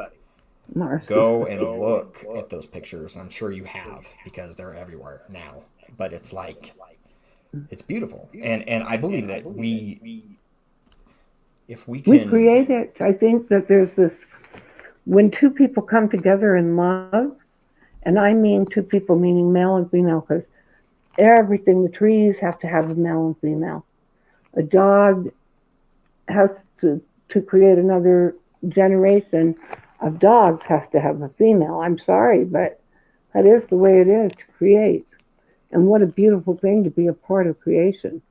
S1: go and look at those pictures. I'm sure you have because they're everywhere now. But it's like it's beautiful, and I believe that if we
S2: create it. I think that there's this. When two people come together in love, and I mean two people meaning male and female, because everything, the trees have to have a male and female. A dog has to to create another generation of dogs has to have a female. I'm sorry, but that is the way it is to create. And what a beautiful thing to be a part of creation.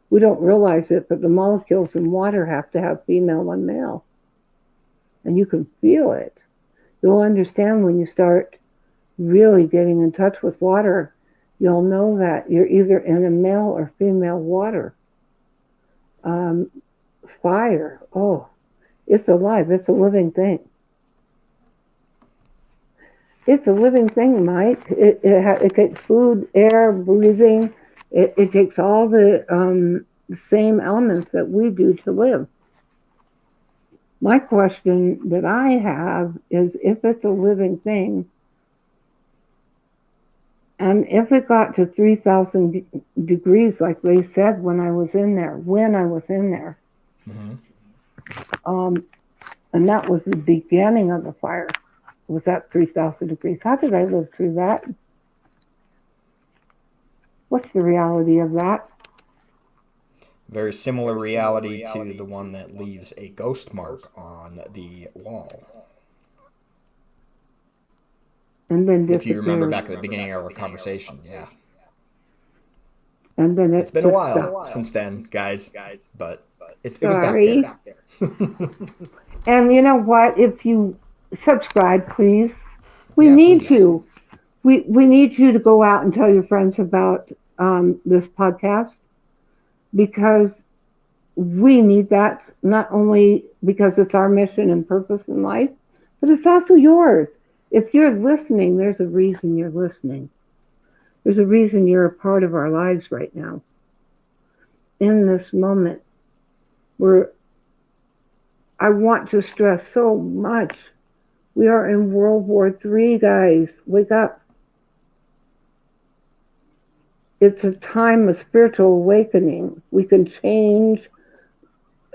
S2: We don't realize it, but the molecules in water have to have female and male. And you can feel it. You'll understand when you start really getting in touch with water. You'll know that you're either in a male or female water. Fire, oh, it's alive. It's a living thing. It's a living thing, Mike. It takes food, air, breathing. It takes all the same elements that we do to live. My question that I have is, if it's a living thing, and if it got to 3,000 degrees, like they said when I was in there, mm-hmm. And that was the beginning of the fire, was at 3,000 degrees. How did I live through that? What's the reality of that?
S1: Very similar reality to the one that leaves a ghost mark on the wall.
S2: And then
S1: if you remember back at the beginning of our conversation, yeah.
S2: And then
S1: it's been a while since then, guys, but it was back there.
S2: And you know what? If you subscribe, please. We need you. We need you to go out and tell your friends about this podcast, because we need that, not only because it's our mission and purpose in life, but it's also yours. If you're listening, there's a reason you're listening. There's a reason you're a part of our lives right now. In this moment, where I want to stress so much, we are in World War III, guys. Wake up. It's a time of spiritual awakening. We can change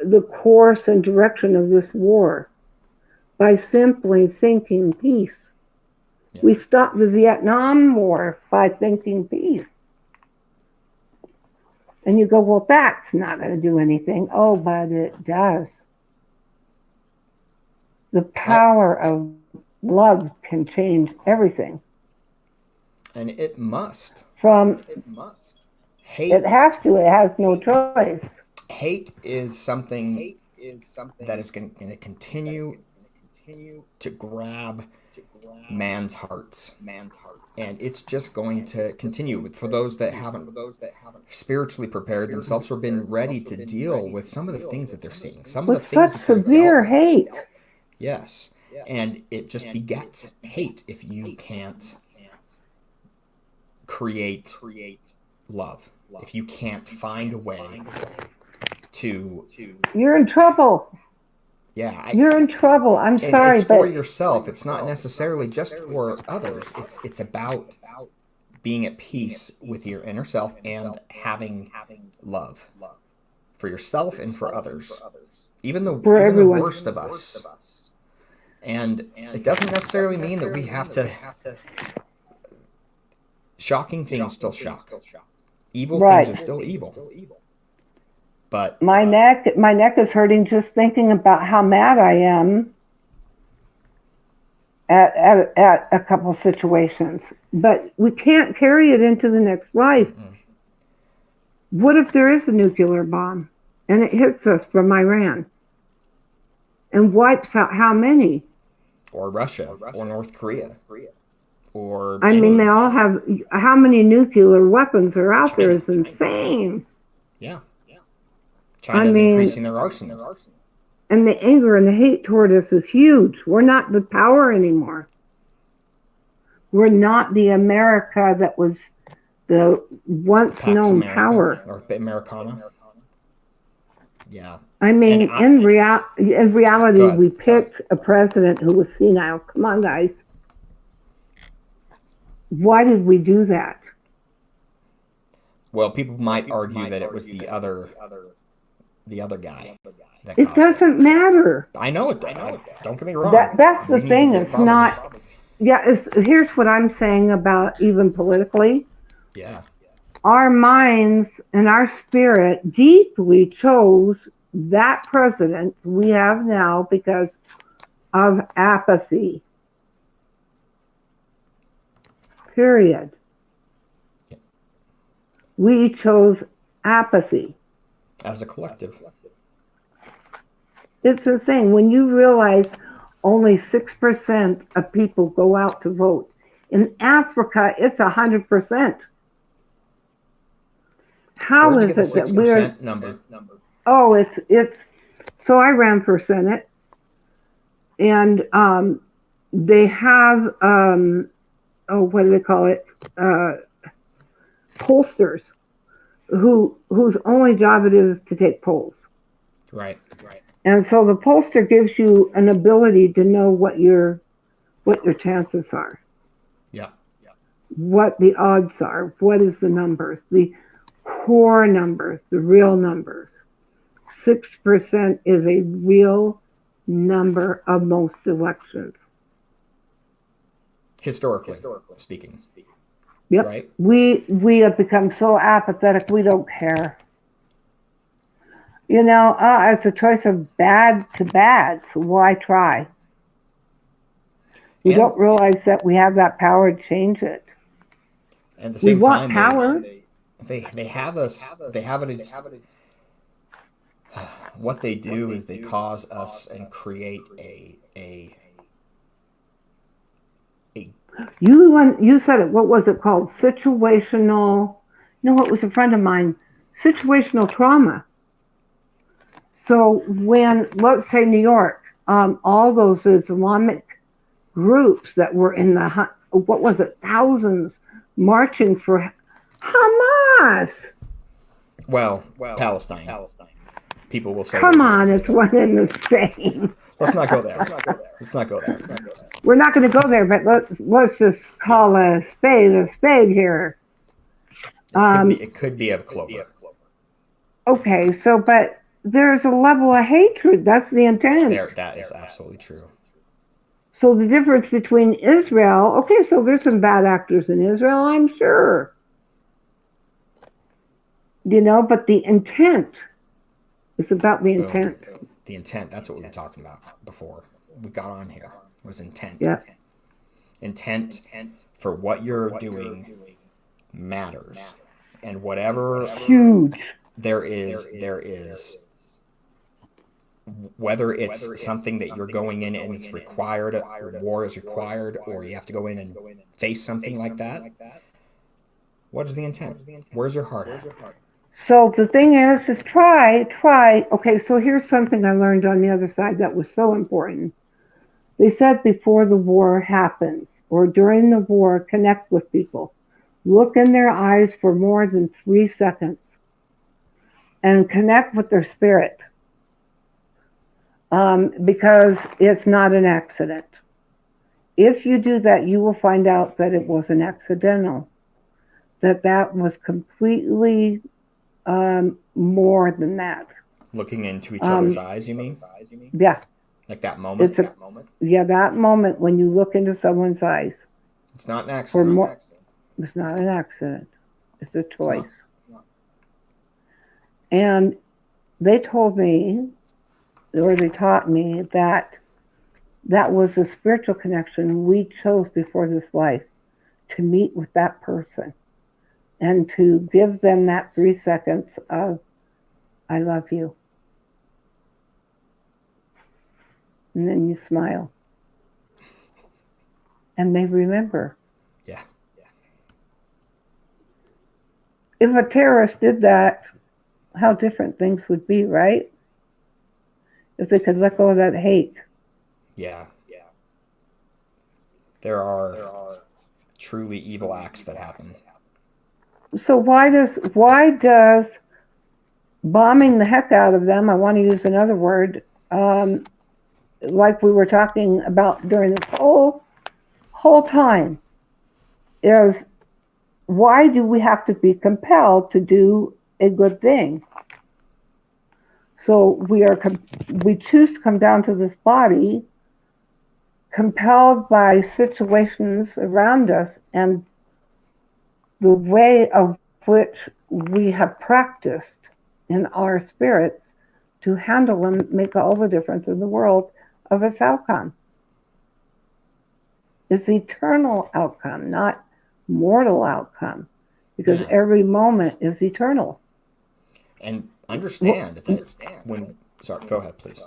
S2: the course and direction of this war by simply thinking peace. Yeah. We stopped the Vietnam War by thinking peace. And you go, well, that's not going to do anything. Oh, but it does. The power of love can change everything.
S1: And it must.
S2: Hate. It has to. It has no choice.
S1: Hate is something that is going to continue to grab man's hearts. And it's just going to continue. For those that haven't spiritually prepared themselves or been ready to deal with some of the things that they're seeing. Some of the things that they're
S2: severe hate.
S1: Yes. And it just begets hate if you can't create love. If you can't find a way to...
S2: You're in trouble.
S1: Yeah.
S2: You're in trouble. I'm sorry,
S1: it's for yourself. It's not necessarily just for others. It's about being at peace with your inner self and having love for yourself and for others. Even the worst of us. And it doesn't necessarily mean that we have to... Shocking things still shock. Evil things are still evil. But
S2: my neck is hurting just thinking about how mad I am at a couple situations. But we can't carry it into the next life. Mm-mm. What if there is a nuclear bomb and it hits us from Iran and wipes out how many?
S1: Or Russia or North Korea. Or
S2: I mean, they all have, how many nuclear weapons are out there is insane.
S1: Yeah. China's increasing their arsenal.
S2: And the anger and the hate toward us is huge. We're not the power anymore. We're not the America that was the once known power.
S1: Or Americana. Yeah.
S2: I mean, in reality, we picked a president who was senile. Come on, guys. Why did we do that?
S1: Well, people might argue that it was the other guy.
S2: It doesn't matter.
S1: I know it. Don't get me wrong.
S2: That's the thing. It's not. Yeah. Here's what I'm saying about even politically.
S1: Yeah.
S2: Our minds and our spirit deeply chose that president we have now because of apathy. Period. We chose apathy.
S1: As a collective.
S2: It's the thing. When you realize only 6% of people go out to vote. In Africa, it's 100%. How
S1: Where'd you
S2: is
S1: get
S2: it
S1: the
S2: that we're
S1: 6% number?
S2: Oh, it's so I ran for Senate, and they have what do they call it? Pollsters whose only job it is to take polls.
S1: Right.
S2: And so the pollster gives you an ability to know what your chances are.
S1: Yeah.
S2: What the odds are, what is the numbers, the core numbers, the real numbers. 6% is a real number of most elections.
S1: Historically speaking.
S2: Yep.
S1: Right?
S2: We have become so apathetic, we don't care. It's a choice of bad to bad, so why try? We don't realize that we have that power to change it.
S1: At the same time,
S2: power.
S1: They have us. They have it. What they do is they cause us and create a.
S2: You said it. What was it called? Situational. It was a friend of mine. Situational trauma. So when, let's say, New York, all those Islamic groups that were in the thousands marching for Hamas.
S1: Well, Palestine. People will say.
S2: Come on, it's one and the same.
S1: Let's not go there. Let's not go there.
S2: We're not going to go there, but let's just call a spade here.
S1: It could be a clover.
S2: Okay, but there's a level of hatred. That's the intent.
S1: That is absolutely true.
S2: So the difference between Israel, okay, so there's some bad actors in Israel, I'm sure. But the intent, it's about the intent.
S1: The intent, that's what we were talking about before we got on here, was intent.
S2: Yeah.
S1: Intent for what you're doing matters. And whatever
S2: huge
S1: there is, whether it's something that you're going in and it's required, war is required, or you have to go in and face something like that, what is the intent? Where's your heart at?
S2: So the thing is try. Okay, so here's something I learned on the other side that was so important. They said before the war happens, or during the war, connect with people. Look in their eyes for more than 3 seconds and connect with their spirit. Because it's not an accident. If you do that, you will find out that it wasn't accidental. That was completely more than that.
S1: Looking into each other's eyes, you mean?
S2: Yeah.
S1: Like that moment?
S2: That moment when you look into someone's eyes.
S1: It's not an accident.
S2: It's not an accident. It's a choice. And they told me, or they taught me, that was a spiritual connection we chose before this life, to meet with that person and to give them that 3 seconds of, I love you. And then you smile. And they remember.
S1: Yeah.
S2: If a terrorist did that, how different things would be, right? If they could let go of that hate.
S1: Yeah. There are truly evil acts that happen.
S2: So why does bombing the heck out of them, I want to use another word, like we were talking about during this whole time, is why do we have to be compelled to do a good thing? So we choose to come down to this body, compelled by situations around us and the way of which we have practiced in our spirits to handle and make all the difference in the world of its outcome. It's eternal outcome, not mortal outcome, because every moment is eternal.
S1: And understand that when, sorry, go ahead, please.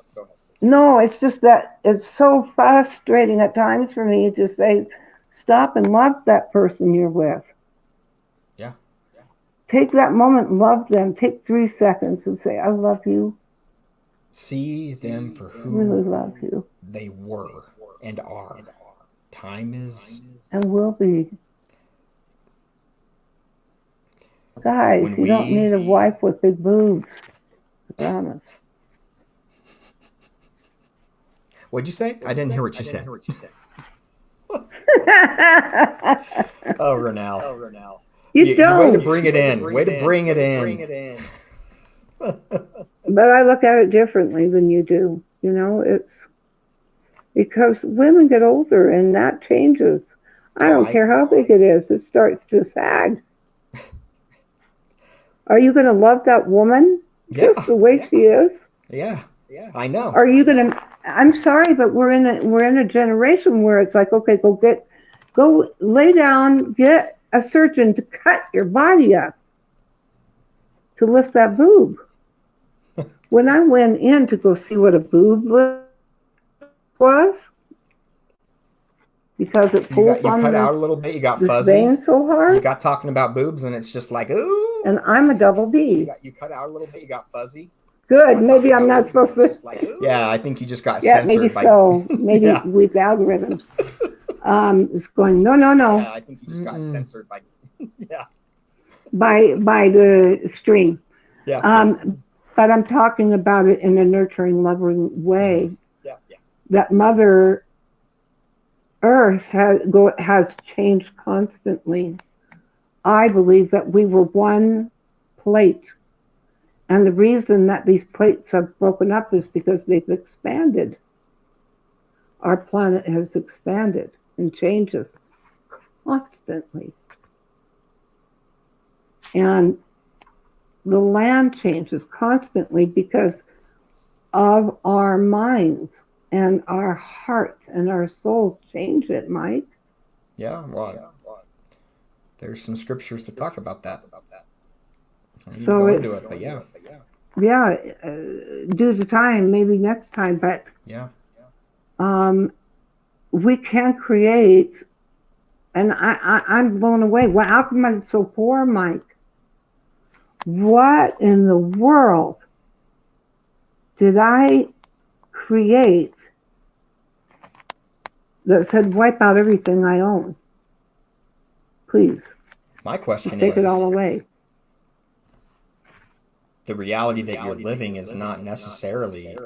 S2: No, it's just that it's so frustrating at times for me to say, stop and love that person you're with.
S1: Yeah.
S2: Take that moment and love them. Take 3 seconds and say, I love you.
S1: See them for who
S2: Really love you.
S1: they were and are. Time is...
S2: And will be. Guys, you don't need a wife with big boobs. I promise.
S1: What'd you say? I didn't hear what you said. Oh, Ranelle.
S2: You don't.
S1: Way to bring it in. Way to bring it in.
S2: But I look at it differently than you do. You know, it's because women get older and that changes. I don't care how big it is. It starts to sag. Are you going to love that woman just the way she is?
S1: Yeah, I know.
S2: Are you going to? I'm sorry, but we're in a generation where it's like, okay, go lay down, get a surgeon to cut your body up to lift that boob. When I went in to go see what a boob was, because it pulls
S1: you cut out a little bit, you got fuzzy.
S2: Vein so hard.
S1: You got talking about boobs, and it's just like, ooh.
S2: And I'm a double B.
S1: You cut out a little bit, you got fuzzy.
S2: Good. Maybe I'm not supposed to.
S1: Yeah, I think you just got
S2: censored.
S1: censored.
S2: Maybe so. Maybe with algorithms. It's going, no.
S1: Yeah, I think you just got censored by,
S2: by the stream.
S1: Yeah.
S2: But I'm talking about it in a nurturing, loving way.
S1: Yeah.
S2: That Mother Earth has changed constantly. I believe that we were one plate. And the reason that these plates have broken up is because they've expanded. Our planet has expanded and changes constantly. And the land changes constantly because of our minds and our hearts and our souls change it, Mike.
S1: Yeah, well, there's some scriptures to talk about that. I need
S2: So
S1: to go into it, but yeah.
S2: Yeah, due to time, maybe next time, but we can create, and I'm blown away. Well, how come I'm so poor, Mike? What in the world did I create that said wipe out everything I own? Please.
S1: My question
S2: take it all away.
S1: The reality that you're living is not necessarily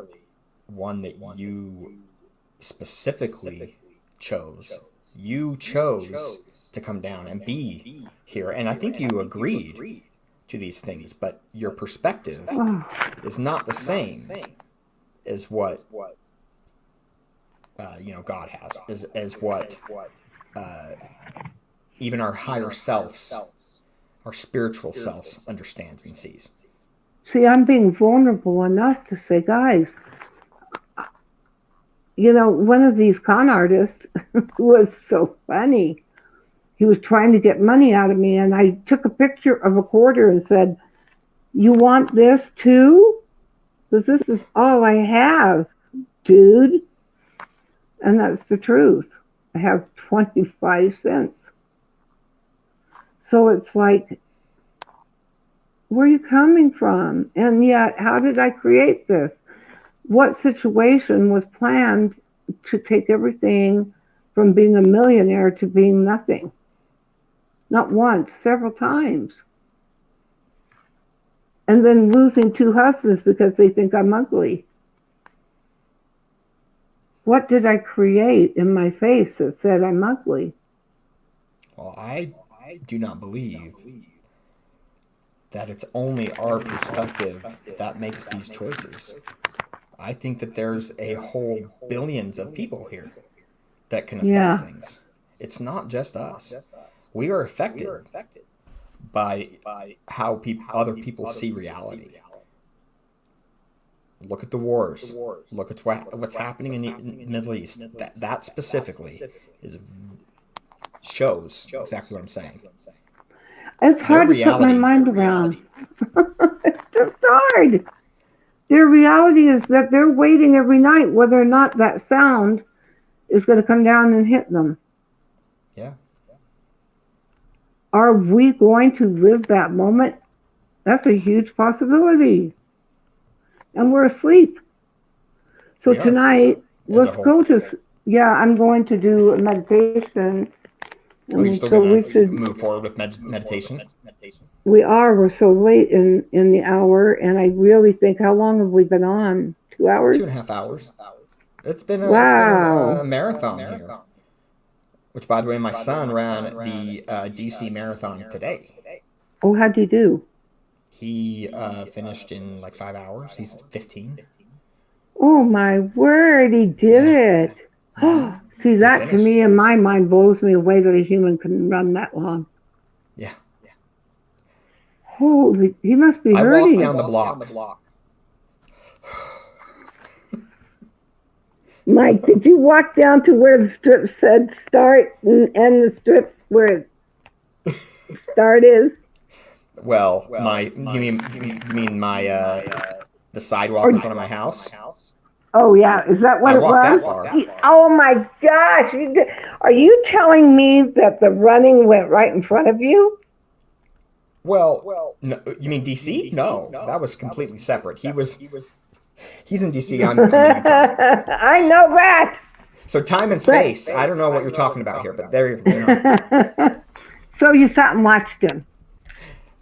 S1: one that you specifically chose. You chose to come down and be here. And I think you agreed to these things, but your perspective is not the same as what God has, as what even our higher selves, our spiritual selves understands and sees.
S2: See, I'm being vulnerable enough to say, guys, one of these con artists was so funny. He was trying to get money out of me, and I took a picture of a quarter and said, you want this too? Because this is all I have, dude. And that's the truth. I have 25 cents. So it's like, where are you coming from? And yet, how did I create this? What situation was planned to take everything from being a millionaire to being nothing? Not once, several times. And then losing 2 husbands because they think I'm ugly. What did I create in my face that said I'm ugly?
S1: Well, I do not believe that it's only our perspective that makes these choices. I think that there's a whole billions of people here that can affect things. It's not just us. We are affected by how other people see reality. Look at the wars. Look at what's happening in the Middle East. That specifically shows exactly what I'm saying.
S2: It's hard to put my mind around. It's just hard. Their reality is that they're waiting every night whether or not that sound is going to come down and hit them.
S1: Yeah.
S2: Are we going to live that moment? That's a huge possibility. And we're asleep. So tonight, let's go to, I'm going to do a meditation.
S1: You're still going to move forward with meditation?
S2: We're so late in the hour, and I really think, how long have we been on? 2 hours?
S1: 2.5 hours. It's been a marathon here. Which, by the way, my son ran the DC Marathon today.
S2: Oh, how'd you do?
S1: He finished in like 5 hours. He's 15.
S2: Oh, my word, he did it. Oh, see, that to me, in my mind, blows me away that a human can run that long.
S1: Yeah.
S2: Holy, he must be hurting.
S1: I walked down the block.
S2: Mike, did you walk down to where the strip said start and end the strip where start is?
S1: Well, you mean my the sidewalk in front of my house?
S2: Oh yeah, is that what it was?
S1: That far.
S2: Oh my gosh! Are you telling me that the running went right in front of you?
S1: Well, no, you mean DC? No, that was completely separate. He's in DC. I'm
S2: I know that.
S1: So time and space. I don't know what you're talking about here, but there you know.
S2: So you sat and watched him.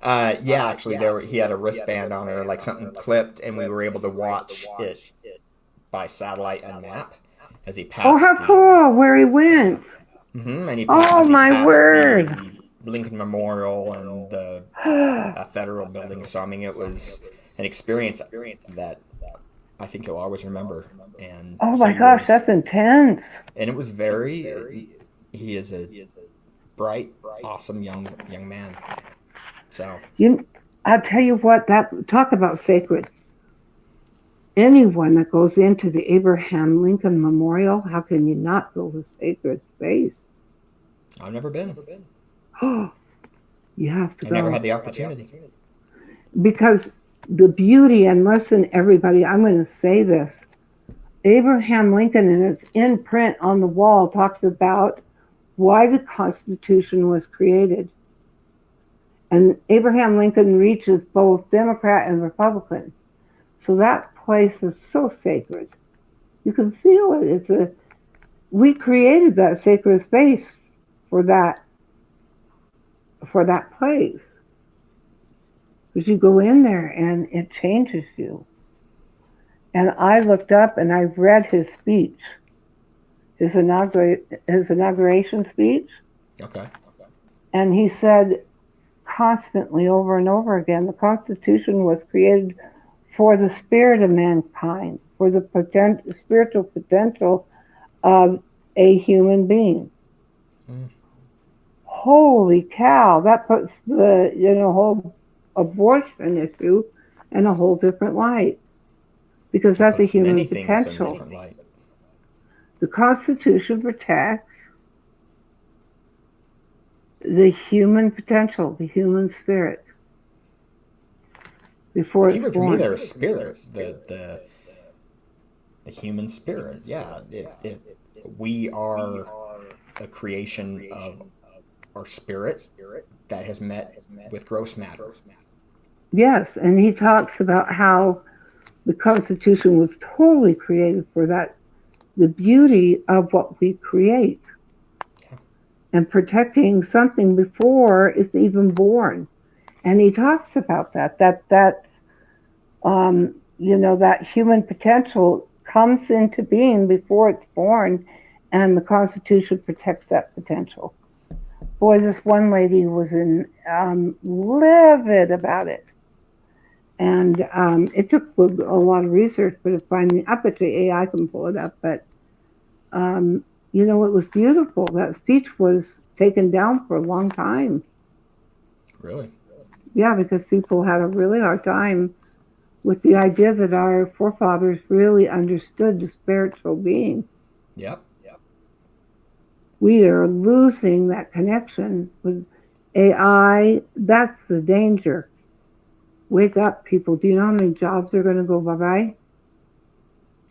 S1: Yeah, actually, he had a wristband on or like something clipped, and we were able to watch it by satellite and map as he passed.
S2: Oh, how cool! Where he went.
S1: Mm-hmm. And he
S2: passed my word!
S1: Lincoln Memorial and the federal building. So I mean, it was an experience that I think you'll always remember. And
S2: oh my gosh, that's intense.
S1: And it was he is a bright, awesome young man. So
S2: I'll tell you what, talk about sacred. Anyone that goes into the Abraham Lincoln Memorial, how can you not feel the sacred space?
S1: I've never been.
S2: Oh, you have to go.
S1: I never had the opportunity.
S2: Because the beauty, and listen, everybody, I'm going to say this. Abraham Lincoln, and it's in print on the wall, talks about why the Constitution was created. And Abraham Lincoln reaches both Democrat and Republican. So that place is so sacred. You can feel it. We created that sacred space for that place. Because you go in there and it changes you. And I looked up and I read his speech, his inauguration speech.
S1: Okay.
S2: And he said constantly over and over again, the Constitution was created for the spirit of mankind, for the spiritual potential of a human being. Mm. Holy cow, that puts the whole abortion issue in a whole different light. Because that's a human potential. The Constitution protects the human potential, the human spirit. Before it's born.
S1: For me, there's spirit, the human spirit. Yeah, we are a creation of our spirit that has met with gross matter.
S2: Yes, and he talks about how the Constitution was totally created for that, the beauty of what we create, and protecting something before it's even born. And he talks about that's that human potential comes into being before it's born, and the Constitution protects that potential. Boy, this one lady was livid about it. And it took a lot of research, but I bet you AI can pull it up. But, it was beautiful. That speech was taken down for a long time.
S1: Really?
S2: Yeah, because people had a really hard time with the idea that our forefathers really understood the spiritual being.
S1: Yep.
S2: We are losing that connection with AI. That's the danger. Wake up, people. Do you know how many jobs are going to go bye-bye?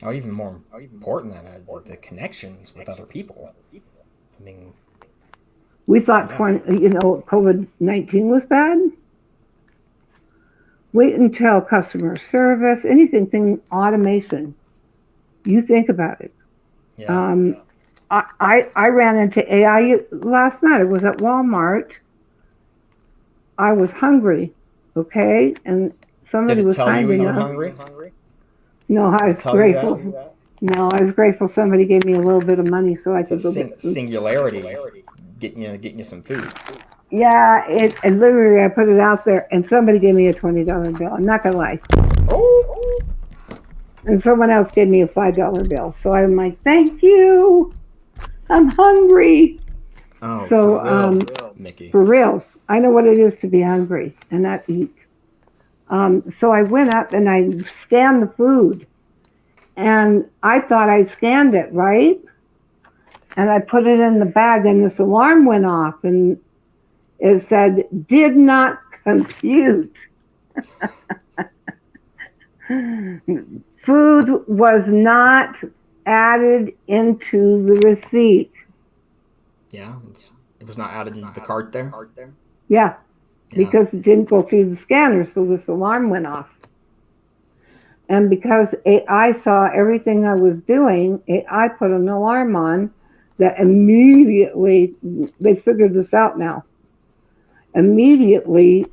S1: Oh, even more important than that, the connections with other people. I mean,
S2: we thought COVID-19 was bad. Wait until customer service, anything automation. You think about it.
S1: Yeah.
S2: I ran into AI last night. I was at Walmart. I was hungry, okay, and somebody
S1: Did it
S2: was
S1: tell
S2: kind
S1: you you were
S2: enough.
S1: hungry?
S2: No, I was grateful. No, I was grateful somebody gave me a little bit of money so I could go get some.
S1: Singularity, getting you some food.
S2: Yeah, and literally I put it out there, and somebody gave me a $20 bill. I'm not gonna lie.
S1: Oh.
S2: And someone else gave me a $5 bill. So I'm like, thank you. I'm hungry.
S1: Oh,
S2: so
S1: for real, Mickey.
S2: For reals, I know what it is to be hungry and not eat. So I went up and I scanned the food, and I thought I scanned it right, and I put it in the bag, and this alarm went off, and it said, "Did not compute." Food was not added into the receipt.
S1: Yeah, it was not added into the cart there.
S2: Yeah, because it didn't go through the scanner, so this alarm went off. And because AI saw everything I was doing, AI put an alarm on that immediately, they figured this out now. Immediately,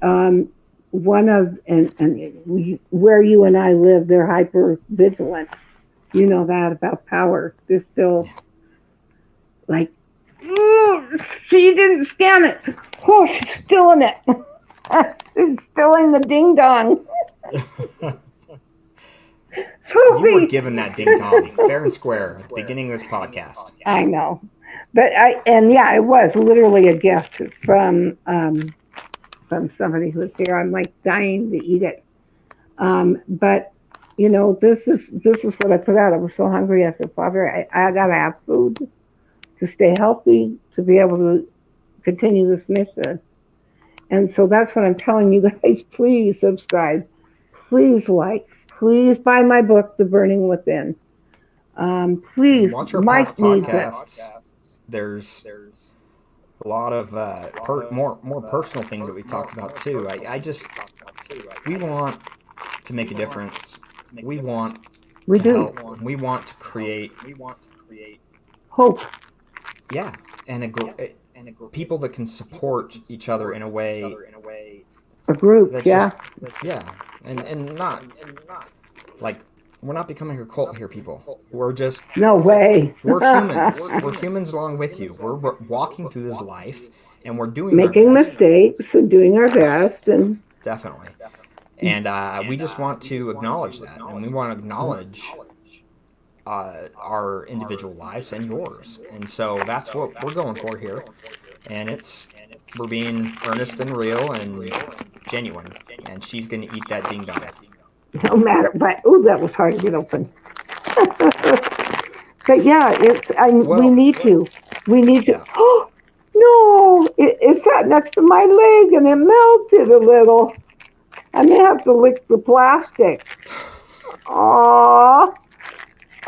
S2: one of, and where you and I live, they're hyper vigilant. You know that about power. They're still like, she didn't scan it. Oh, she's still in it. She's still in the ding dong.
S1: You were given that ding dong fair and square at the beginning of this podcast.
S2: I know, but it was literally a gift from somebody who was here. I'm like dying to eat it. But this is what I put out. I was so hungry. I said, Father, I gotta have food to stay healthy, to be able to continue this mission. And so that's what I'm telling you guys. Please subscribe. Please like. Please buy my book, The Burning Within. Please
S1: watch our past podcasts. There's a lot of more personal things that we talked about too. We want to make a difference. We want to help. We want to create
S2: hope.
S1: Yeah, and people that can support each other in a way.
S2: A group, yeah.
S1: And not like we're not becoming a cult here, people. We're just
S2: no way.
S1: We're humans. We're humans along with you. We're walking through this life, and we're
S2: making mistakes and doing our best, and
S1: definitely. And we just want to acknowledge that, and we want to acknowledge our individual lives and yours. And so that's what we're going for here. And we're being earnest and real and genuine. And she's going to eat that ding dong.
S2: No matter what. Oh, that was hard to get open. But yeah, we need to. We need to. Oh, no, it sat next to my leg and it melted a little. I may have to lick the plastic. Aww.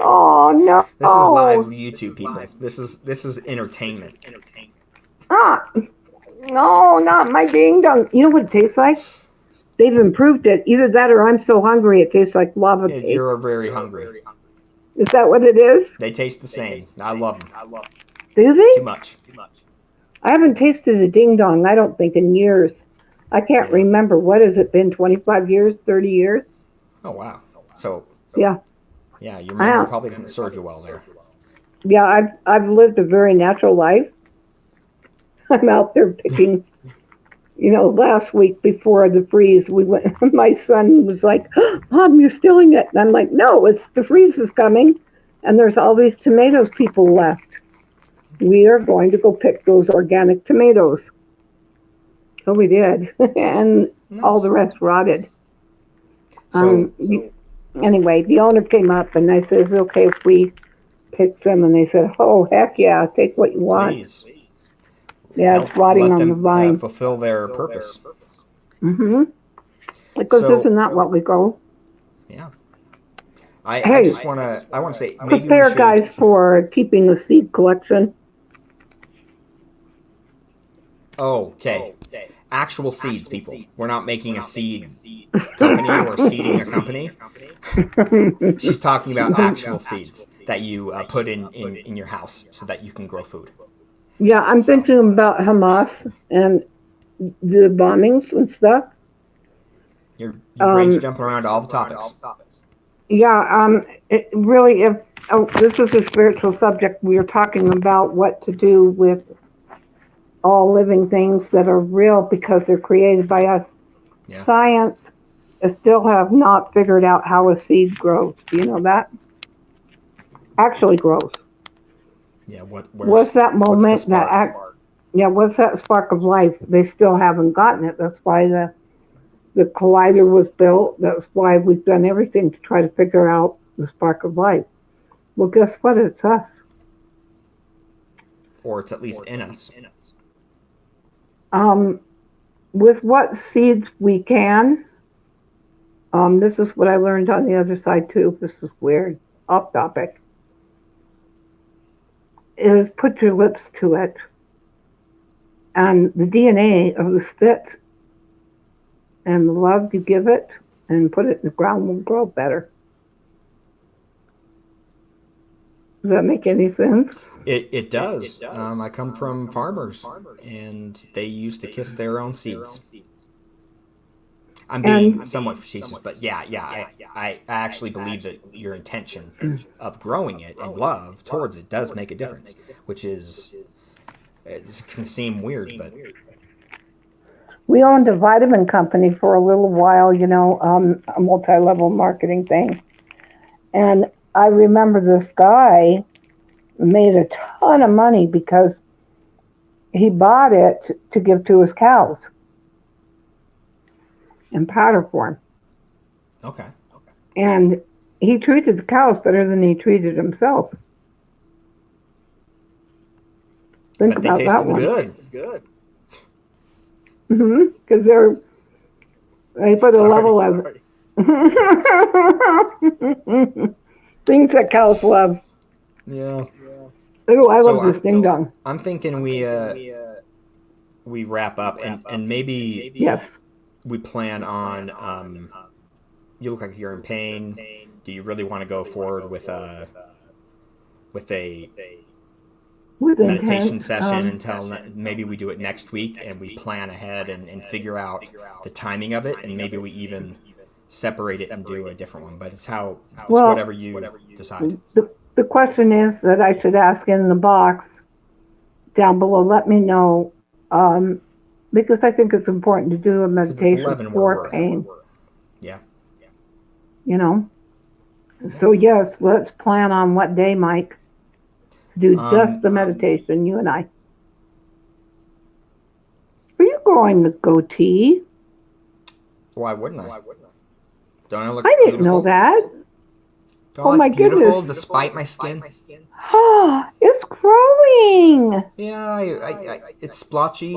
S2: Oh no!
S1: This is live YouTube, people. This is entertainment.
S2: No, not my ding dong. You know what it tastes like? They've improved it. Either that or I'm so hungry it tastes like lava cake.
S1: You're very hungry.
S2: Is that what it is?
S1: They taste the same. I love them.
S2: Do they?
S1: Too much.
S2: I haven't tasted a ding dong, I don't think, in years. I can't remember. What has it been? 25 years? 30 years?
S1: Oh wow. So
S2: yeah.
S1: Yeah, your memory probably doesn't serve you well there.
S2: Yeah, I've lived a very natural life. I'm out there picking. Last week before the freeze, we went. My son was like, "Mom, you're stealing it," and I'm like, "No, it's the freeze is coming, and there's all these tomatoes people left. We are going to go pick those organic tomatoes." So we did, and all the rest rotted.
S1: So
S2: Anyway, the owner came up and I said, "Is it okay if we pick them?" And they said, "Oh, heck yeah, take what you want."
S1: please
S2: Yeah, it's
S1: help
S2: rotting
S1: let
S2: on the
S1: them
S2: vine.
S1: fulfill their purpose.
S2: Mm-hmm. Because
S1: So
S2: isn't that what we go?
S1: yeah, I
S2: Hey,
S1: just I want to say maybe we
S2: prepare
S1: should.
S2: guys for keeping a seed collection.
S1: Oh, okay. Actual seeds, people. We're not making a seed company or seeding a company. She's talking about actual seeds that you put in your house so that you can grow food.
S2: Yeah, I'm
S1: So
S2: thinking about Hamas and the bombings and stuff.
S1: your brain's
S2: Um,
S1: jumping around to all the topics.
S2: yeah, it really, if this is a spiritual subject, we are talking about what to do with all living things that are real because they're created by us.
S1: Yeah.
S2: Science still have not figured out how a seed grows. Do you know that? Actually grows.
S1: Yeah.
S2: What's that
S1: What's the
S2: moment that
S1: spark?
S2: yeah, what's that spark of life? They still haven't gotten it. That's why the collider was built. That's why we've done everything to try to figure out the spark of life. Well, guess what? It's us.
S1: Or it's at least in us.
S2: Um, with what seeds we can. This is what I learned on the other side too. This is weird, off topic. Is put your lips to it, and the DNA of the spit and the love you give it, and put it in the ground will grow better. Does that make any sense?
S1: It does. I come from farmers, and they used to kiss their own seeds. I'm being
S2: And
S1: somewhat facetious, but I actually believe that your intention of growing it and love towards it does make a difference, which is it can seem weird, but
S2: we owned a vitamin company for a little while, a multi-level marketing thing. And I remember this guy made a ton of money because he bought it to give to his cows in powder form.
S1: okay.
S2: And he treated the cows better than he treated himself. Think
S1: But they
S2: about that
S1: tasted
S2: one.
S1: good.
S2: Because they put a
S1: Sorry.
S2: level of things that cows love.
S1: Yeah.
S2: Ooh, I
S1: So
S2: love this ding dong.
S1: I'm thinking we wrap up and maybe
S2: Yes.
S1: we plan on you look like you're in pain. Do you really want to go forward with a
S2: With
S1: meditation
S2: intent.
S1: session until maybe we do it next week and we plan ahead and figure out the timing of it, and maybe we even separate it and do a different one, but it's whatever you decide.
S2: The question is that I should ask in the box down below. Let me know, because I think it's important to do a meditation for pain.
S1: Yeah.
S2: So yes, let's plan on what day, Mike. Do just the meditation, you and I. Are you growing the goatee?
S1: Why wouldn't I? Don't I look
S2: I didn't
S1: beautiful?
S2: know that.
S1: Don't I look beautiful despite my skin?
S2: It's growing.
S1: Yeah, it's splotchy.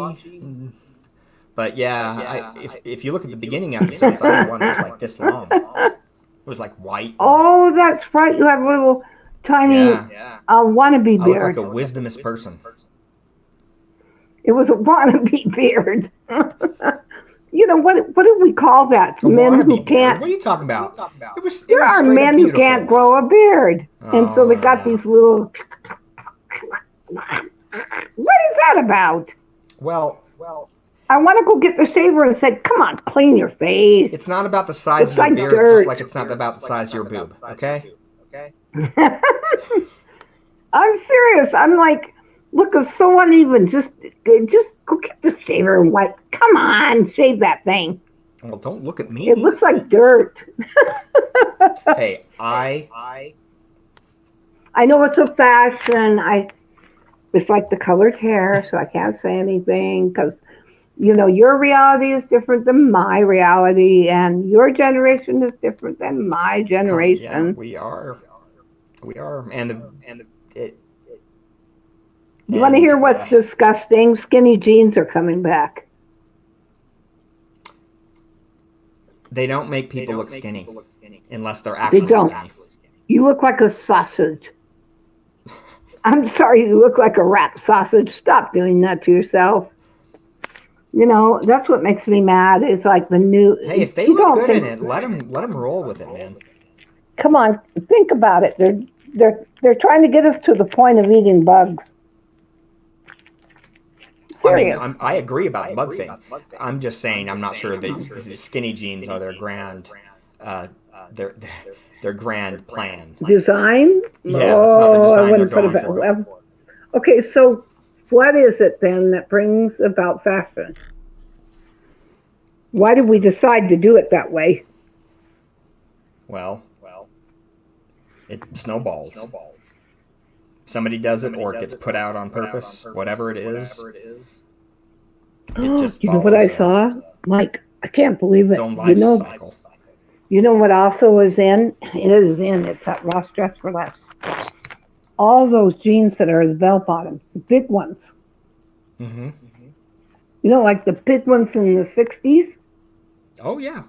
S1: But yeah, if you look at the beginning episodes, I'm the one that was like this long. It was like white.
S2: Oh, that's right. You have a little tiny wannabe
S1: I look
S2: beard.
S1: like a wisdomous person.
S2: It was a wannabe beard. What do we call that? Men who can't.
S1: What are you talking about?
S2: There are men who can't grow a beard, and so they got these little. What is that about?
S1: Well,
S2: I want to go get the shaver and said, "Come on, clean your face."
S1: it's not about the size of your beard,
S2: dirt.
S1: just like it's not about the size of your boob. Okay.
S2: I'm serious. I'm like, look, it's so uneven. Just go get the shaver and wipe. Come on, shave that thing.
S1: Well, don't look at me.
S2: It looks like dirt.
S1: Hey, I
S2: know it's a fashion. It's like the colored hair, so I can't say anything because Your reality is different than my reality, and your generation is different than my
S1: Yeah,
S2: generation.
S1: we are, it
S2: You want to
S1: and
S2: hear what's disgusting? Skinny jeans are coming back.
S1: they don't make people look skinny unless they're
S2: They
S1: actually
S2: don't.
S1: skinny.
S2: You look like a sausage. I'm sorry, you look like a wrapped sausage. Stop doing that to yourself. That's what makes me mad. Is like the new.
S1: Hey, if they
S2: You
S1: look
S2: don't
S1: good in
S2: think?
S1: it, let them roll with it, man.
S2: Come on, think about it. They're trying to get us to the point of eating bugs.
S1: I mean,
S2: Serious.
S1: I agree about the bug thing. I'm just saying I'm not sure that skinny jeans are uh, their their grand plan.
S2: Design?
S1: Yeah, that's not the
S2: Oh, I
S1: design they're
S2: wouldn't put it
S1: going
S2: back.
S1: for.
S2: Well, okay, so what is it then that brings about fashion? Why did we decide to do it that way?
S1: Well, it snowballs. Somebody does it, or it gets put out on purpose. Whatever it is, it just
S2: You know what I
S1: follows
S2: saw? Mike, I can't believe
S1: its
S2: it.
S1: own
S2: You
S1: life
S2: know,
S1: cycle.
S2: you know what also is in? It is in. It's that Ross Dress for Less. All those jeans that are the bell bottoms, the big ones.
S1: Mm-hmm.
S2: Like the big ones in the '60s.
S1: Oh yeah,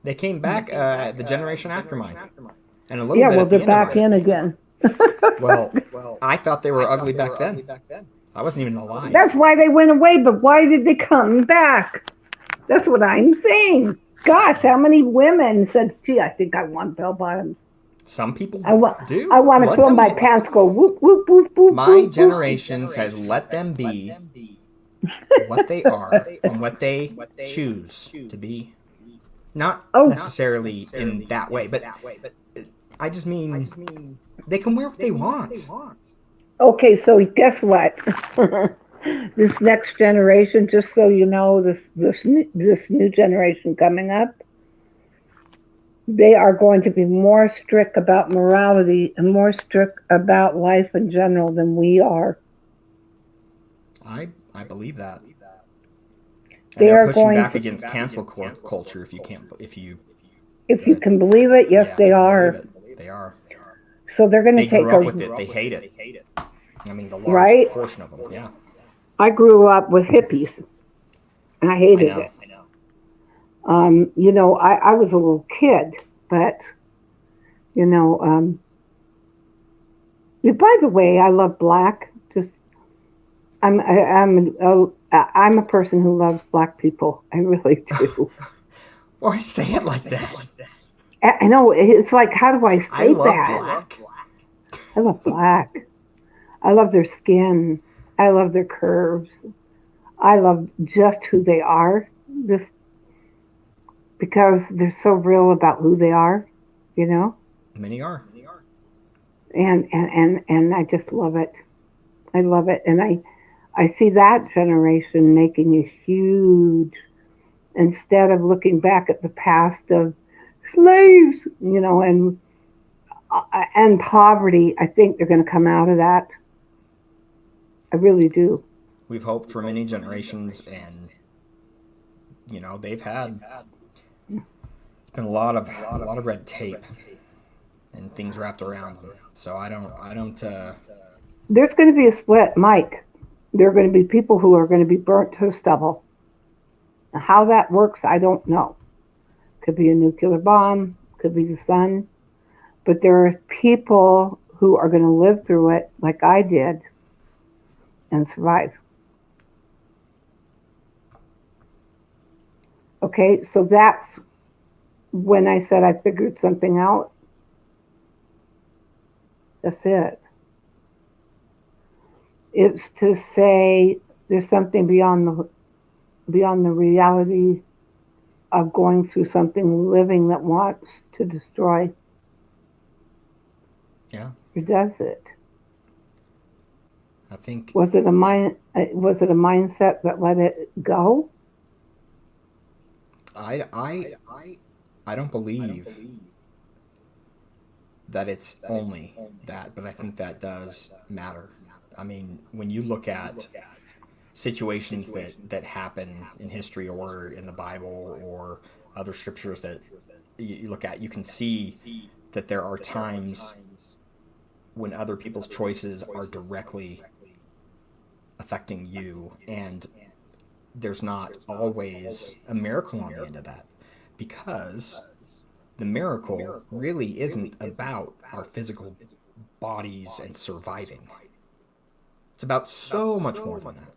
S1: they came back the generation after mine, and a little
S2: Yeah,
S1: bit
S2: well,
S1: at
S2: they're
S1: the end of
S2: back
S1: mine.
S2: in again.
S1: Well, I thought they were ugly back then. I wasn't even alive.
S2: That's why they went away, but why did they come back? That's what I'm saying. Gosh, how many women said, gee, I think I want bell bottoms.
S1: Some people
S2: I want, I
S1: do.
S2: want to
S1: Let
S2: feel
S1: them.
S2: my pants go whoop, whoop, whoop, whoop,
S1: My
S2: whoop, whoop.
S1: generation says let them be what they are and what they choose to be. Not
S2: Oh,
S1: necessarily in that way, but I just mean they can wear what they want.
S2: okay, so guess what? This next generation, just so you know, this new generation coming up, they are going to be more strict about morality and more strict about life in general than we are.
S1: I believe that, and
S2: They
S1: they're
S2: are
S1: pushing
S2: going
S1: back
S2: to,
S1: against cancel culture. If you can't, if you,
S2: if you can believe it, yes,
S1: yeah, if
S2: they
S1: you can believe
S2: are.
S1: it, they are.
S2: So they're going to
S1: They
S2: take
S1: grew up
S2: a,
S1: with it. They hate it. I mean, the large
S2: right?
S1: portion of them. Yeah,
S2: I grew up with hippies and I
S1: I
S2: hated
S1: know.
S2: it. I was a little kid, but, you know, by the way, I love black. Just, I'm a person who loves black people. I really do.
S1: Why say it like that?
S2: I know, it's like, how do I
S1: I
S2: say
S1: love
S2: that?
S1: black.
S2: I love black. I love their skin. I love their curves. I love just who they are, just because they're so real about who they are, you know?
S1: Many are.
S2: And I just love it. I love it. And I see that generation making a huge, instead of looking back at the past of slaves, and poverty, I think they're going to come out of that. I really do.
S1: We've hoped for many generations, and they've had it's been a lot of red tape and things wrapped around them. So I don't.
S2: There's going to be a split, Mike. There are going to be people who are going to be burnt to stubble. How that works, I don't know. Could be a nuclear bomb, could be the sun, but there are people who are going to live through it like I did and survive. Okay, so that's when I said I figured something out. That's it. It's to say there's something beyond the reality of going through something living that wants to destroy
S1: Yeah,
S2: or does it.
S1: I think
S2: Was it a mindset that let it go?
S1: I don't believe that it's only that, but I think that does matter. I mean, when you look at situations that happen in history or in the Bible or other scriptures that you look at, you can see that there are times when other people's choices are directly affecting you, and there's not always a miracle on the end of that, because the miracle really isn't about our physical bodies and surviving. It's about so much more than that.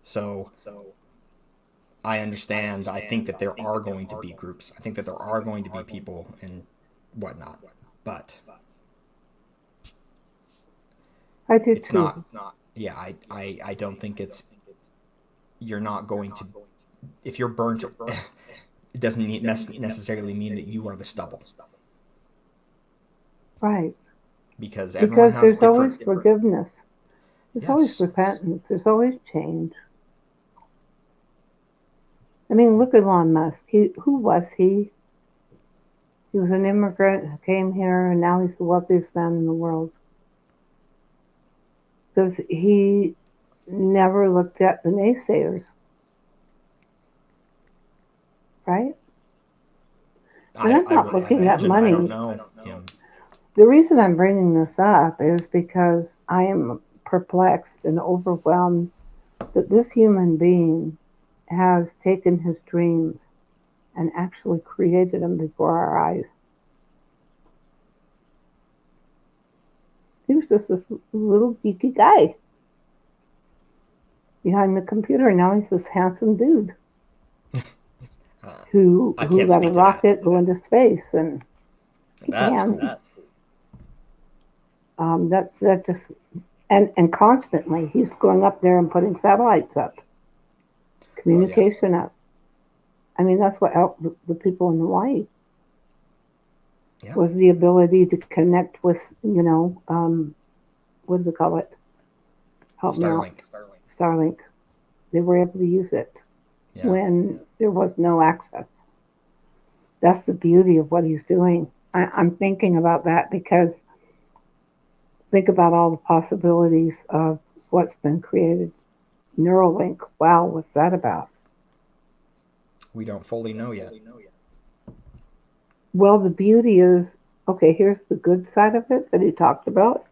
S1: So I understand. I think that there are going to be groups. I think that there are going to be people and whatnot. But
S2: I do
S1: it's
S2: too.
S1: not. Yeah, I don't think it's. You're not going to. If you're burnt, it doesn't necessarily mean that you are the stubble.
S2: Right.
S1: Because everyone has
S2: there's always
S1: different.
S2: forgiveness. There's always
S1: Yes.
S2: repentance. There's always change. I mean, look at Elon Musk. Who was he? He was an immigrant who came here, and now he's the wealthiest man in the world. Because he never looked at the naysayers, right? And I'm
S1: I
S2: not
S1: would
S2: looking at
S1: imagine. I don't
S2: money.
S1: know him.
S2: The reason I'm bringing this up is because I am perplexed and overwhelmed that this human being has taken his dreams and actually created them before our eyes. He was just this little geeky guy behind the computer, and now he's this handsome dude who
S1: I can't
S2: let a
S1: speak to that.
S2: rocket go into space, and he
S1: That's
S2: can.
S1: cool.
S2: That just and constantly he's going up there and putting satellites up, communication up. I mean, that's what helped the people in Hawaii.
S1: Yeah.
S2: Was the ability to connect with, what do they call it? Help me out.
S1: Starlink.
S2: Starlink. They were able to use it
S1: Yeah.
S2: when there was no access. That's the beauty of what he's doing. I'm thinking about that because think about all the possibilities of what's been created. Neuralink. Wow, what's that about?
S1: We don't fully know yet.
S2: Well, the beauty is, okay, here's the good side of it that he talked about,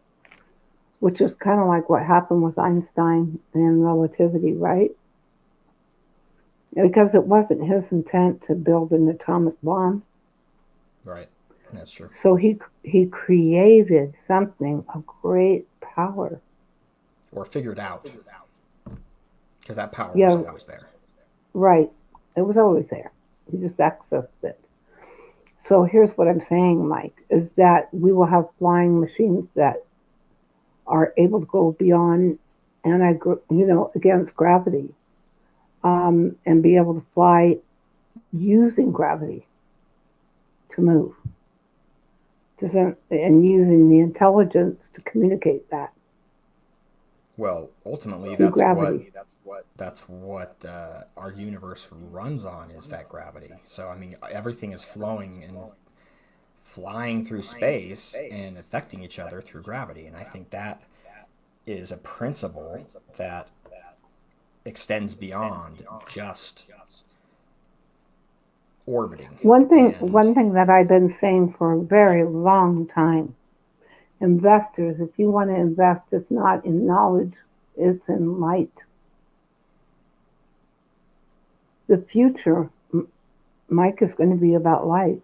S2: which is kind of like what happened with Einstein and relativity, right? Because it wasn't his intent to build an atomic bomb.
S1: Right. That's true.
S2: So he created something of great power.
S1: Or figured out. Because that power was
S2: Yeah,
S1: always there.
S2: right. It was always there. He just accessed it. So here's what I'm saying, Mike, is that we will have flying machines that are able to go beyond against gravity, and be able to fly using gravity to move, and using the intelligence to communicate that
S1: Well, ultimately,
S2: through gravity.
S1: that's what our universe runs on, is that gravity. So I mean, everything is flowing and flying through space and affecting each other through gravity, and I think that is a principle that extends beyond just orbiting.
S2: One
S1: And
S2: thing that I've been saying for a very long time, investors, if you want to invest, it's not in knowledge, it's in light. The future, Mike, is going to be about light.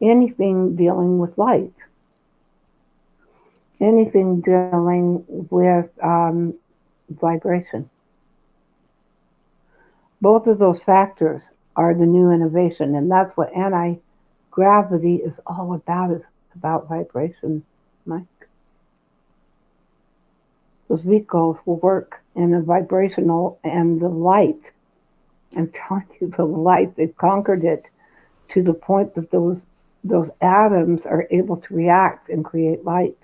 S2: Anything dealing with light, anything dealing with vibration. Both of those factors are the new innovation, and that's what anti-gravity is all about. It's about vibration, Mike. Those vehicles will work in a vibrational, and the light, I'm telling you, the light, they've conquered it to the point that those atoms are able to react and create light.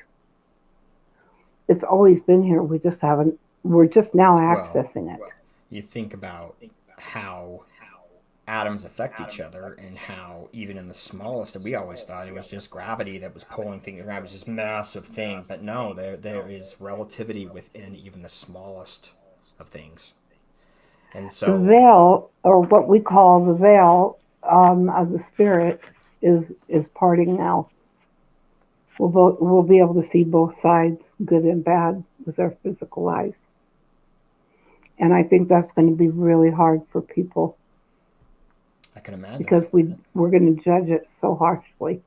S2: It's always been here. We're just now
S1: well,
S2: accessing it.
S1: you think about how atoms affect each other, and how even in the smallest, we always thought it was just gravity that was pulling things around. It was this massive thing, but no, there is relativity within even the smallest of things. And
S2: The
S1: so,
S2: veil, or what we call the veil of the spirit, is parting now. We'll be able to see both sides, good and bad, with our physical eyes. And I think that's going to be really hard for people
S1: I can imagine.
S2: because we're going to judge it so harshly.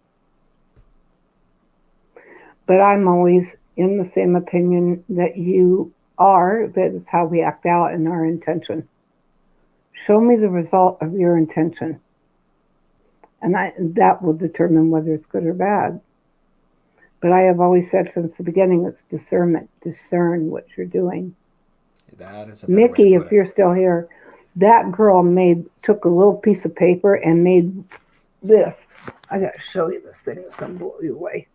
S2: But I'm always in the same opinion that you are, that it's how we act out and our intention. Show me the result of your intention. And that will determine whether it's good or bad. But I have always said since the beginning, it's discernment. Discern what you're doing.
S1: That is a better way
S2: Mickey,
S1: to put
S2: if
S1: it.
S2: you're still here, that girl took a little piece of paper and made this. I got to show you this thing that's going to blow you away.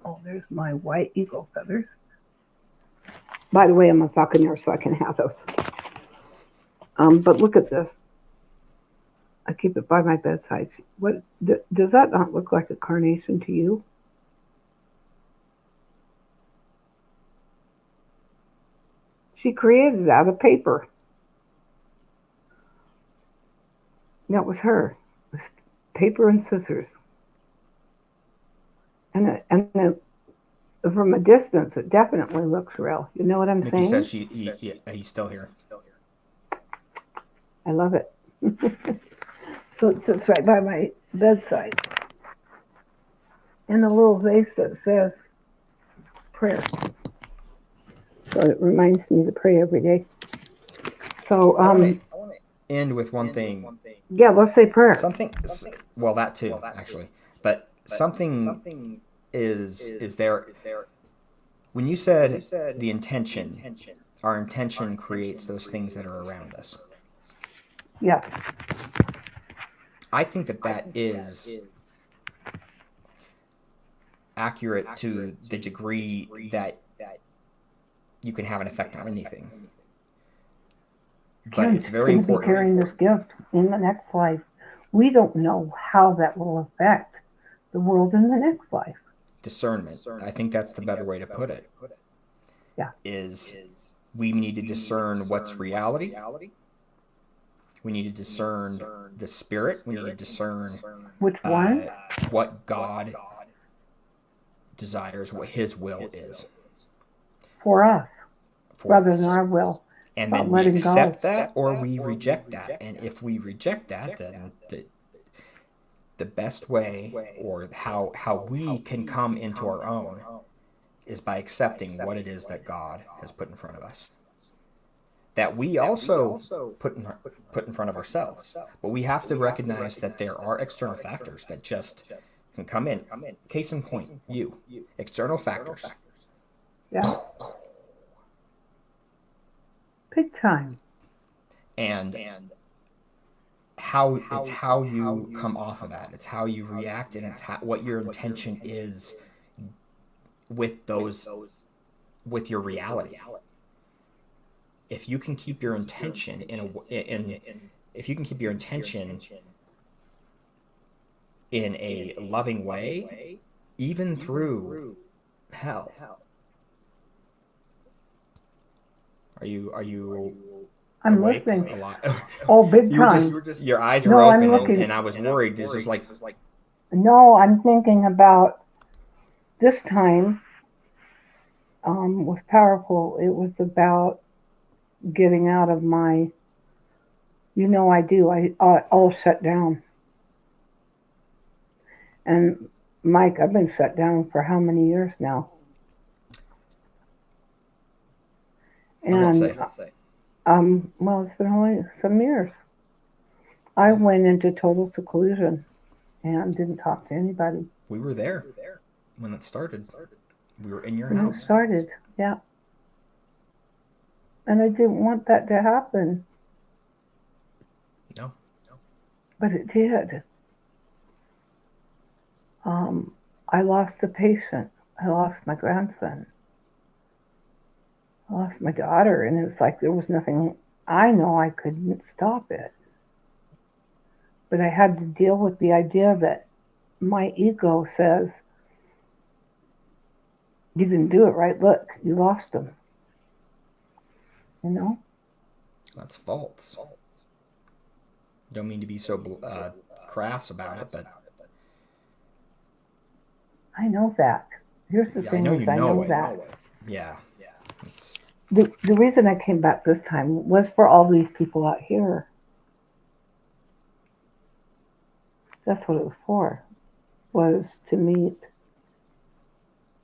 S2: Oh, there's my white eagle feathers. By the way, I'm a falconer, so I can have those. But look at this. I keep it by my bedside. What does that not look like a carnation to you? She created it out of paper. That was her. It was paper and scissors. And from a distance, it definitely looks real. You know what I'm
S1: Mickey
S2: saying?
S1: says he's still here.
S2: I love it. So it sits right by my bedside. In a little vase that says prayer. So it reminds me to pray every day. So
S1: I want to end with one thing.
S2: yeah, let's say prayer.
S1: Well, that too, actually. But something is there. When you said the intention, our intention creates those things that are around us.
S2: Yes.
S1: I think that is accurate to the degree that you can have an effect on anything. But it's very
S2: important. Be carrying this gift in the next life. We don't know how that will affect the world in the next life.
S1: Discernment. I think that's the better way to put it.
S2: Yeah.
S1: Is we need to discern what's reality. We need to discern the spirit. We need to discern
S2: which one?
S1: What God desires, what His will is
S2: for us, rather than our will.
S1: And then we accept that or we reject that. And if we reject that, then the best way, or how we can come into our own, is by accepting what it is that God has put in front of us, that we also put in front of ourselves. But we have to recognize that there are external factors that just can come in. Case in point, external factors.
S2: Yeah. Big time.
S1: And it's how you come off of that. It's how you react, and it's what your intention is with your reality. If you can keep your intention if you can keep your intention in a loving way, even through hell. Are you
S2: I'm
S1: awake
S2: listening
S1: a lot?
S2: Oh, big time.
S1: Your eyes were open, and I was worried. This is like.
S2: No, I'm thinking about this time. Was powerful. It was about getting out of my. I do. I'll shut down. And Mike, I've been shut down for how many years now?
S1: And I won't say.
S2: Well, it's been only some years. I went into total seclusion and didn't talk to anybody.
S1: We were there when it started. We were in your
S2: when
S1: house.
S2: It started, yeah. And I didn't want that to happen.
S1: No.
S2: But it did. I lost a patient. I lost my grandson. I lost my daughter, and it was like there was nothing. I know I couldn't stop it. But I had to deal with the idea that my ego says, you didn't do it right. Look, you lost them. You know?
S1: That's false. Don't mean to be so crass about it, but
S2: I know that. Here's the
S1: yeah, I
S2: thing
S1: know
S2: is
S1: you
S2: I
S1: know
S2: know
S1: it.
S2: that.
S1: Yeah, it's
S2: The reason I came back this time was for all these people out here. That's what it was for. Was to meet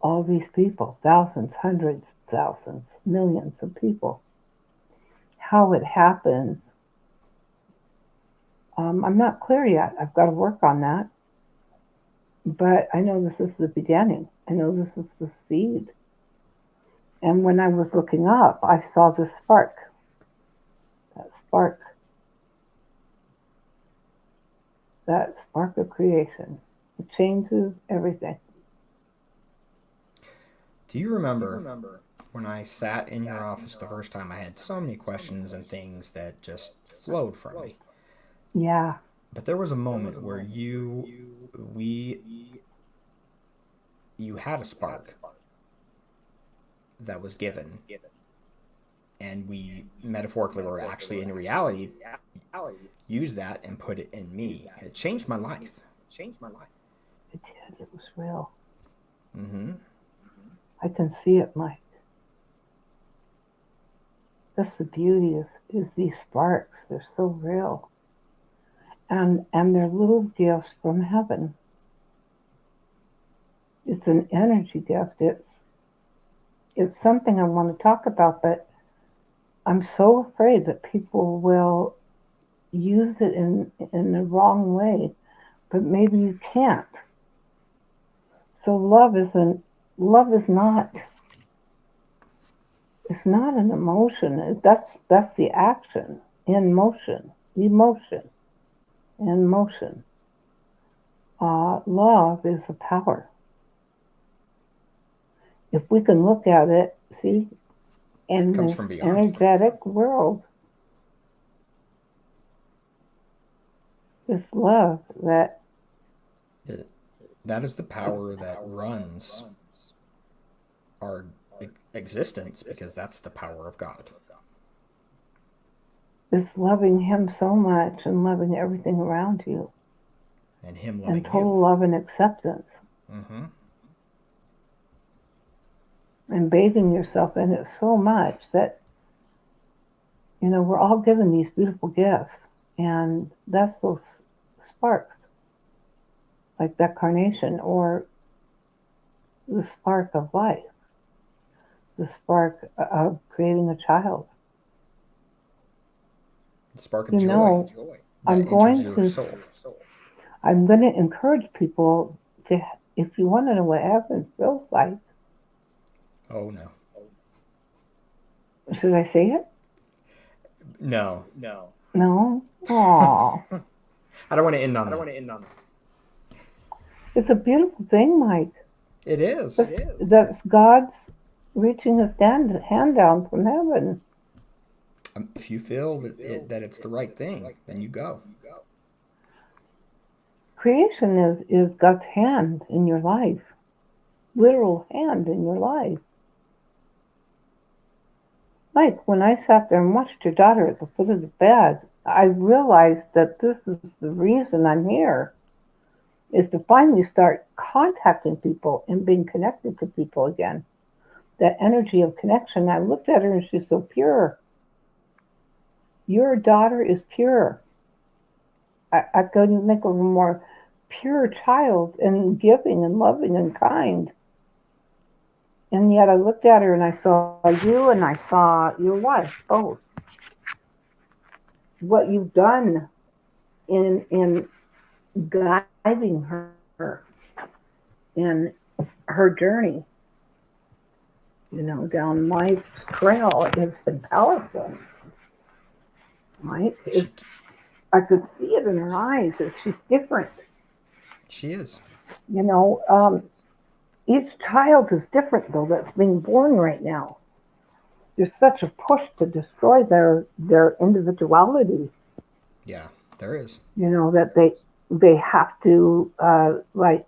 S2: all these people, thousands, hundreds, thousands, millions of people. How it happens, I'm not clear yet. I've got to work on that. But I know this is the beginning. I know this is the seed. And when I was looking up, I saw this spark. That spark. That spark of creation. It changes everything.
S1: Do you remember when I sat in your office the first time? I had so many questions and things that just flowed from me.
S2: Yeah.
S1: But there was a moment where you had a spark that was given, and we metaphorically, or actually in reality, used that and put it in me. And it changed my life.
S2: It did. It was real.
S1: Mm-hmm.
S2: I can see it, Mike. That's the beauty is these sparks. They're so real. And they're little gifts from heaven. It's an energy gift. It's something I want to talk about, but I'm so afraid that people will use it in the wrong way. But maybe you can't. So love is not, it's not an emotion. That's the action. In motion. Emotion. In motion. Love is a power. If we can look at it, see, in
S1: Comes
S2: this
S1: from beyond.
S2: energetic world, this love that
S1: That is the power that runs our existence, because that's the power of God.
S2: is loving him so much and loving everything around you
S1: And Him
S2: and
S1: loving
S2: total
S1: you.
S2: love and acceptance
S1: Mm-hmm.
S2: and bathing yourself in it so much that, we're all given these beautiful gifts. And that's those sparks, like that carnation or the spark of life, the spark of creating a child.
S1: The spark of
S2: You
S1: joy
S2: know, I'm
S1: that enters
S2: going
S1: your
S2: to
S1: soul.
S2: I'm going to encourage people to, if you want to know what heaven feels like,
S1: Oh, no.
S2: should I say it?
S1: No.
S2: No? Aww.
S1: I don't want to end on that.
S2: It's a beautiful thing, Mike.
S1: It is.
S2: That's God's reaching his hand down from heaven.
S1: If you feel that it's the right thing, then you go.
S2: Creation is God's hand in your life, literal hand in your life. Like when I sat there and watched your daughter at the foot of the bed, I realized that this is the reason I'm here, is to finally start contacting people and being connected to people again. That energy of connection. I looked at her and she's so pure. Your daughter is pure. I couldn't think of a more pure child and giving and loving and kind. And yet I looked at her and I saw you and I saw your wife, both. What you've done in guiding her in her journey, down life's trail has been powerful. Right? I could see it in her eyes that she's different.
S1: She is.
S2: Each child is different, though, that's being born right now. There's such a push to destroy their individuality.
S1: Yeah. There is.
S2: That they have to, like,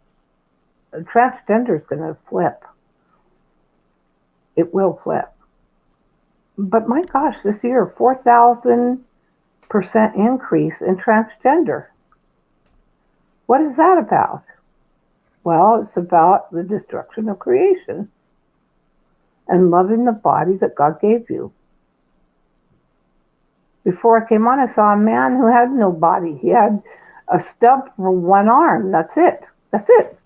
S2: transgender is going to flip. It will flip. But my gosh, this year, 4,000% increase in transgender. What is that about? Well, it's about the destruction of creation and loving the body that God gave you. Before I came on, I saw a man who had no body. He had a stub for one arm. That's it. That's it.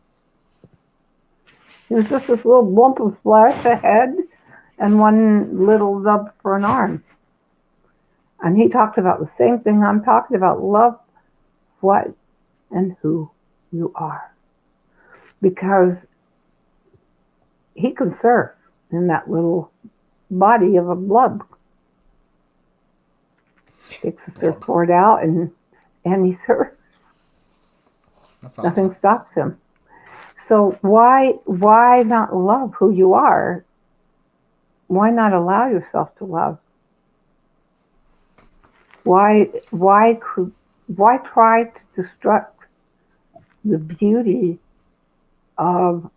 S2: He was just this little lump of flesh, a head, and one little nub for an arm. And he talked about the same thing I'm talking about. Love what and who you are. Because he can surf in that little body of a blub. Takes the surfboard out and he surfs.
S1: That's awesome.
S2: Nothing stops him. So why not love who you are? Why not allow yourself to love? Why try to destruct the beauty of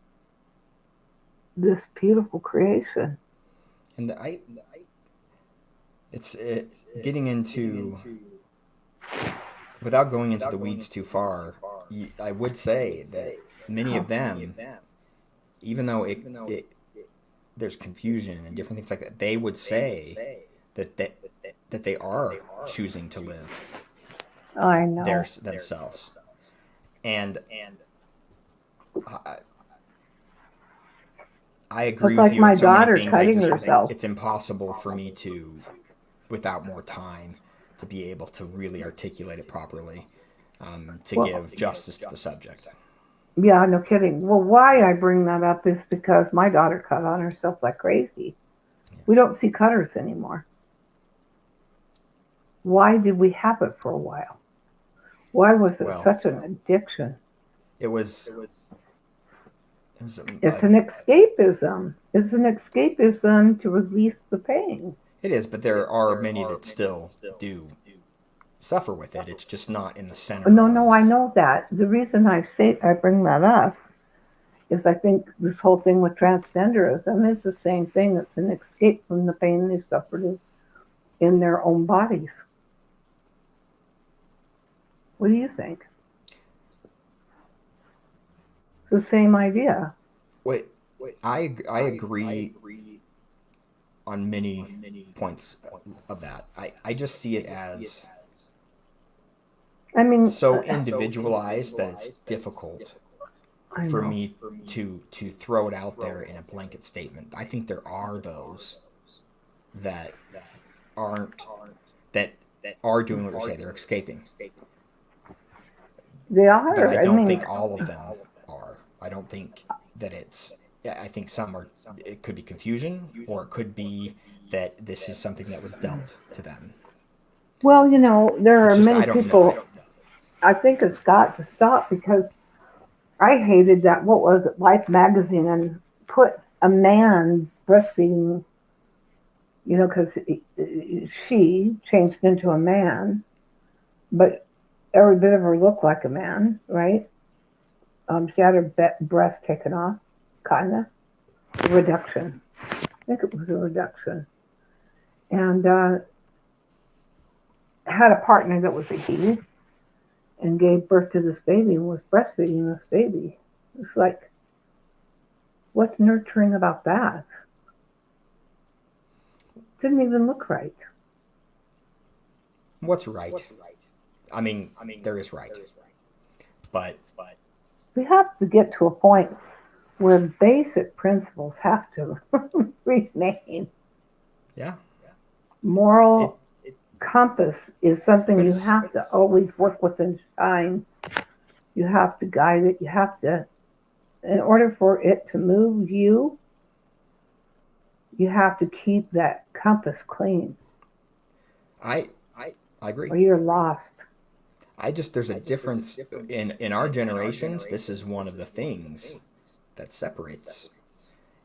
S2: this beautiful creation?
S1: And it's getting into, without going into the weeds too far, I would say that many of them, even though there's confusion and different things like that, they would say that they are choosing to live
S2: I know
S1: themselves. And I agree with
S2: like
S1: you
S2: my
S1: on so many
S2: daughter
S1: things.
S2: cutting herself.
S1: It's impossible for me to, without more time, to be able to really articulate it properly, give justice to the subject.
S2: Yeah, no kidding. Well, why I bring that up is because my daughter cut on herself like crazy. We don't see cutters anymore. Why did we have it for a while? Why was it such an addiction?
S1: It's
S2: an escapism. It's an escapism to release the pain.
S1: It is, but there are many that still do suffer with it. It's just not in the center.
S2: No, I know that. The reason I bring that up is I think this whole thing with transgenderism is the same thing. It's an escape from the pain they suffered in their own bodies. What do you think? It's the same idea.
S1: Wait, I agree on many points of that. I just see it as, so individualized that it's difficult for me to throw it out there in a blanket statement. I think there are those that are doing what you say. They're escaping.
S2: They are.
S1: But I don't think all of them are. I don't think that it's. I think some are. It could be confusion, or it could be that this is something that was dealt to them.
S2: Well, there are many people. I think it's got to stop because I hated that. What was it? Life magazine and put a man breastfeeding. Because she changed into a man, but every bit of her looked like a man, right? She had her breast taken off, kind of. A reduction. I think it was a reduction. And had a partner that was a he and gave birth to this baby and was breastfeeding this baby. It's like, what's nurturing about that? Didn't even look right.
S1: What's right? I mean, there is right. But
S2: we have to get to a point where basic principles have to remain.
S1: Yeah.
S2: Moral compass is something you have to always work with and shine. You have to guide it. You have to, in order for it to move you, you have to keep that compass clean.
S1: I agree.
S2: Or you're lost.
S1: There's a difference in our generations. This is one of the things that separates,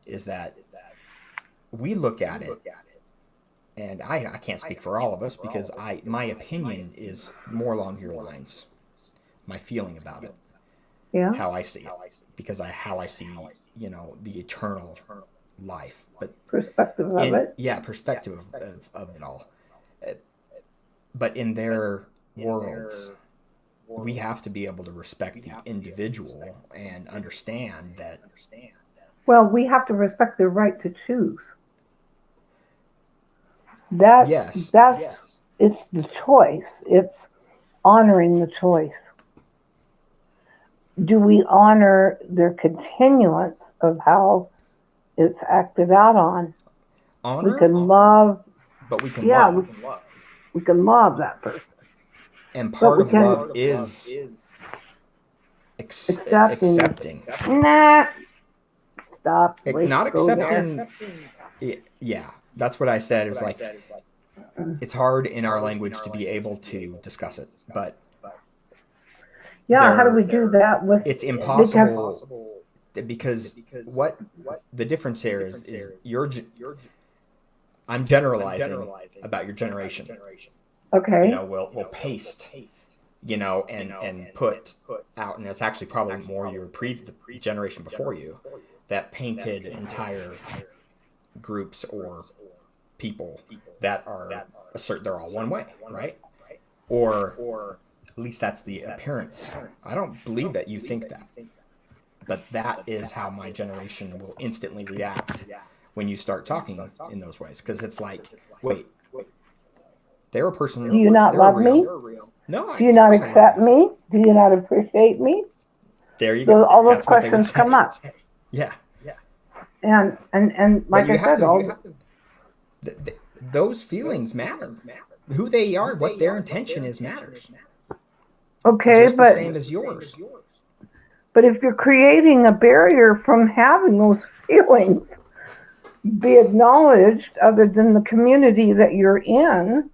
S1: is that we look at it and I can't speak for all of us because my opinion is more along your lines, my feeling about it,
S2: Yeah.
S1: how I see it, because how I see, the eternal life, but
S2: Perspective of it.
S1: perspective of it all. Uh, But in their worlds, we have to be able to respect the individual and understand that.
S2: Well, we have to respect their right to choose. That's
S1: Yes,
S2: it's the choice. It's honoring the choice. Do we honor their continuance of how it's acted out on? We
S1: honor,
S2: can love,
S1: but we can
S2: yeah,
S1: love.
S2: we can love that person,
S1: And
S2: but
S1: part
S2: we
S1: of
S2: can
S1: love is
S2: accepting.
S1: accepting.
S2: Nah, stop. Wait,
S1: Not
S2: go there.
S1: accepting. Yeah, that's what I said. It was like, it's hard in our language to be able to discuss it, but
S2: Yeah, how do we do that with
S1: it's
S2: because
S1: impossible because what the difference here is I'm generalizing about your generation.
S2: okay,
S1: We'll paste, and put out, and it's actually probably more the generation before you that painted entire groups or people that are they're all one way, right? Or at least that's the appearance. I don't believe that you think that, but that is how my generation will instantly react when you start talking in those ways, because it's like, wait, they're a person.
S2: do you not
S1: They're
S2: love me?
S1: real. No,
S2: Do you
S1: of
S2: not
S1: course I love
S2: accept
S1: you.
S2: me? Do you not appreciate me?
S1: There you
S2: So
S1: go.
S2: all those
S1: That's what they would
S2: questions come
S1: say.
S2: up,
S1: Yeah,
S2: and
S1: but
S2: like
S1: you
S2: I
S1: have
S2: said, all
S1: to. Those feelings matter. Who they are, what their intention is, matters
S2: okay,
S1: just the same as yours.
S2: but if you're creating a barrier from having those feelings be acknowledged, other than the community that you're in,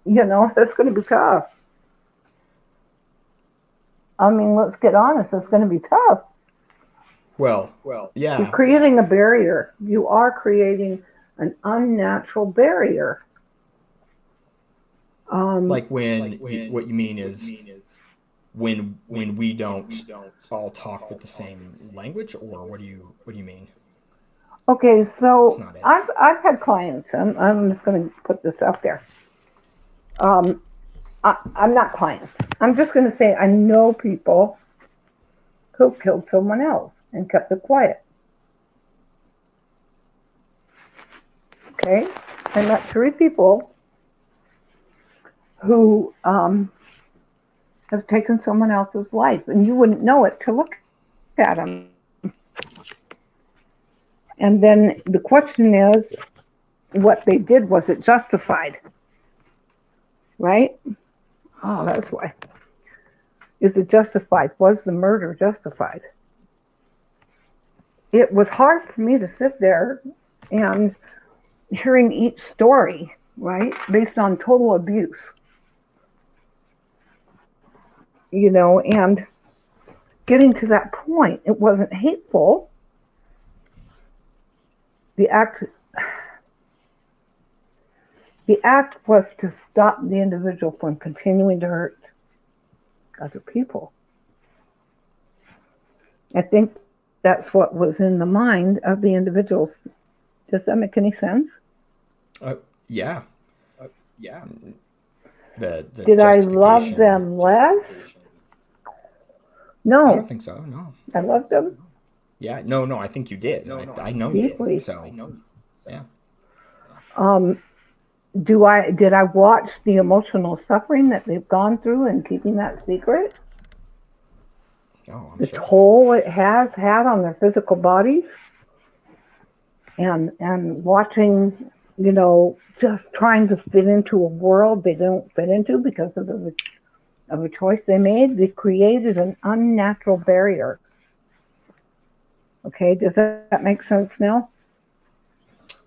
S2: that's going to be tough. I mean, let's get honest, it's going to be tough.
S1: Well,
S2: You're
S1: yeah,
S2: creating a barrier. You are creating an unnatural barrier.
S1: like what you mean is when we don't all talk with the same language, or what do you mean?
S2: Okay,
S1: That's
S2: so
S1: not it.
S2: I've had clients. I'm just going to put this out there. Um, I'm not clients. I'm just going to say I know people who killed someone else and kept it quiet. Okay, I met 3 people who have taken someone else's life, and you wouldn't know it to look at them. And then the question is, what they did, was it justified? Right? Oh, that's why. Is it justified? Was the murder justified? It was hard for me to sit there and hearing each story, right, based on total abuse, and getting to that point. It wasn't hateful. The act was to stop the individual from continuing to hurt other people. I think that's what was in the mind of the individuals. Does that make any sense?
S1: Yeah. The
S2: Did I love them less? No.
S1: I don't think so. No.
S2: I loved them.
S1: Yeah. No. I think you did. I know
S2: deeply.
S1: you. So yeah.
S2: Did I watch the emotional suffering that they've gone through and keeping that secret?
S1: Oh, I'm
S2: the
S1: sure.
S2: toll it has had on their physical bodies, and watching, just trying to fit into a world they don't fit into because of a choice they made. They created an unnatural barrier. Okay, does that make sense now?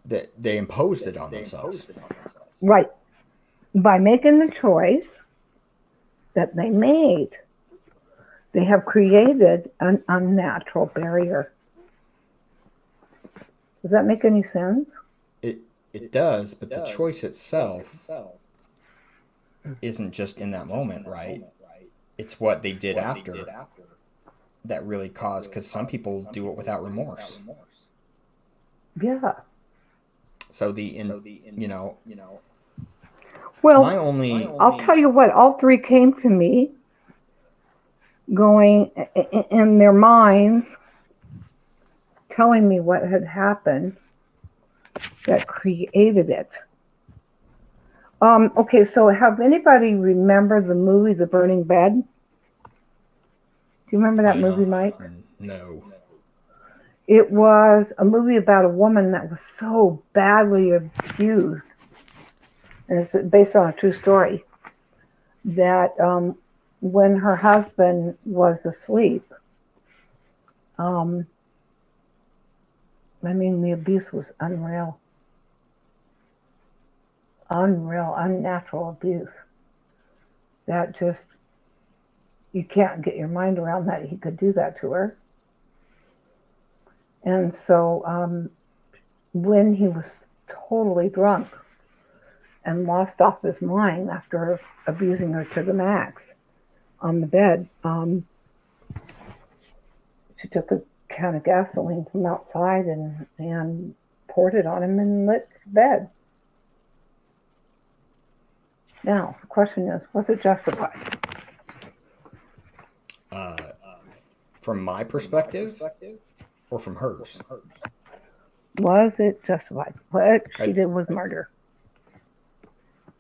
S1: That they imposed it on themselves.
S2: Right. By making the choice that they made, they have created an unnatural barrier. Does that make any sense?
S1: It does, but the choice itself isn't just in that moment, right? It's what they did after that really caused, because some people do it without remorse.
S2: Yeah.
S1: So
S2: Well,
S1: my only,
S2: I'll tell you what, all three came to me going in their minds, telling me what had happened that created it. Okay, so have anybody remember the movie The Burning Bed? Do you remember that movie, Mike?
S1: No.
S2: It was a movie about a woman that was so badly abused, and it's based on a true story, that when her husband was asleep, the abuse was unreal. Unreal, unnatural abuse. That just, you can't get your mind around that he could do that to her. And so when he was totally drunk and lost off his mind after abusing her to the max on the bed, she took a can of gasoline from outside and poured it on him and lit the bed. Now, the question is, was it justified?
S1: From my perspective, or from hers?
S2: Was it justified? What she did was murder.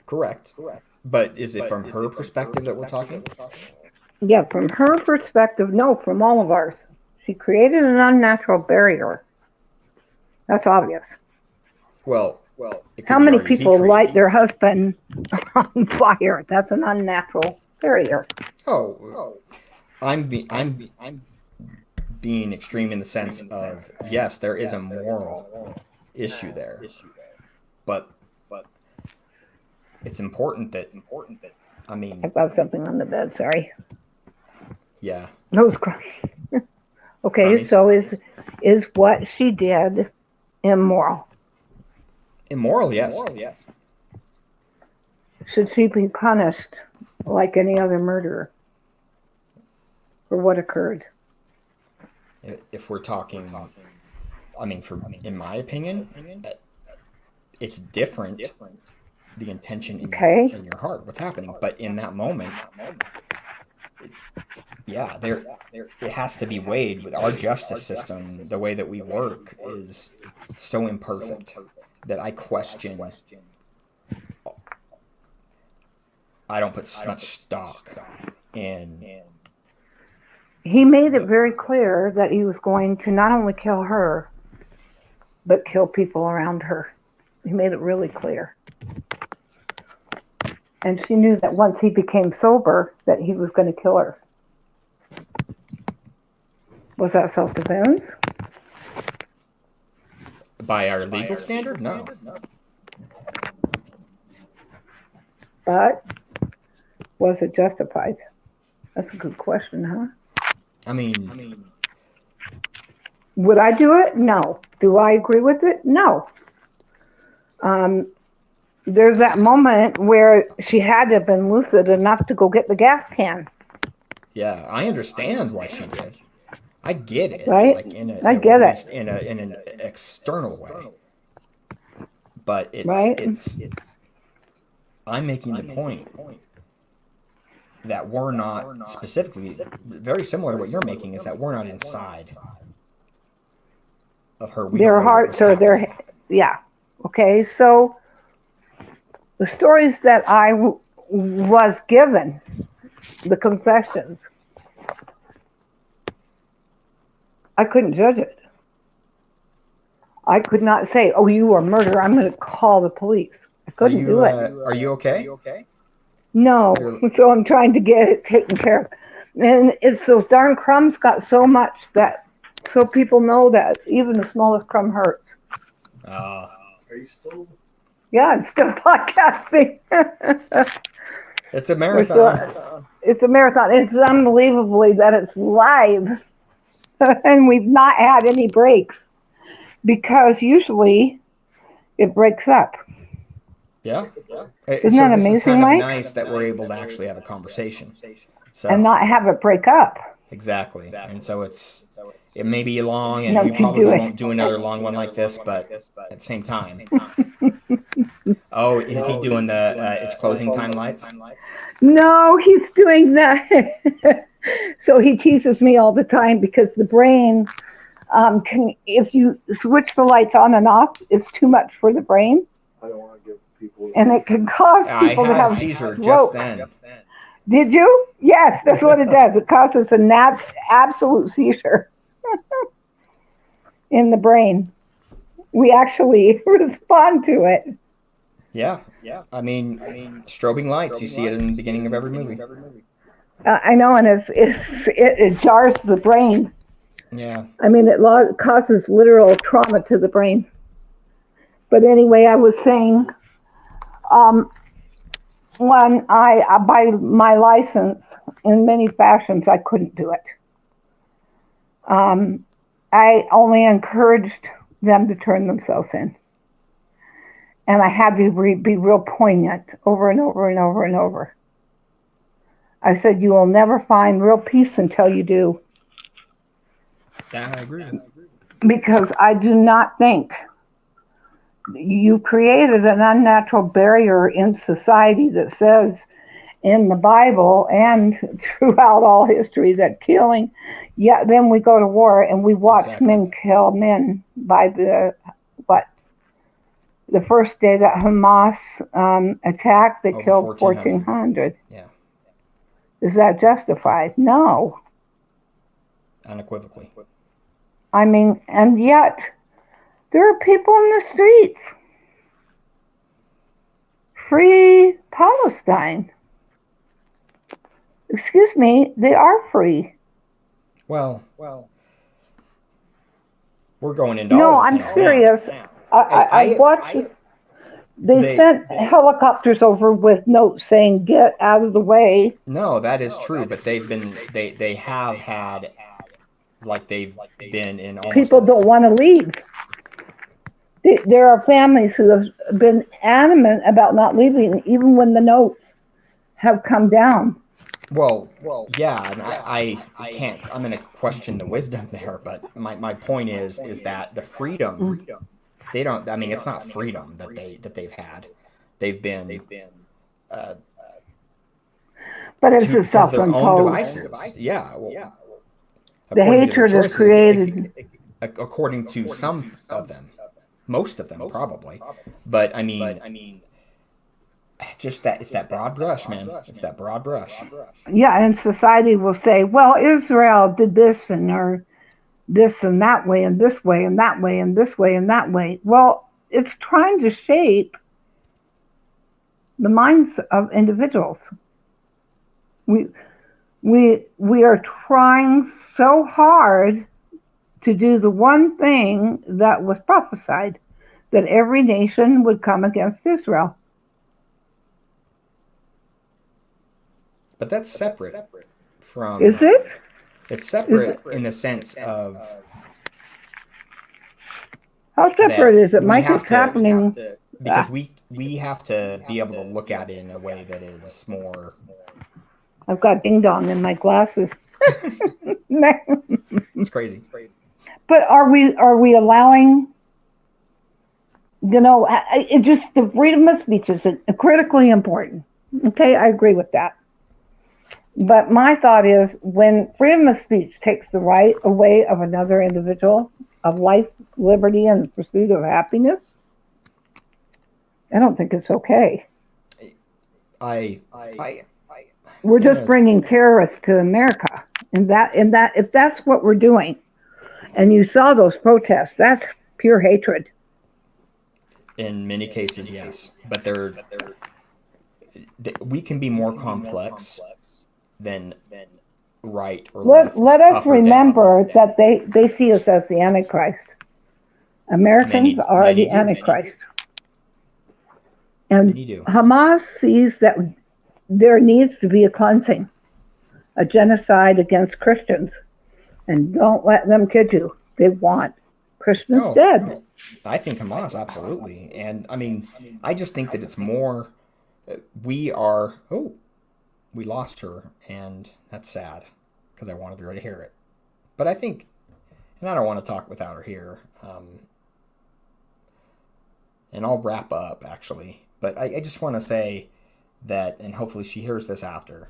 S1: Correct. But is it from her perspective that we're talking?
S2: Yeah, from her perspective, no, from all of ours. She created an unnatural barrier. That's obvious.
S1: Well,
S2: how many people light their husband on fire? That's an unnatural barrier.
S1: Oh, I'm being extreme in the sense of, yes, there is a moral issue there, but it's important that,
S2: I've got something on the bed, sorry.
S1: Yeah.
S2: Those okay, Crummies. So is what she did immoral?
S1: Immoral, yes.
S2: Should she be punished like any other murderer for what occurred?
S1: If we're talking, in my opinion, it's different, the intention in your heart, what's happening. But in that moment, it has to be weighed with our justice system. The way that we work is so imperfect that I question. I don't put much stock in.
S2: He made it very clear that he was going to not only kill her, but kill people around her. He made it really clear. And she knew that once he became sober, that he was going to kill her. Was that self-defense?
S1: By our legal standard? No.
S2: But was it justified? That's a good question, huh? Would I do it? No. Do I agree with it? No. There's that moment where she had to have been lucid enough to go get the gas can.
S1: Yeah, I understand why she did. I get it.
S2: Right?
S1: Like
S2: I get it.
S1: In an external way. But it's I'm making the point that we're not specifically, very similar to what you're making, is that we're not inside of her.
S2: Their hearts are there. Yeah. Okay. So the stories that I was given, the confessions, I couldn't judge it. I could not say, "Oh, you are a murderer. I'm going to call the police." I couldn't do it.
S1: Are you okay?
S2: No, so I'm trying to get it taken care of. And it's those darn crumbs got so much that, so people know that even the smallest crumb hurts.
S1: Are
S3: you still?
S2: Yeah, I'm still podcasting.
S1: It's a marathon.
S2: It's a marathon. It's unbelievably that it's live. And we've not had any breaks. Because usually, it breaks up.
S1: Yeah.
S2: Isn't
S1: So
S2: that
S1: this is
S2: amazing,
S1: kind of
S2: Mike?
S1: nice that we're able to actually have a conversation. So
S2: And not have it break up.
S1: exactly. And so it may be long, and
S2: No,
S1: we
S2: to
S1: probably
S2: do it.
S1: won't do another long one like this, but at the same time. Oh, is he doing the it's closing time lights?
S2: No, he's doing that. So he teases me all the time because the brain can, if you switch the lights on and off, it's too much for the brain.
S3: I don't want to give people.
S2: And it can cause
S1: I
S2: people to
S1: had a
S2: have
S1: seizure just
S2: stroke.
S1: then.
S2: Did you? Yes, that's what it does. It causes an absolute seizure in the brain. We actually respond to it.
S1: Yeah. I mean, strobing lights, you see it in the beginning of every movie.
S2: I know, and it jars the brain.
S1: Yeah.
S2: I mean, it causes literal trauma to the brain. But anyway, I was saying, when by my license, in many fashions, I couldn't do it. I only encouraged them to turn themselves in. And I had to be real poignant over and over and over and over. I said, you will never find real peace until you do.
S1: Yeah, I agree.
S2: Because I do not think you created an unnatural barrier in society that says in the Bible and throughout all history that killing, then we go to war and we watch men kill men by the first day that Hamas attacked, they killed 1,400.
S1: Yeah.
S2: Is that justified? No.
S1: Unequivocally.
S2: I mean, and yet there are people in the streets. Free Palestine. Excuse me, they are free.
S1: Well, we're going into
S2: No,
S1: all the
S2: I'm
S1: things
S2: serious.
S1: now.
S2: I watched. They sent helicopters over with notes saying, "Get out of the way."
S1: No, that is true, but they have had, like, they've been in almost.
S2: People don't want to leave. There are families who have been adamant about not leaving, even when the notes have come down.
S1: Well, yeah, and I can't. I'm going to question the wisdom there, but my point is that the freedom. They don't. I mean, it's not freedom that they've had. They've been.
S2: But it's just
S1: because their own
S2: self-imposed.
S1: devices. Yeah. Well,
S2: The hatred is created.
S1: According to some of them, most of them probably. But I mean, just that it's that broad brush, man. It's that broad brush.
S2: Yeah, and society will say, "Well, Israel did this or this and that way and this way and that way and this way and that way." Well, it's trying to shape the minds of individuals. We are trying so hard to do the one thing that was prophesied, that every nation would come against Israel.
S1: But that's separate from.
S2: Is it?
S1: It's separate in the sense of.
S2: How separate is it, Mike? It's happening.
S1: Because we have to be able to look at it in a way that is more.
S2: I've got ding dong in my glasses.
S1: It's crazy.
S2: But are we allowing? It just, the freedom of speech is critically important. Okay, I agree with that. But my thought is, when freedom of speech takes the right away of another individual, of life, liberty, and the pursuit of happiness, I don't think it's okay. We're just bringing terrorists to America, and if that's what we're doing, and you saw those protests, that's pure hatred.
S1: In many cases, yes, but we can be more complex than right or left.
S2: Let us remember that they see us as the Antichrist. Americans are the Antichrist. And Hamas sees that there needs to be a cleansing, a genocide against Christians. And don't let them kid you. They want Christians dead.
S1: I think Hamas, absolutely. And I mean, I just think that it's more, we are, oh, we lost her, and that's sad because I wanted her to hear it. But I think, and I don't want to talk without her here, and I'll wrap up actually. But I just want to say that, and hopefully she hears this after,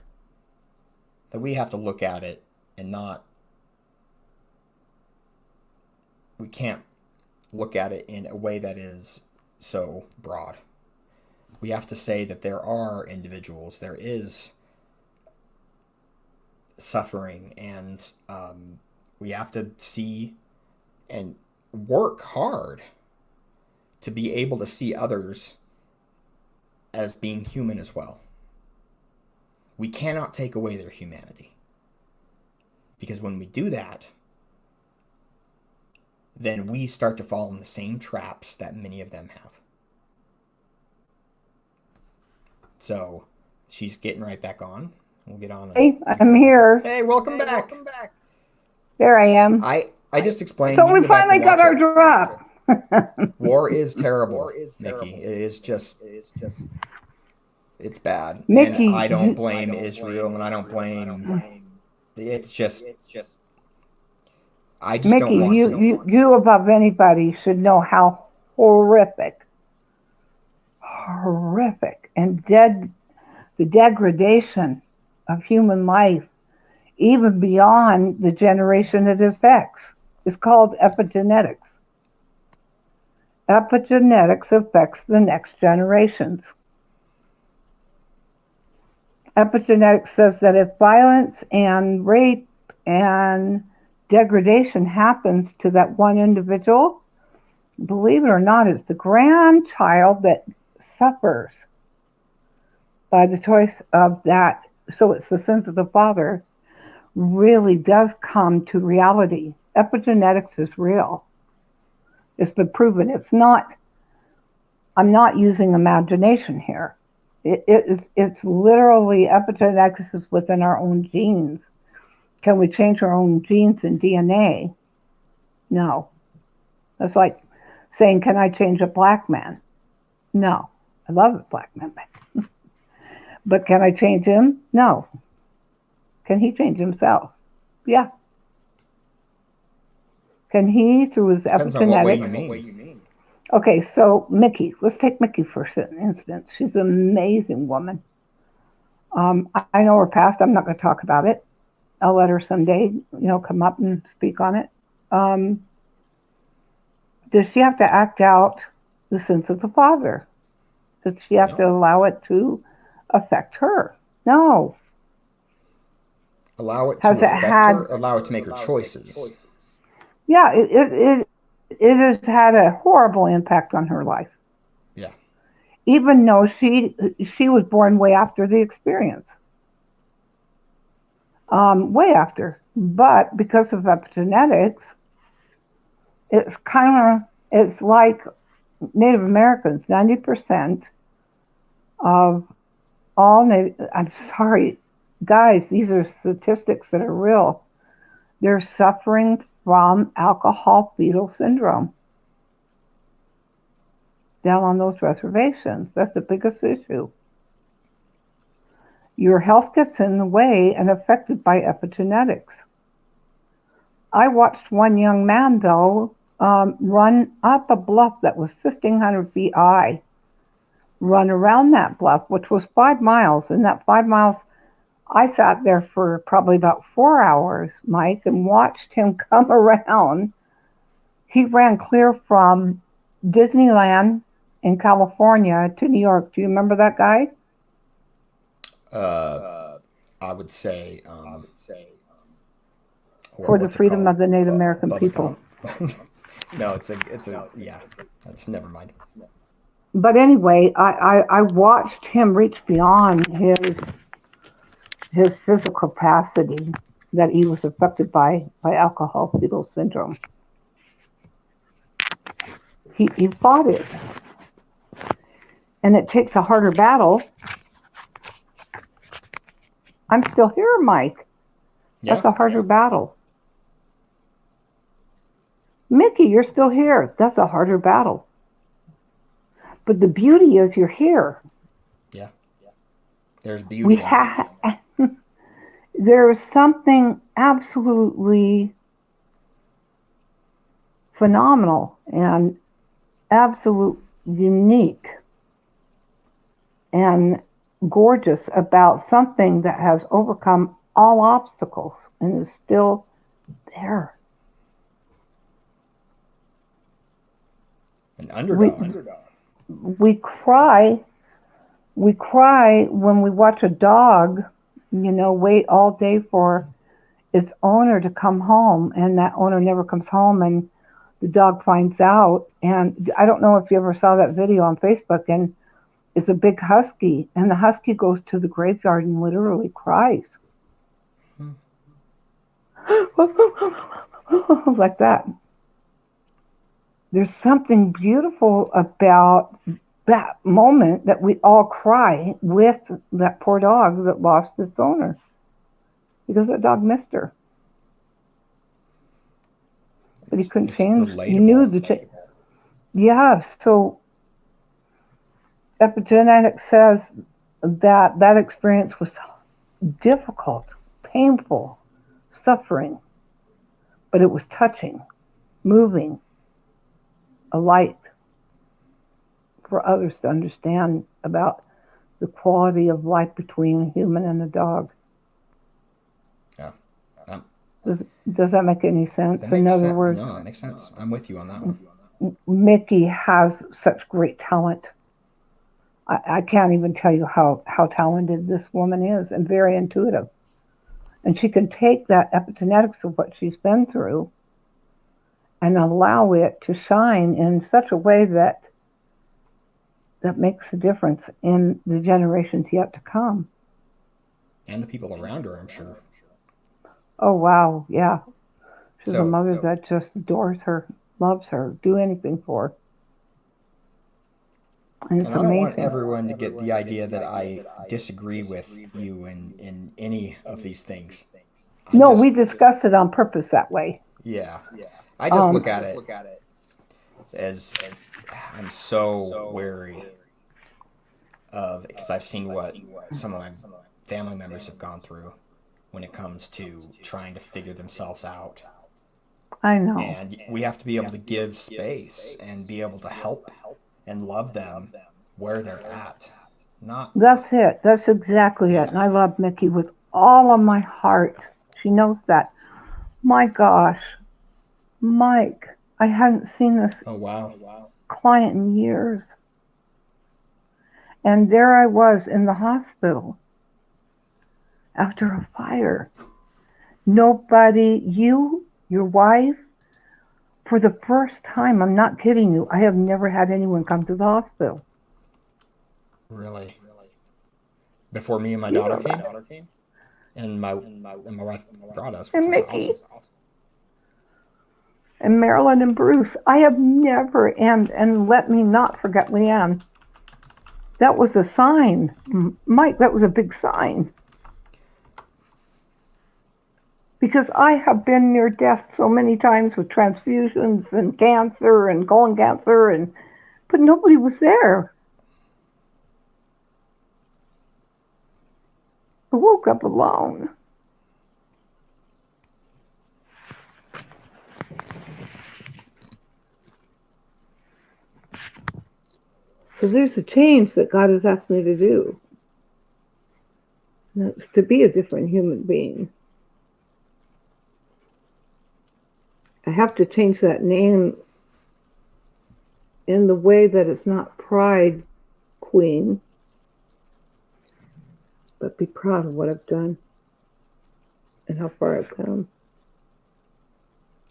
S1: that we have to look at it and not, we can't look at it in a way that is so broad. We have to say that there are individuals, there is suffering, and we have to see and work hard to be able to see others as being human as well. We cannot take away their humanity. Because when we do that, then we start to fall in the same traps that many of them have. So she's getting right back on. We'll get on.
S2: Hey, I'm here.
S1: Hey, welcome back.
S2: There I am.
S1: I just explained.
S2: So we finally got our drop.
S1: War is terrible, Mickey. It is just, it's bad.
S2: Mickey,
S1: and I don't blame Israel, and I don't blame. It's just. I just
S2: Mickey,
S1: don't want to.
S2: You above anybody should know how horrific, and the degradation of human life, even beyond the generation it affects, is called epigenetics. Epigenetics affects the next generations. Epigenetics says that if violence and rape and degradation happens to that one individual, believe it or not, it's the grandchild that suffers by the choice of that. So it's the sins of the father really does come to reality. Epigenetics is real. It's been proven. It's not, I'm not using imagination here. It's literally epigenetics is within our own genes. Can we change our own genes and DNA? No. That's like saying, can I change a black man? No. I love a black man. But can I change him? No. Can he change himself? Yeah. Can he, through his
S1: Depends
S2: epigenetics?
S1: on what way you mean.
S2: Okay, so Mickey, let's take Mickey for an instance. She's an amazing woman. I know her past. I'm not going to talk about it. I'll let her someday, come up and speak on it. Does she have to act out the sins of the father? Does she have to allow it to affect her? No.
S1: Allow it to affect her, allow it to make her choices.
S2: Yeah, it has had a horrible impact on her life.
S1: Yeah.
S2: Even though she was born way after the experience. Way after. But because of epigenetics, it's like Native Americans, 90% of all I'm sorry, guys, these are statistics that are real. They're suffering from alcohol fetal syndrome down on those reservations. That's the biggest issue. Your health gets in the way and affected by epigenetics. I watched one young man, though, run up a bluff that was 1,500 feet high, run around that bluff, which was 5 miles. And that 5 miles, I sat there for probably about 4 hours, Mike, and watched him come around. He ran clear from Disneyland in California to New York. Do you remember that guy?
S1: I would say
S2: for the freedom of the Native American people.
S1: No, it's a yeah. That's never mind.
S2: But anyway, I watched him reach beyond his physical capacity that he was affected by alcohol fetal syndrome. He fought it. And it takes a harder battle. I'm still here, Mike. That's a harder battle. Mickey, you're still here. That's a harder battle. But the beauty is you're here.
S1: Yeah. There's beauty
S2: We
S1: in that.
S2: have There's something absolutely phenomenal and absolute unique and gorgeous about something that has overcome all obstacles and is still there.
S1: An
S2: We
S1: underdog.
S2: we cry when we watch a dog, wait all day for its owner to come home, and that owner never comes home, and the dog finds out. And I don't know if you ever saw that video on Facebook, and it's a big husky, and the husky goes to the graveyard and literally cries.
S1: Hmm.
S2: Like that. There's something beautiful about that moment that we all cry with that poor dog that lost its owner because that dog missed her. But he couldn't
S1: It's
S2: change. He knew
S1: relatable.
S2: Yeah, so epigenetics says that experience was difficult, painful, suffering, but it was touching, moving, a light for others to understand about the quality of life between a human and a dog.
S1: Yeah.
S2: Does that make any sense?
S1: That makes
S2: In other
S1: sense.
S2: words,
S1: No, it makes sense. I'm with you on that one.
S2: Mickey has such great talent. I can't even tell you how talented this woman is, and very intuitive. And she can take that epigenetics of what she's been through and allow it to shine in such a way that makes a difference in the generations yet to come.
S1: And the people around her, I'm sure.
S2: Oh, wow. Yeah. She's a mother
S1: So,
S2: that just adores her, loves her, do anything for her. And it's
S1: and I don't want
S2: amazing.
S1: everyone to get the idea that I disagree with you in any of these things. I
S2: No,
S1: just,
S2: we discussed it on purpose that way.
S1: yeah, I just
S2: Um,
S1: look at it as I'm so wary of, because I've seen what some of my family members have gone through when it comes to trying to figure themselves out.
S2: I know.
S1: And we have to be able to give space and be able to help and love them where they're at. Not,
S2: That's it. That's exactly it.
S1: yeah.
S2: And I love Mickey with all of my heart. She knows that. My gosh, Mike, I hadn't seen this
S1: Oh, wow.
S2: client in years. And there I was in the hospital after a fire. Nobody, your wife, for the first time, I'm not kidding you, I have never had anyone come to the hospital.
S1: Really. Before me and my
S2: You
S1: daughter
S2: know
S1: came,
S2: that.
S1: and my wife brought us, which
S2: And
S1: was
S2: Mickey,
S1: awesome.
S2: and Marilyn and Bruce, I have never, and let me not forget Leanne. That was a sign. Mike, that was a big sign. Because I have been near death so many times with transfusions and cancer and colon cancer, but nobody was there. I woke up alone. So there's a change that God has asked me to do. And that's to be a different human being. I have to change that name in the way that it's not Pride Queen, but be proud of what I've done and how far I've come.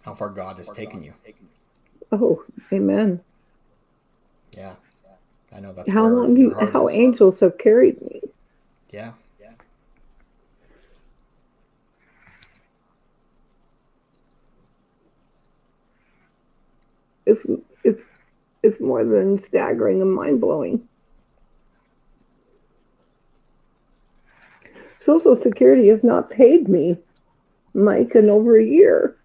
S1: How far God has taken you.
S2: Oh, amen.
S1: Yeah. I know that's where your heart
S2: How
S1: is.
S2: angels have carried me.
S1: Yeah.
S2: It's it's it's more than staggering and mind blowing. Social Security has not paid me, Mike, in over a year.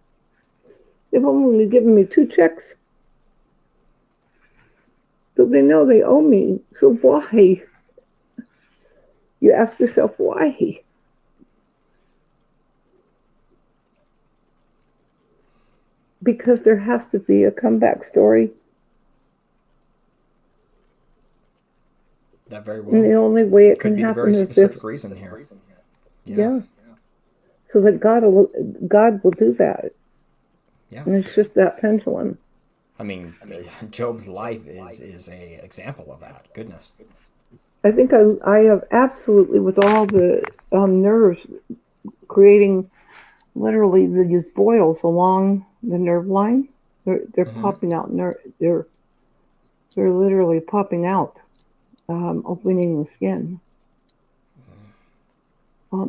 S2: They've only given me 2 checks. So they know they owe me. So why? You ask yourself why. Because there has to be a comeback story.
S1: That very well.
S2: And the only way it
S1: Could
S2: can
S1: be the
S2: happen
S1: very
S2: is
S1: specific
S2: this.
S1: reason here.
S2: Yeah. So that God will do that.
S1: Yeah.
S2: And it's just that pendulum.
S1: I mean, Job's life is a example of that. Goodness.
S2: I think I have absolutely, with all the nerves creating literally these boils along the nerve line. They're popping out. They're literally popping out, opening the skin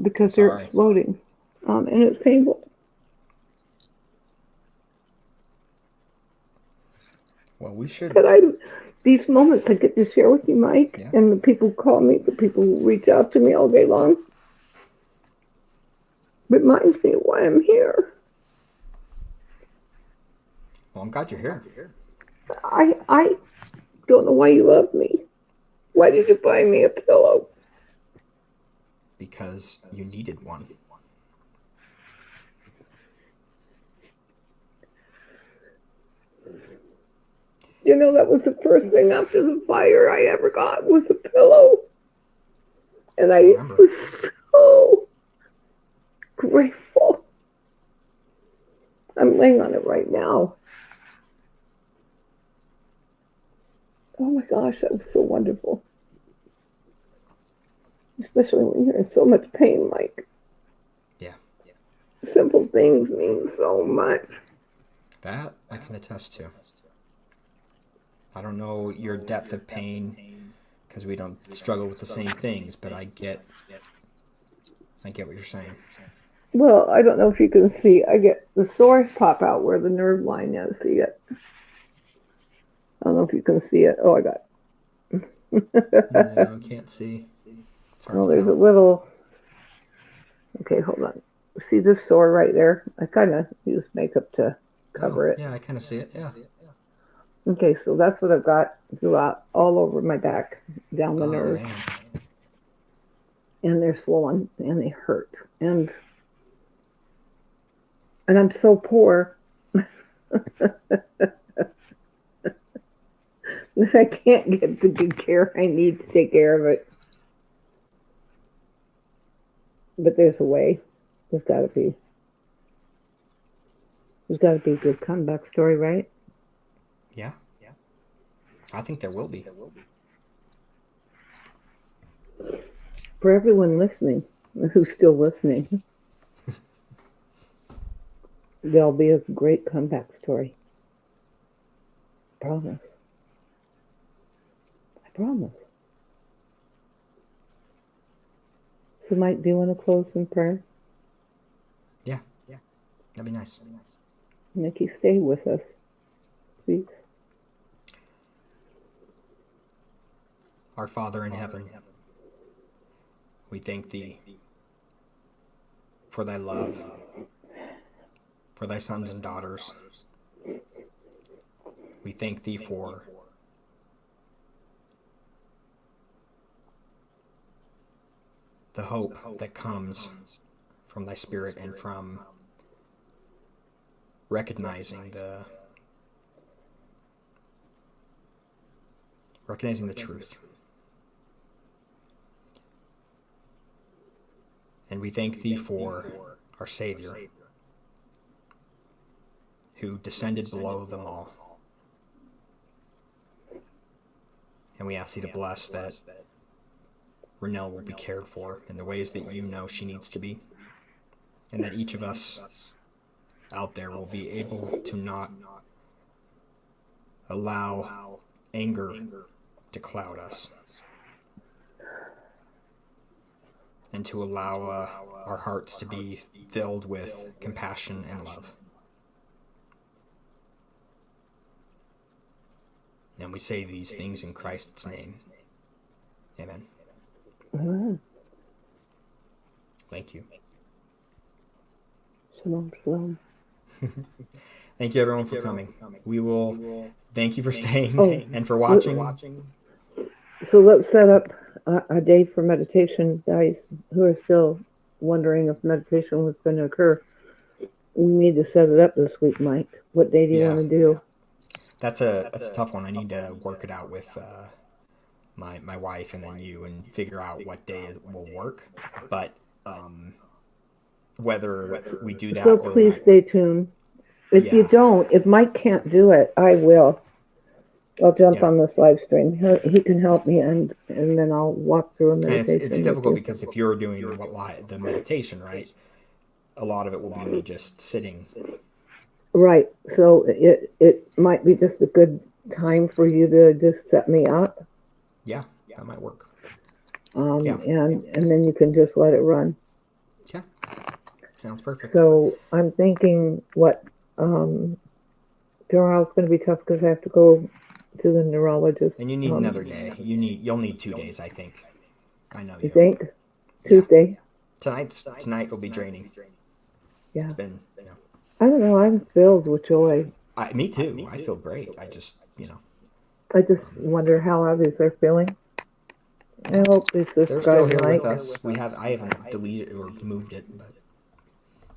S2: because they're exploding, and it's painful.
S1: Well, we should.
S2: But these moments I get to share with you, Mike, and the people call me, the people who reach out to me all day long, reminds me why I'm here.
S1: Well, I'm glad you're here.
S2: I don't know why you love me. Why did you buy me a pillow?
S1: Because you needed one.
S2: You know, that was the first thing after the fire I ever got was a pillow. And I was so grateful. I'm laying on it right now. Oh my gosh, that was so wonderful. Especially when you're in so much pain, Mike.
S1: Yeah.
S2: Simple things mean so much.
S1: That I can attest to. I don't know your depth of pain because we don't struggle with the same things, but I get what you're saying.
S2: Well, I don't know if you can see. I get the sores pop out where the nerve line is. See it? I don't know if you can see it. Oh, I got it.
S1: No, I can't see. It's hard to
S2: there's
S1: tell.
S2: a little. Okay, hold on. See this sore right there? I kind of use makeup to cover it.
S1: Yeah, I kind of see it. Yeah.
S2: Okay, so that's what I've got throughout all over my back, down the nerve.
S1: Man.
S2: And they're swollen and they hurt. And I'm so poor. I can't get the good care I need to take care of it. But there's a way. There's got to be. There's got to be a good comeback story, right?
S1: Yeah. I think there will be.
S2: For everyone listening, who's still listening, there'll be a great comeback story. I promise. I promise. So, Mike, do you want to close in prayer?
S1: Yeah. That'd be nice.
S2: Nikki, stay with us, please.
S1: Our Father in heaven, we thank Thee for Thy love, for Thy sons and daughters. We thank Thee for the hope that comes from Thy Spirit and from recognizing the truth. And we thank Thee for our Savior, who descended below them all. And we ask Thee to bless that Ranelle will be cared for in the ways that You know she needs to be, and that each of us out there will be able to not allow anger to cloud us, and to allow our hearts to be filled with compassion and love. And we say these things in Christ's name. Amen.
S2: Amen.
S1: Thank you.
S2: Shalom, shalom.
S1: Thank you, everyone, for coming. We will thank you for staying
S4: Oh,
S1: and for watching.
S4: So let's set up a day for meditation, guys who are still wondering if meditation was going to occur. We need to set it up this week, Mike. What day do you want to do?
S1: That's a tough one. I need to work it out with my wife and then you and figure out what day will work. But whether we do that
S4: So
S1: or
S4: please
S1: not,
S4: stay tuned. If you don't, if Mike can't do it, I will. I'll jump on this live stream. He can help me, and then I'll walk through a meditation.
S1: And it's difficult because if you're doing the meditation, right, a lot of it will be me just sitting.
S4: Right. So it might be just a good time for you to just set me up.
S1: Yeah, that might work.
S4: And then you can just let it run.
S1: Yeah, sounds perfect.
S4: So I'm thinking tomorrow's going to be tough because I have to go to the neurologist.
S1: And you need another day. You'll need 2 days, I think. I know you.
S4: You think? Tuesday?
S1: Tonight will be draining.
S4: Yeah.
S1: It's been,
S4: I don't know. I'm filled with joy.
S1: Me too. I feel great. I just
S4: wonder how others are feeling. I hope this is
S1: they're still here with us. I haven't deleted or moved it,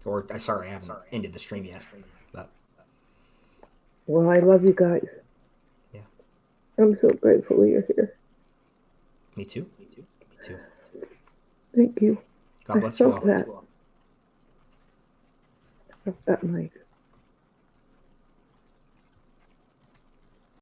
S1: I haven't ended the stream yet. But
S4: well, I love you guys.
S1: Yeah.
S4: I'm so grateful you're here.
S1: Me too.
S4: Thank you.
S1: God bless you all.
S4: That, Mike.